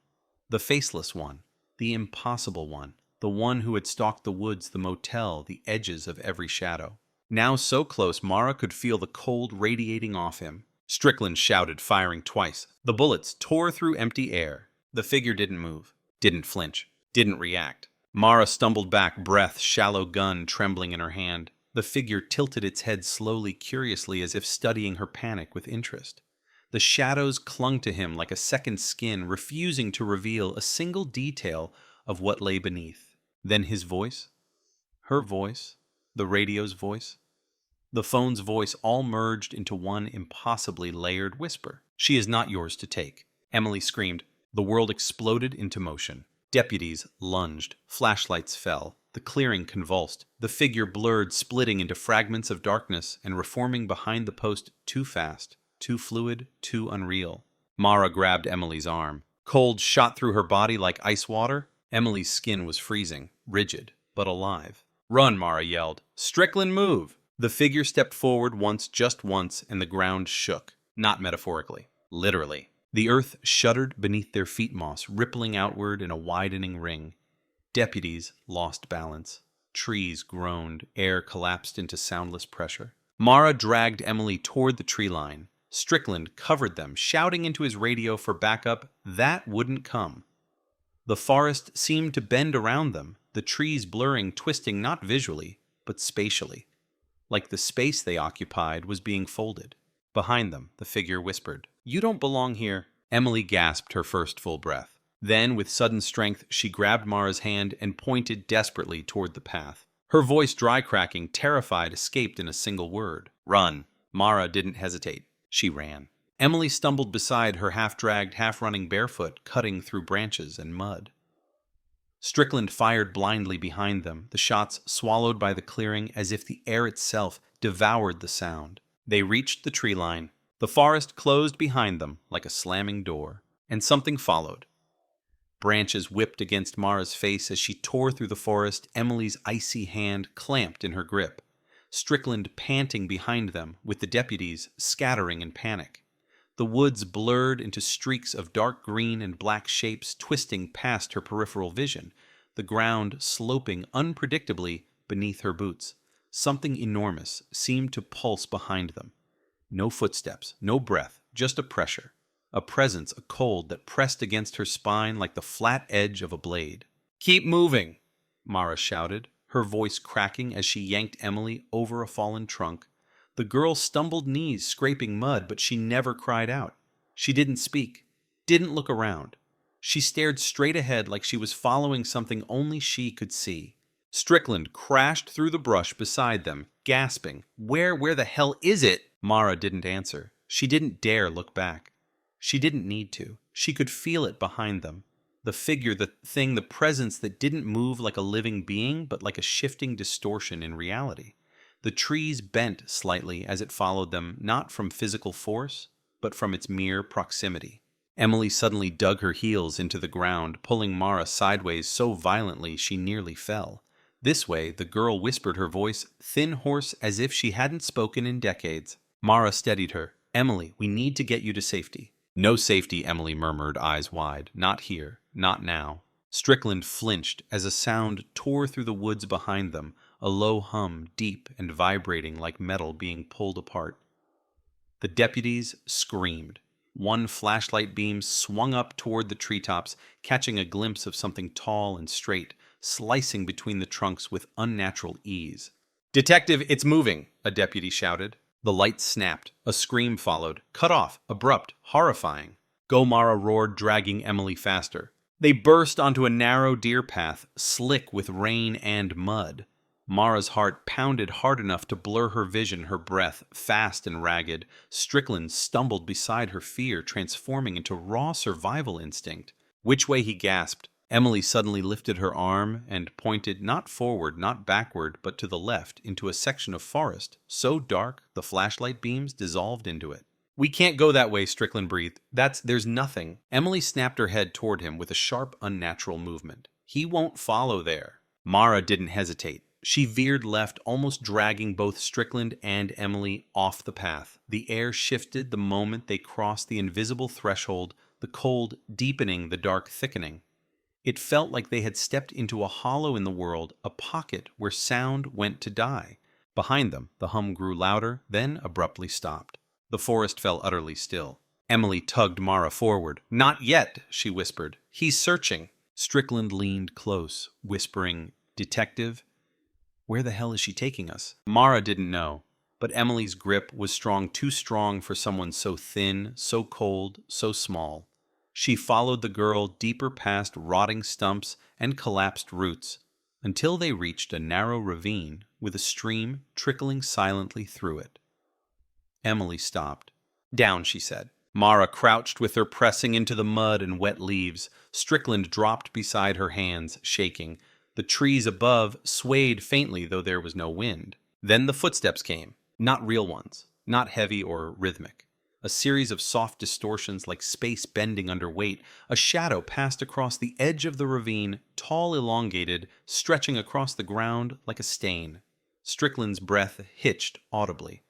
The faceless one. The impossible one. The one who had stalked the woods, the motel, the edges of every shadow. Now so close, Mara could feel the cold radiating off him. Strickland shouted, firing twice. The bullets tore through empty air. The figure didn't move. Didn't flinch. Didn't react. Mara stumbled back, breath, shallow gun trembling in her hand. The figure tilted its head slowly, curiously, as if studying her panic with interest. The shadows clung to him like a second skin, refusing to reveal a single detail of what lay beneath. Then his voice, her voice, the radio's voice, the phone's voice, all merged into one impossibly layered whisper. "She is not yours to take." Emily screamed. The world exploded into motion. Deputies lunged. Flashlights fell. The clearing convulsed. The figure blurred, splitting into fragments of darkness and reforming behind the post too fast, too fluid, too unreal. Mara grabbed Emily's arm. Cold shot through her body like ice water. Emily's skin was freezing, rigid, but alive. "Run," Mara yelled. "Strickland, move!" The figure stepped forward once, just once, and the ground shook. Not metaphorically. Literally. The earth shuddered beneath their feet moss, rippling outward in a widening ring. Deputies lost balance. Trees groaned. Air collapsed into soundless pressure. Mara dragged Emily toward the tree line. Strickland covered them, shouting into his radio for backup. That wouldn't come. The forest seemed to bend around them, the trees blurring, twisting not visually, but spatially. Like the space they occupied was being folded. Behind them, the figure whispered, "You don't belong here." Emily gasped her first full breath. Then, with sudden strength, she grabbed Mara's hand and pointed desperately toward the path. Her voice dry cracking, terrified, escaped in a single word. "Run." Mara didn't hesitate. She ran. Emily stumbled beside her, half-dragged, half-running barefoot, cutting through branches and mud. Strickland fired blindly behind them, the shots swallowed by the clearing as if the air itself devoured the sound. They reached the tree line. The forest closed behind them like a slamming door, and something followed. Branches whipped against Mara's face as she tore through the forest, Emily's icy hand clamped in her grip. Strickland panting behind them, with the deputies scattering in panic. The woods blurred into streaks of dark green and black shapes twisting past her peripheral vision, the ground sloping unpredictably beneath her boots. Something enormous seemed to pulse behind them. No footsteps, no breath, just a pressure. A presence, a cold that pressed against her spine like the flat edge of a blade. "Keep moving," Mara shouted, her voice cracking as she yanked Emily over a fallen trunk. The girl stumbled knees, scraping mud, but she never cried out. She didn't speak, didn't look around. She stared straight ahead like she was following something only she could see. Strickland crashed through the brush beside them, gasping, Where the hell is it?" Mara didn't answer. She didn't dare look back. She didn't need to. She could feel it behind them. The figure, the thing, the presence that didn't move like a living being, but like a shifting distortion in reality. The trees bent slightly as it followed them, not from physical force, but from its mere proximity. Emily suddenly dug her heels into the ground, pulling Mara sideways so violently she nearly fell. This way, the girl whispered, her voice thin, hoarse, as if she hadn't spoken in decades. Mara steadied her. "Emily, we need to get you to safety." "No safety," Emily murmured, eyes wide. "Not here. Not now." Strickland flinched as a sound tore through the woods behind them, a low hum, deep and vibrating like metal being pulled apart. The deputies screamed. One flashlight beam swung up toward the treetops, catching a glimpse of something tall and straight, slicing between the trunks with unnatural ease. "Detective, it's moving!" a deputy shouted. The light snapped. A scream followed, cut off, abrupt, horrifying. "Go," Mara roared, dragging Emily faster. They burst onto a narrow deer path, slick with rain and mud. Mara's heart pounded hard enough to blur her vision, her breath fast and ragged. Strickland stumbled beside her, fear transforming into raw survival instinct. "Which way?" he gasped. Emily suddenly lifted her arm and pointed not forward, not backward, but to the left, into a section of forest, so dark the flashlight beams dissolved into it. "We can't go that way," Strickland breathed. There's nothing." Emily snapped her head toward him with a sharp, unnatural movement. "He won't follow there." Mara didn't hesitate. She veered left, almost dragging both Strickland and Emily off the path. The air shifted the moment they crossed the invisible threshold, the cold deepening, the dark thickening. It felt like they had stepped into a hollow in the world, a pocket where sound went to die. Behind them, the hum grew louder, then abruptly stopped. The forest fell utterly still. Emily tugged Mara forward. "Not yet," she whispered. "He's searching." Strickland leaned close, whispering, "Detective, where the hell is she taking us?" Mara didn't know, but Emily's grip was strong, too strong for someone so thin, so cold, so small. She followed the girl deeper past rotting stumps and collapsed roots, until they reached a narrow ravine with a stream trickling silently through it. Emily stopped. "Down," she said. Mara crouched with her pressing into the mud and wet leaves. Strickland dropped beside her, hands shaking. The trees above swayed faintly, though there was no wind. Then the footsteps came. Not real ones, not heavy or rhythmic. A series of soft distortions like space bending under weight. A shadow passed across the edge of the ravine, tall, elongated, stretching across the ground like a stain. Strickland's breath hitched audibly.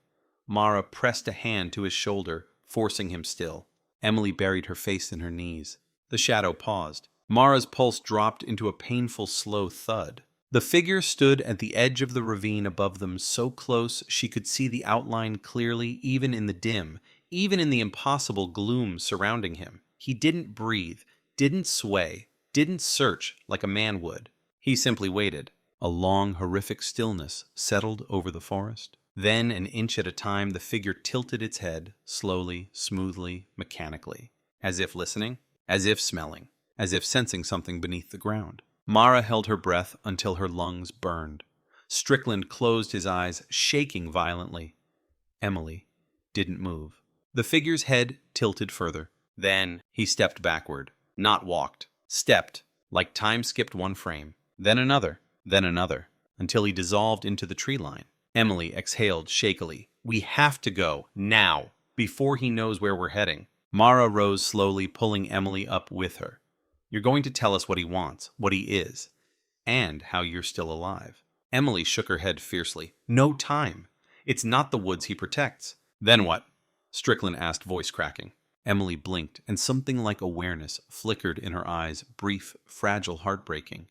Mara pressed a hand to his shoulder, forcing him still. Emily buried her face in her knees. The shadow paused. Mara's pulse dropped into a painful, slow thud. The figure stood at the edge of the ravine above them, so close she could see the outline clearly, even in the dim, even in the impossible gloom surrounding him. He didn't breathe, didn't sway, didn't search like a man would. He simply waited. A long, horrific stillness settled over the forest. Then, an inch at a time, the figure tilted its head, slowly, smoothly, mechanically, as if listening, as if smelling, as if sensing something beneath the ground. Mara held her breath until her lungs burned. Strickland closed his eyes, shaking violently. Emily didn't move. The figure's head tilted further. Then he stepped backward. Not walked. Stepped, like time skipped one frame. Then another, until he dissolved into the tree line. Emily exhaled shakily. "We have to go, now, before he knows where we're heading." Mara rose slowly, pulling Emily up with her. "You're going to tell us what he wants, what he is, and how you're still alive." Emily shook her head fiercely. "No time. It's not the woods he protects." "Then what?" Strickland asked, voice cracking. Emily blinked, and something like awareness flickered in her eyes, brief, fragile, heartbreaking.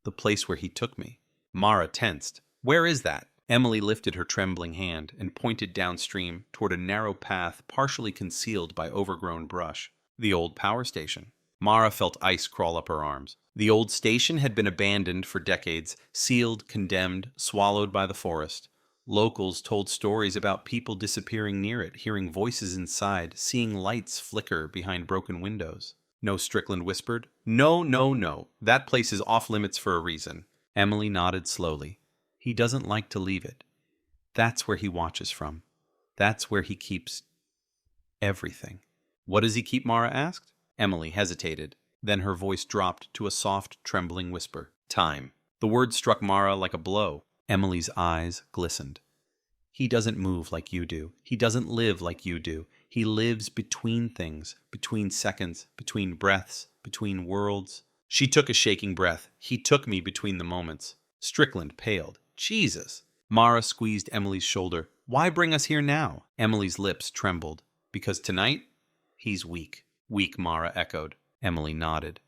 "The place where he took me." Mara tensed. "Where is that?" Emily lifted her trembling hand and pointed downstream toward a narrow path partially concealed by overgrown brush. "The old power station." Mara felt ice crawl up her arms. The old station had been abandoned for decades, sealed, condemned, swallowed by the forest. Locals told stories about people disappearing near it, hearing voices inside, seeing lights flicker behind broken windows. "No," Strickland whispered. No. That place is off limits for a reason." Emily nodded slowly. "He doesn't like to leave it. That's where he watches from. That's where he keeps everything." "What does he keep?" Mara asked. Emily hesitated. Then her voice dropped to a soft, trembling whisper. "Time." The word struck Mara like a blow. Emily's eyes glistened. He doesn't move like you do. He doesn't live like you do. He lives between things, between seconds, between breaths, between worlds. She took a shaking breath. He took me between the moments. Strickland paled. Jesus! Mara squeezed Emily's shoulder. Why bring us here now? Emily's lips trembled. Because tonight, he's weak. Weak, Mara echoed. Emily nodded.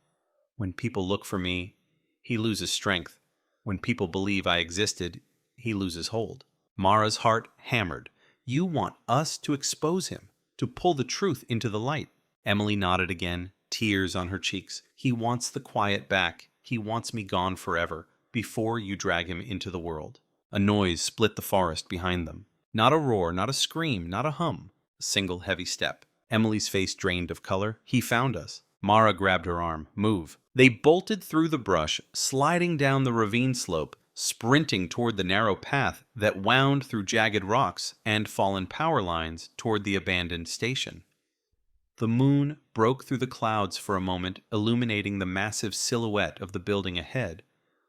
When people look for me, he loses strength. When people believe I existed, he loses hold. Mara's heart hammered. You want us to expose him, to pull the truth into the light. Emily nodded again, tears on her cheeks. He wants the quiet back. He wants me gone forever, before you drag him into the world. A noise split the forest behind them. Not a roar, not a scream, not a hum. A single heavy step. Emily's face drained of color. He found us. Mara grabbed her arm. Move. They bolted through the brush, sliding down the ravine slope, sprinting toward the narrow path that wound through jagged rocks and fallen power lines toward the abandoned station. The moon broke through the clouds for a moment, illuminating the massive silhouette of the building ahead,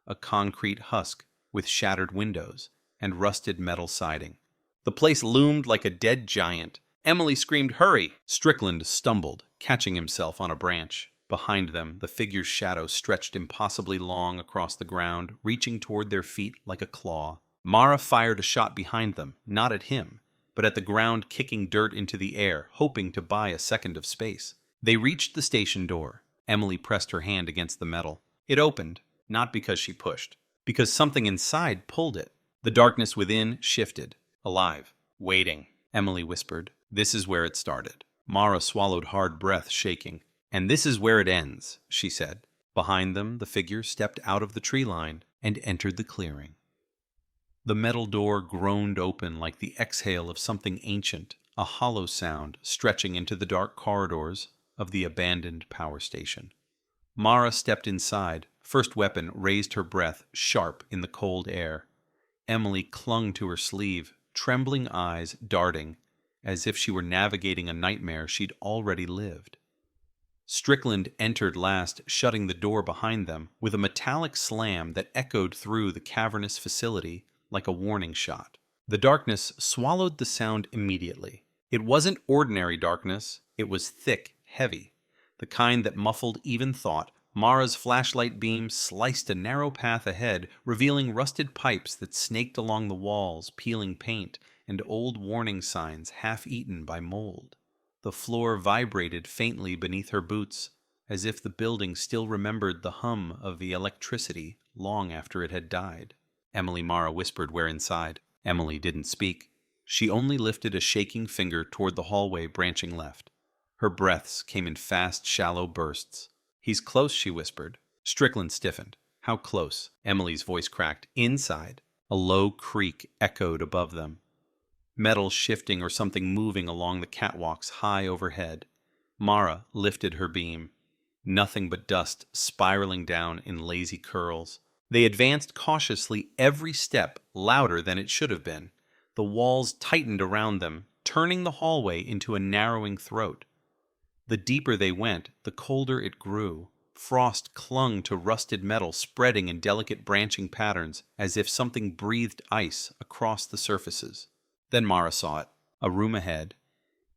a concrete husk with shattered windows and rusted metal siding. The place loomed like a dead giant. Emily screamed, "Hurry!" Strickland stumbled, catching himself on a branch. Behind them, the figure's shadow stretched impossibly long across the ground, reaching toward their feet like a claw. Mara fired a shot behind them, not at him, but at the ground, kicking dirt into the air, hoping to buy a second of space. They reached the station door. Emily pressed her hand against the metal. It opened, not because she pushed, because something inside pulled it. The darkness within shifted, alive, waiting. Emily whispered, "This is where it started." Mara swallowed hard breath, shaking. "And this is where it ends," she said. Behind them, the figure stepped out of the tree line and entered the clearing. The metal door groaned open like the exhale of something ancient, a hollow sound stretching into the dark corridors of the abandoned power station. Mara stepped inside. First weapon raised her breath, sharp in the cold air. Emily clung to her sleeve, trembling eyes darting, as if she were navigating a nightmare she'd already lived. Strickland entered last, shutting the door behind them with a metallic slam that echoed through the cavernous facility like a warning shot. The darkness swallowed the sound immediately. It wasn't ordinary darkness. It was thick, heavy, the kind that muffled even thought. Mara's flashlight beam sliced a narrow path ahead, revealing rusted pipes that snaked along the walls, peeling paint, and old warning signs half-eaten by mold. The floor vibrated faintly beneath her boots, as if the building still remembered the hum of the electricity long after it had died. Emily Mara whispered we're inside. Emily didn't speak. She only lifted a shaking finger toward the hallway branching left. Her breaths came in fast, shallow bursts. "He's close," she whispered. Strickland stiffened. "How close?" Emily's voice cracked. "Inside." A low creak echoed above them. Metal shifting or something moving along the catwalks high overhead. Mara lifted her beam. Nothing but dust spiraling down in lazy curls. They advanced cautiously, every step louder than it should have been. The walls tightened around them, turning the hallway into a narrowing throat. The deeper they went, the colder it grew. Frost clung to rusted metal, spreading in delicate branching patterns, as if something breathed ice across the surfaces. Then Mara saw it. A room ahead.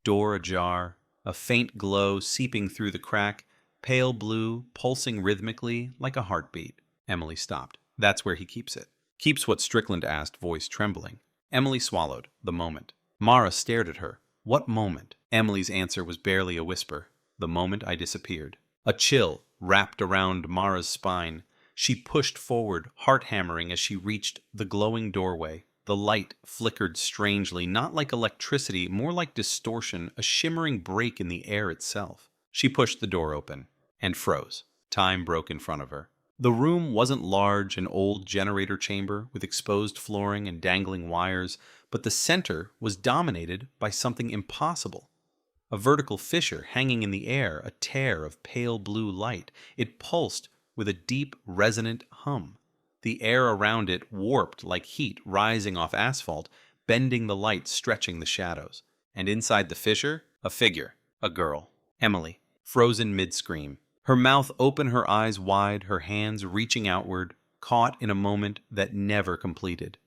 Door ajar. A faint glow seeping through the crack. Pale blue, pulsing rhythmically like a heartbeat. Emily stopped. "That's where he keeps it." "Keeps what?" Strickland asked, voice trembling. Emily swallowed. The moment. Mara stared at her. "What moment?" Emily's answer was barely a whisper. "The moment I disappeared." A chill wrapped around Mara's spine. She pushed forward, heart-hammering as she reached the glowing doorway. The light flickered strangely, not like electricity, more like distortion, a shimmering break in the air itself. She pushed the door open and froze. Time broke in front of her. The room wasn't large, an old generator chamber with exposed flooring and dangling wires, but the center was dominated by something impossible. A vertical fissure hanging in the air, a tear of pale blue light. It pulsed with a deep, resonant hum. The air around it warped like heat rising off asphalt, bending the light, stretching the shadows. And inside the fissure, a figure, a girl, Emily, frozen mid-scream. Her mouth open, her eyes wide, her hands reaching outward, caught in a moment that never completed.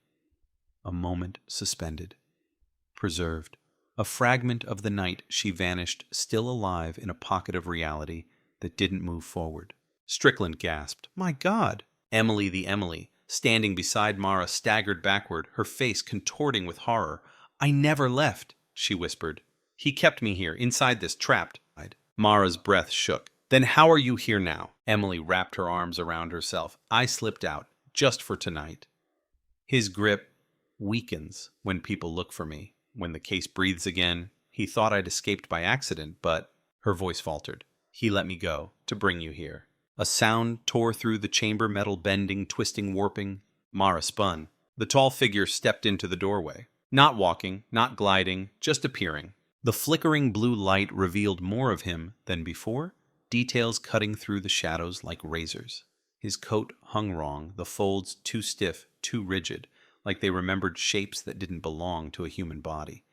A moment suspended. preserved. A fragment of the night she vanished, still alive in a pocket of reality that didn't move forward. Strickland gasped, "My God!" Emily the Emily, standing beside Mara, staggered backward, her face contorting with horror. "I never left," she whispered. "He kept me here, inside this, trapped." Mara's breath shook. "Then how are you here now?" Emily wrapped her arms around herself. "I slipped out, just for tonight." His grip weakens when people look for me. When the case breathes again, he thought I'd escaped by accident, but... Her voice faltered. "He let me go, to bring you here." A sound tore through the chamber, metal bending, twisting, warping. Mara spun. The tall figure stepped into the doorway. Not walking, not gliding, just appearing. The flickering blue light revealed more of him than before, details cutting through the shadows like razors. His coat hung wrong, the folds too stiff, too rigid, like they remembered shapes that didn't belong to a human body.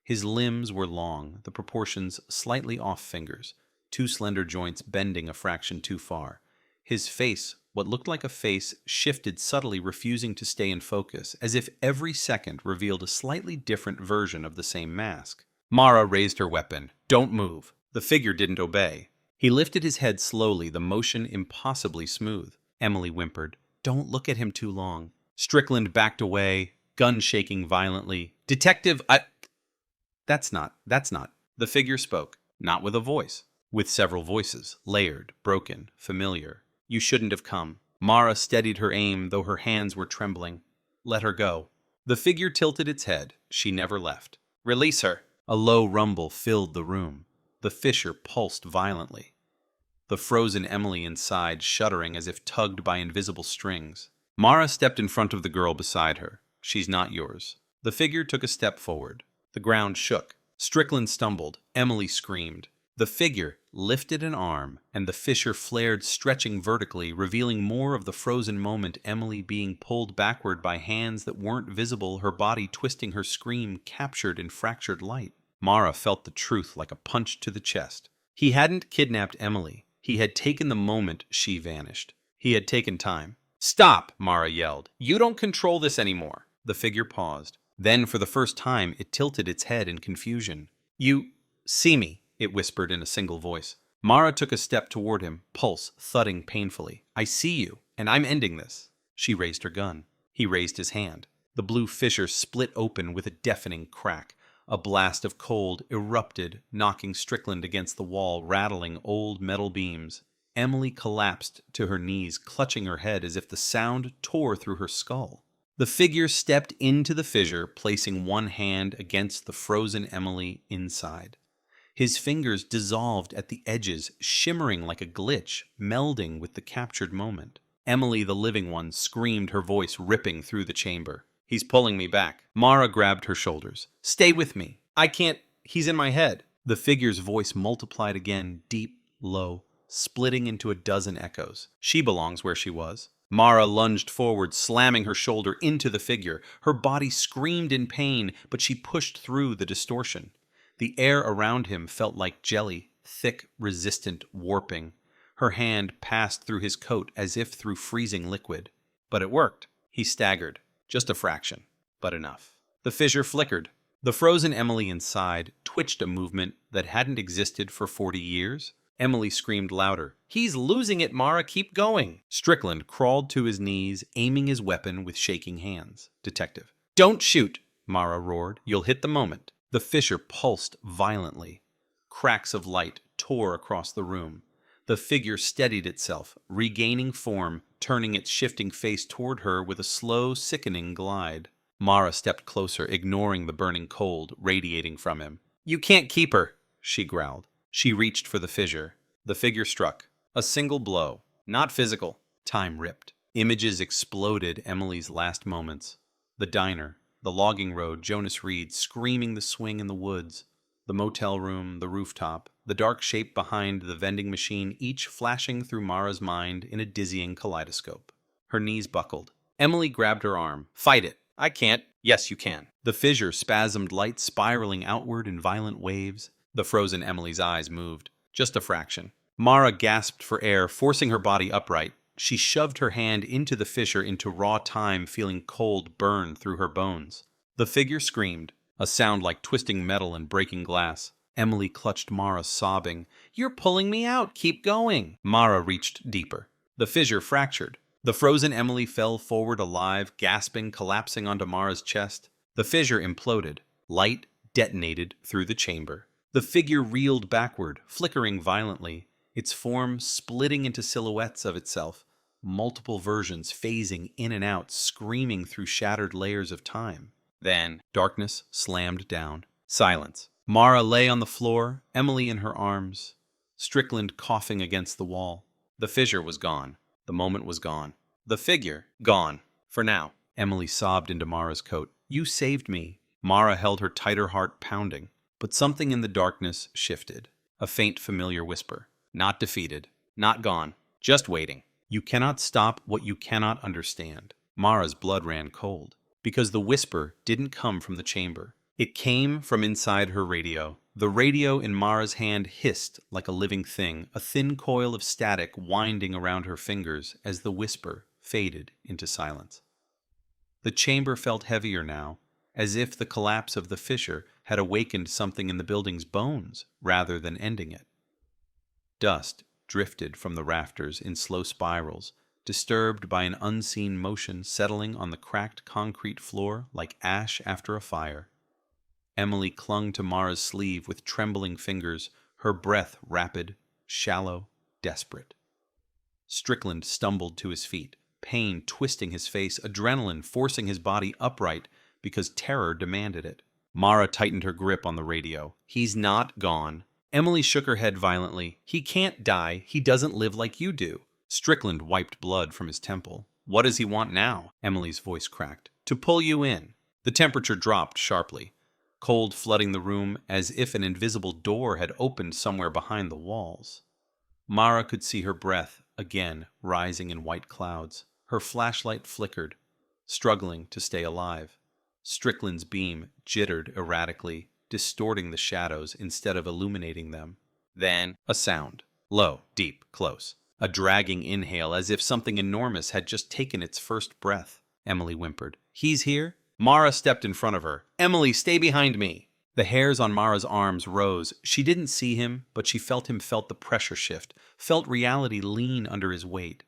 His limbs were long, the proportions slightly off fingers, two slender joints bending a fraction too far. His face, what looked like a face, shifted subtly, refusing to stay in focus, as if every second revealed a slightly different version of the same mask. Mara raised her weapon. "Don't move." The figure didn't obey. He lifted his head slowly, the motion impossibly smooth. Emily whimpered, "Don't look at him too long." Strickland backed away, gun shaking violently. "Detective, That's not. The figure spoke, not with a voice, with several voices, layered, broken, familiar. "You shouldn't have come." Mara steadied her aim, though her hands were trembling. "Let her go." The figure tilted its head. She never left. "Release her." A low rumble filled the room. The fissure pulsed violently. The frozen Emily inside shuddering as if tugged by invisible strings. Mara stepped in front of the girl beside her. "She's not yours." The figure took a step forward. The ground shook. Strickland stumbled. Emily screamed. The figure lifted an arm, and the fissure flared, stretching vertically, revealing more of the frozen moment, Emily being pulled backward by hands that weren't visible, her body twisting, her scream captured in fractured light. Mara felt the truth like a punch to the chest. He hadn't kidnapped Emily. He had taken the moment she vanished. He had taken time. "Stop!" Mara yelled. "You don't control this anymore." The figure paused. Then, for the first time, it tilted its head in confusion. "You see me," it whispered in a single voice. Mara took a step toward him, pulse thudding painfully. "I see you, and I'm ending this." She raised her gun. He raised his hand. The blue fissure split open with a deafening crack. A blast of cold erupted, knocking Strickland against the wall, rattling old metal beams. Emily collapsed to her knees, clutching her head as if the sound tore through her skull. The figure stepped into the fissure, placing one hand against the frozen Emily inside. His fingers dissolved at the edges, shimmering like a glitch, melding with the captured moment. Emily, the living one, screamed, her voice ripping through the chamber. "He's pulling me back." Mara grabbed her shoulders. "Stay with me. I can't. He's in my head." The figure's voice multiplied again, deep, low, splitting into a dozen echoes. "She belongs where she was." Mara lunged forward, slamming her shoulder into the figure. Her body screamed in pain, but she pushed through the distortion. The air around him felt like jelly, thick, resistant, warping. Her hand passed through his coat as if through freezing liquid. But it worked. He staggered. Just a fraction, but enough. The fissure flickered. The frozen Emily inside twitched a movement that hadn't existed for 40 years. Emily screamed louder. "He's losing it, Mara, keep going." Strickland crawled to his knees, aiming his weapon with shaking hands. "Detective." "Don't shoot," Mara roared. "You'll hit the moment." The fissure pulsed violently. Cracks of light tore across the room. The figure steadied itself, regaining form, turning its shifting face toward her with a slow, sickening glide. Mara stepped closer, ignoring the burning cold radiating from him. "You can't keep her," she growled. She reached for the fissure. The figure struck. A single blow. Not physical. Time ripped. Images exploded Emily's last moments. The diner, the logging road, Jonas Reed screaming the swing in the woods, the motel room, the rooftop, the dark shape behind the vending machine, each flashing through Mara's mind in a dizzying kaleidoscope. Her knees buckled. Emily grabbed her arm. "Fight it." "I can't." "Yes, you can." The fissure spasmed, light spiraling outward in violent waves. The frozen Emily's eyes moved. Just a fraction. Mara gasped for air, forcing her body upright. She shoved her hand into the fissure, into raw time, feeling cold burn through her bones. The figure screamed. a sound like twisting metal and breaking glass. Emily clutched Mara, sobbing, "You're pulling me out, keep going." Mara reached deeper. The fissure fractured. The frozen Emily fell forward alive, gasping, collapsing onto Mara's chest. The fissure imploded. Light detonated through the chamber. The figure reeled backward, flickering violently, its form splitting into silhouettes of itself, multiple versions phasing in and out, screaming through shattered layers of time. Then, darkness slammed down. Silence. Mara lay on the floor, Emily in her arms, Strickland coughing against the wall. The fissure was gone. The moment was gone. The figure, gone. For now. Emily sobbed into Mara's coat. "You saved me." Mara held her tighter heart pounding. But something in the darkness shifted. A faint, familiar whisper. Not defeated. Not gone. Just waiting. You cannot stop what you cannot understand. Mara's blood ran cold. Because the whisper didn't come from the chamber. It came from inside her radio. The radio in Mara's hand hissed like a living thing, a thin coil of static winding around her fingers as the whisper faded into silence. The chamber felt heavier now, as if the collapse of the fissure had awakened something in the building's bones rather than ending it. Dust drifted from the rafters in slow spirals, disturbed by an unseen motion settling on the cracked concrete floor like ash after a fire. Emily clung to Mara's sleeve with trembling fingers, her breath rapid, shallow, desperate. Strickland stumbled to his feet, pain twisting his face, adrenaline forcing his body upright because terror demanded it. Mara tightened her grip on the radio. "He's not gone." Emily shook her head violently. "He can't die. He doesn't live like you do." Strickland wiped blood from his temple. "What does he want now?" Emily's voice cracked. "To pull you in." The temperature dropped sharply, cold flooding the room as if an invisible door had opened somewhere behind the walls. Mara could see her breath again rising in white clouds. Her flashlight flickered, struggling to stay alive. Strickland's beam jittered erratically, distorting the shadows instead of illuminating them. Then a sound. Low, deep, close. A dragging inhale as if something enormous had just taken its first breath. Emily whimpered. "He's here?" Mara stepped in front of her. "Emily, stay behind me." The hairs on Mara's arms rose. She didn't see him, but she felt the pressure shift, felt reality lean under his weight.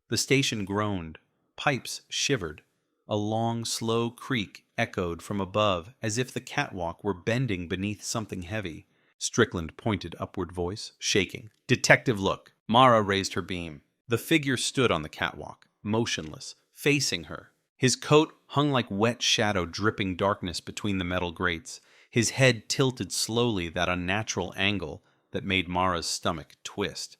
The station groaned. Pipes shivered. A long, slow creak echoed from above as if the catwalk were bending beneath something heavy. Strickland pointed upward voice, shaking. "Detective look." Mara raised her beam. The figure stood on the catwalk, motionless, facing her. His coat hung like wet shadow dripping darkness between the metal grates. His head tilted slowly that unnatural angle that made Mara's stomach twist.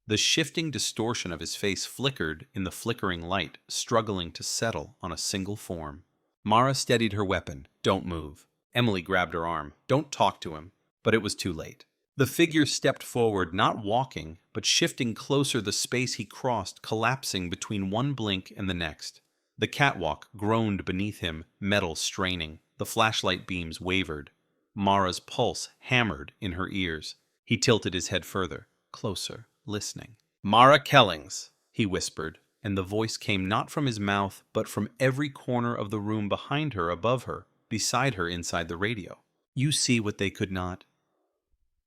The shifting distortion of his face flickered in the flickering light, struggling to settle on a single form. Mara steadied her weapon. "Don't move." Emily grabbed her arm. "Don't talk to him." But it was too late. The figure stepped forward, not walking, but shifting closer the space he crossed, collapsing between one blink and the next. The catwalk groaned beneath him, metal straining. The flashlight beams wavered. Mara's pulse hammered in her ears. He tilted his head further, closer, listening. "Mara Kellings," he whispered, and the voice came not from his mouth, but from every corner of the room behind her, above her, beside her inside the radio. "You see what they could not.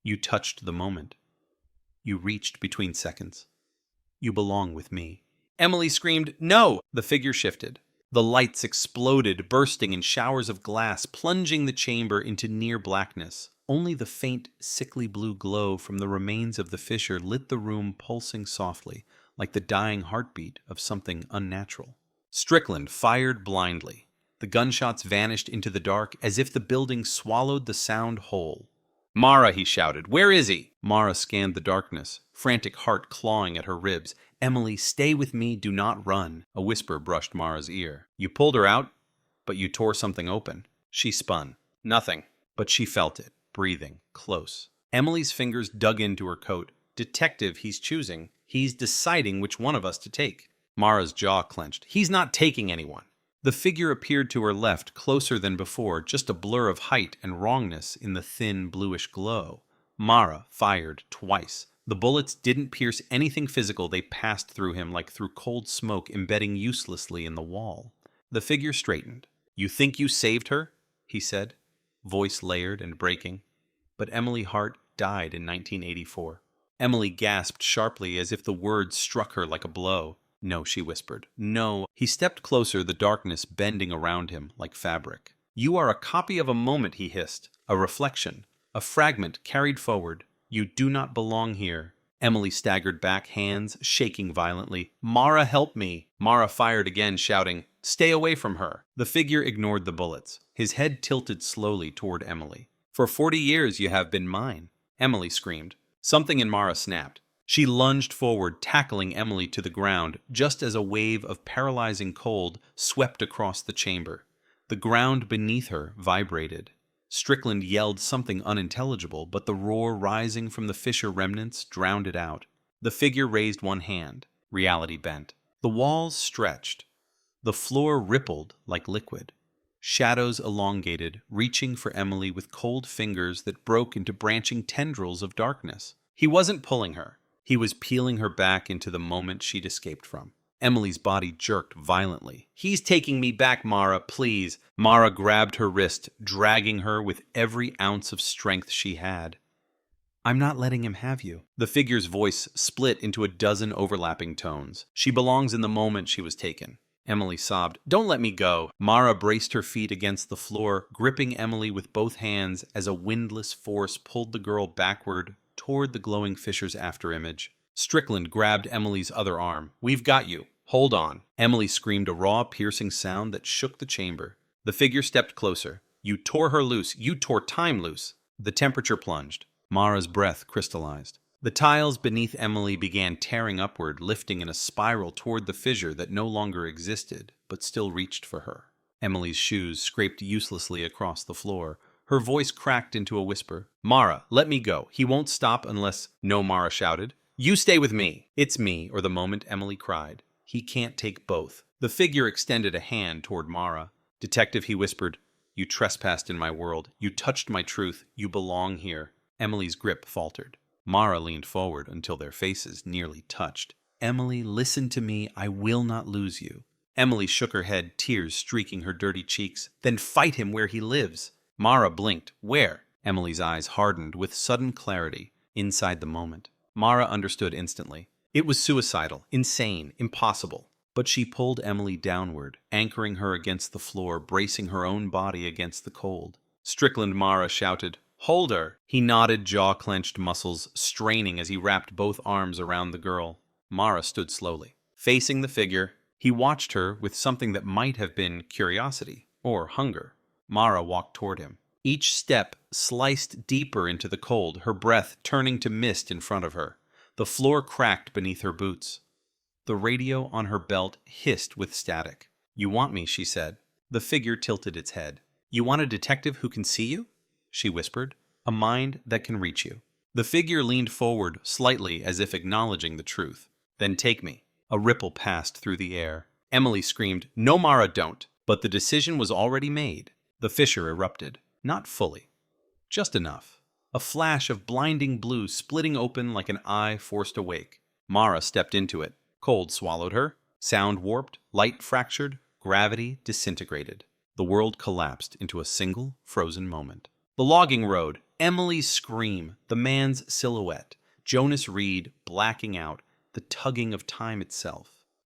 You touched the moment. You reached between seconds. You belong with me." Emily screamed, "No!" The figure shifted. The lights exploded, bursting in showers of glass, plunging the chamber into near blackness. Only the faint, sickly blue glow from the remains of the fissure lit the room, pulsing softly, like the dying heartbeat of something unnatural. Strickland fired blindly. The gunshots vanished into the dark as if the building swallowed the sound whole. "Mara," he shouted, "where is he?" Mara scanned the darkness, frantic heart clawing at her ribs. "Emily, stay with me, do not run." A whisper brushed Mara's ear. "You pulled her out, but you tore something open." She spun. Nothing. But she felt it, breathing, close. Emily's fingers dug into her coat. "Detective, he's choosing. He's deciding which one of us to take." Mara's jaw clenched. "He's not taking anyone." The figure appeared to her left, closer than before, just a blur of height and wrongness in the thin, bluish glow. Mara fired twice. The bullets didn't pierce anything physical. They passed through him like through cold smoke, embedding uselessly in the wall. The figure straightened. "You think you saved her?" he said. voice layered and breaking. But Emily Hart died in 1984. Emily gasped sharply as if the words struck her like a blow. No, she whispered. No. He stepped closer, the darkness bending around him like fabric. You are a copy of a moment, he hissed. A reflection. A fragment carried forward. You do not belong here. Emily staggered back, hands shaking violently. Mara, help me! Mara fired again, shouting, Stay away from her! The figure ignored the bullets. His head tilted slowly toward Emily. For 40 years you have been mine, Emily screamed. Something in Mara snapped. She lunged forward, tackling Emily to the ground, just as a wave of paralyzing cold swept across the chamber. The ground beneath her vibrated. Strickland yelled something unintelligible, but the roar rising from the Fisher remnants drowned it out. The figure raised one hand. Reality bent. The walls stretched. The floor rippled like liquid. Shadows elongated, reaching for Emily with cold fingers that broke into branching tendrils of darkness. He wasn't pulling her. He was peeling her back into the moment she'd escaped from. Emily's body jerked violently. He's taking me back, Mara, please. Mara grabbed her wrist, dragging her with every ounce of strength she had. I'm not letting him have you. The figure's voice split into a dozen overlapping tones. She belongs in the moment she was taken. Emily sobbed. Don't let me go. Mara braced her feet against the floor, gripping Emily with both hands as a windless force pulled the girl backward toward the glowing Fisher's afterimage. Strickland grabbed Emily's other arm. We've got you. Hold on. Emily screamed a raw, piercing sound that shook the chamber. The figure stepped closer. You tore her loose. You tore time loose. The temperature plunged. Mara's breath crystallized. The tiles beneath Emily began tearing upward, lifting in a spiral toward the fissure that no longer existed, but still reached for her. Emily's shoes scraped uselessly across the floor. Her voice cracked into a whisper. Mara, let me go. He won't stop unless... No, Mara shouted. You stay with me. It's me, or the moment Emily cried. He can't take both. The figure extended a hand toward Mara. Detective, he whispered. You trespassed in my world. You touched my truth. You belong here. Emily's grip faltered. Mara leaned forward until their faces nearly touched. Emily, listen to me. I will not lose you. Emily shook her head, tears streaking her dirty cheeks. Then fight him where he lives. Mara blinked. Where? Emily's eyes hardened with sudden clarity. Inside the moment. Mara understood instantly. It was suicidal, insane, impossible. But she pulled Emily downward, anchoring her against the floor, bracing her own body against the cold. Strickland, Mara shouted, Hold her! He nodded, jaw-clenched muscles straining as he wrapped both arms around the girl. Mara stood slowly. Facing the figure, he watched her with something that might have been curiosity or hunger. Mara walked toward him. Each step sliced deeper into the cold, her breath turning to mist in front of her. The floor cracked beneath her boots. The radio on her belt hissed with static. You want me, she said. The figure tilted its head. You want a detective who can see you? She whispered. A mind that can reach you. The figure leaned forward slightly as if acknowledging the truth. Then take me. A ripple passed through the air. Emily screamed, No, Mara, don't. But the decision was already made. The fissure erupted. Not fully. Just enough. A flash of blinding blue splitting open like an eye forced awake. Mara stepped into it. Cold swallowed her. Sound warped. Light fractured. Gravity disintegrated. The world collapsed into a single frozen moment. The logging road. Emily's scream. The man's silhouette. Jonas Reed blacking out. The tugging of time itself.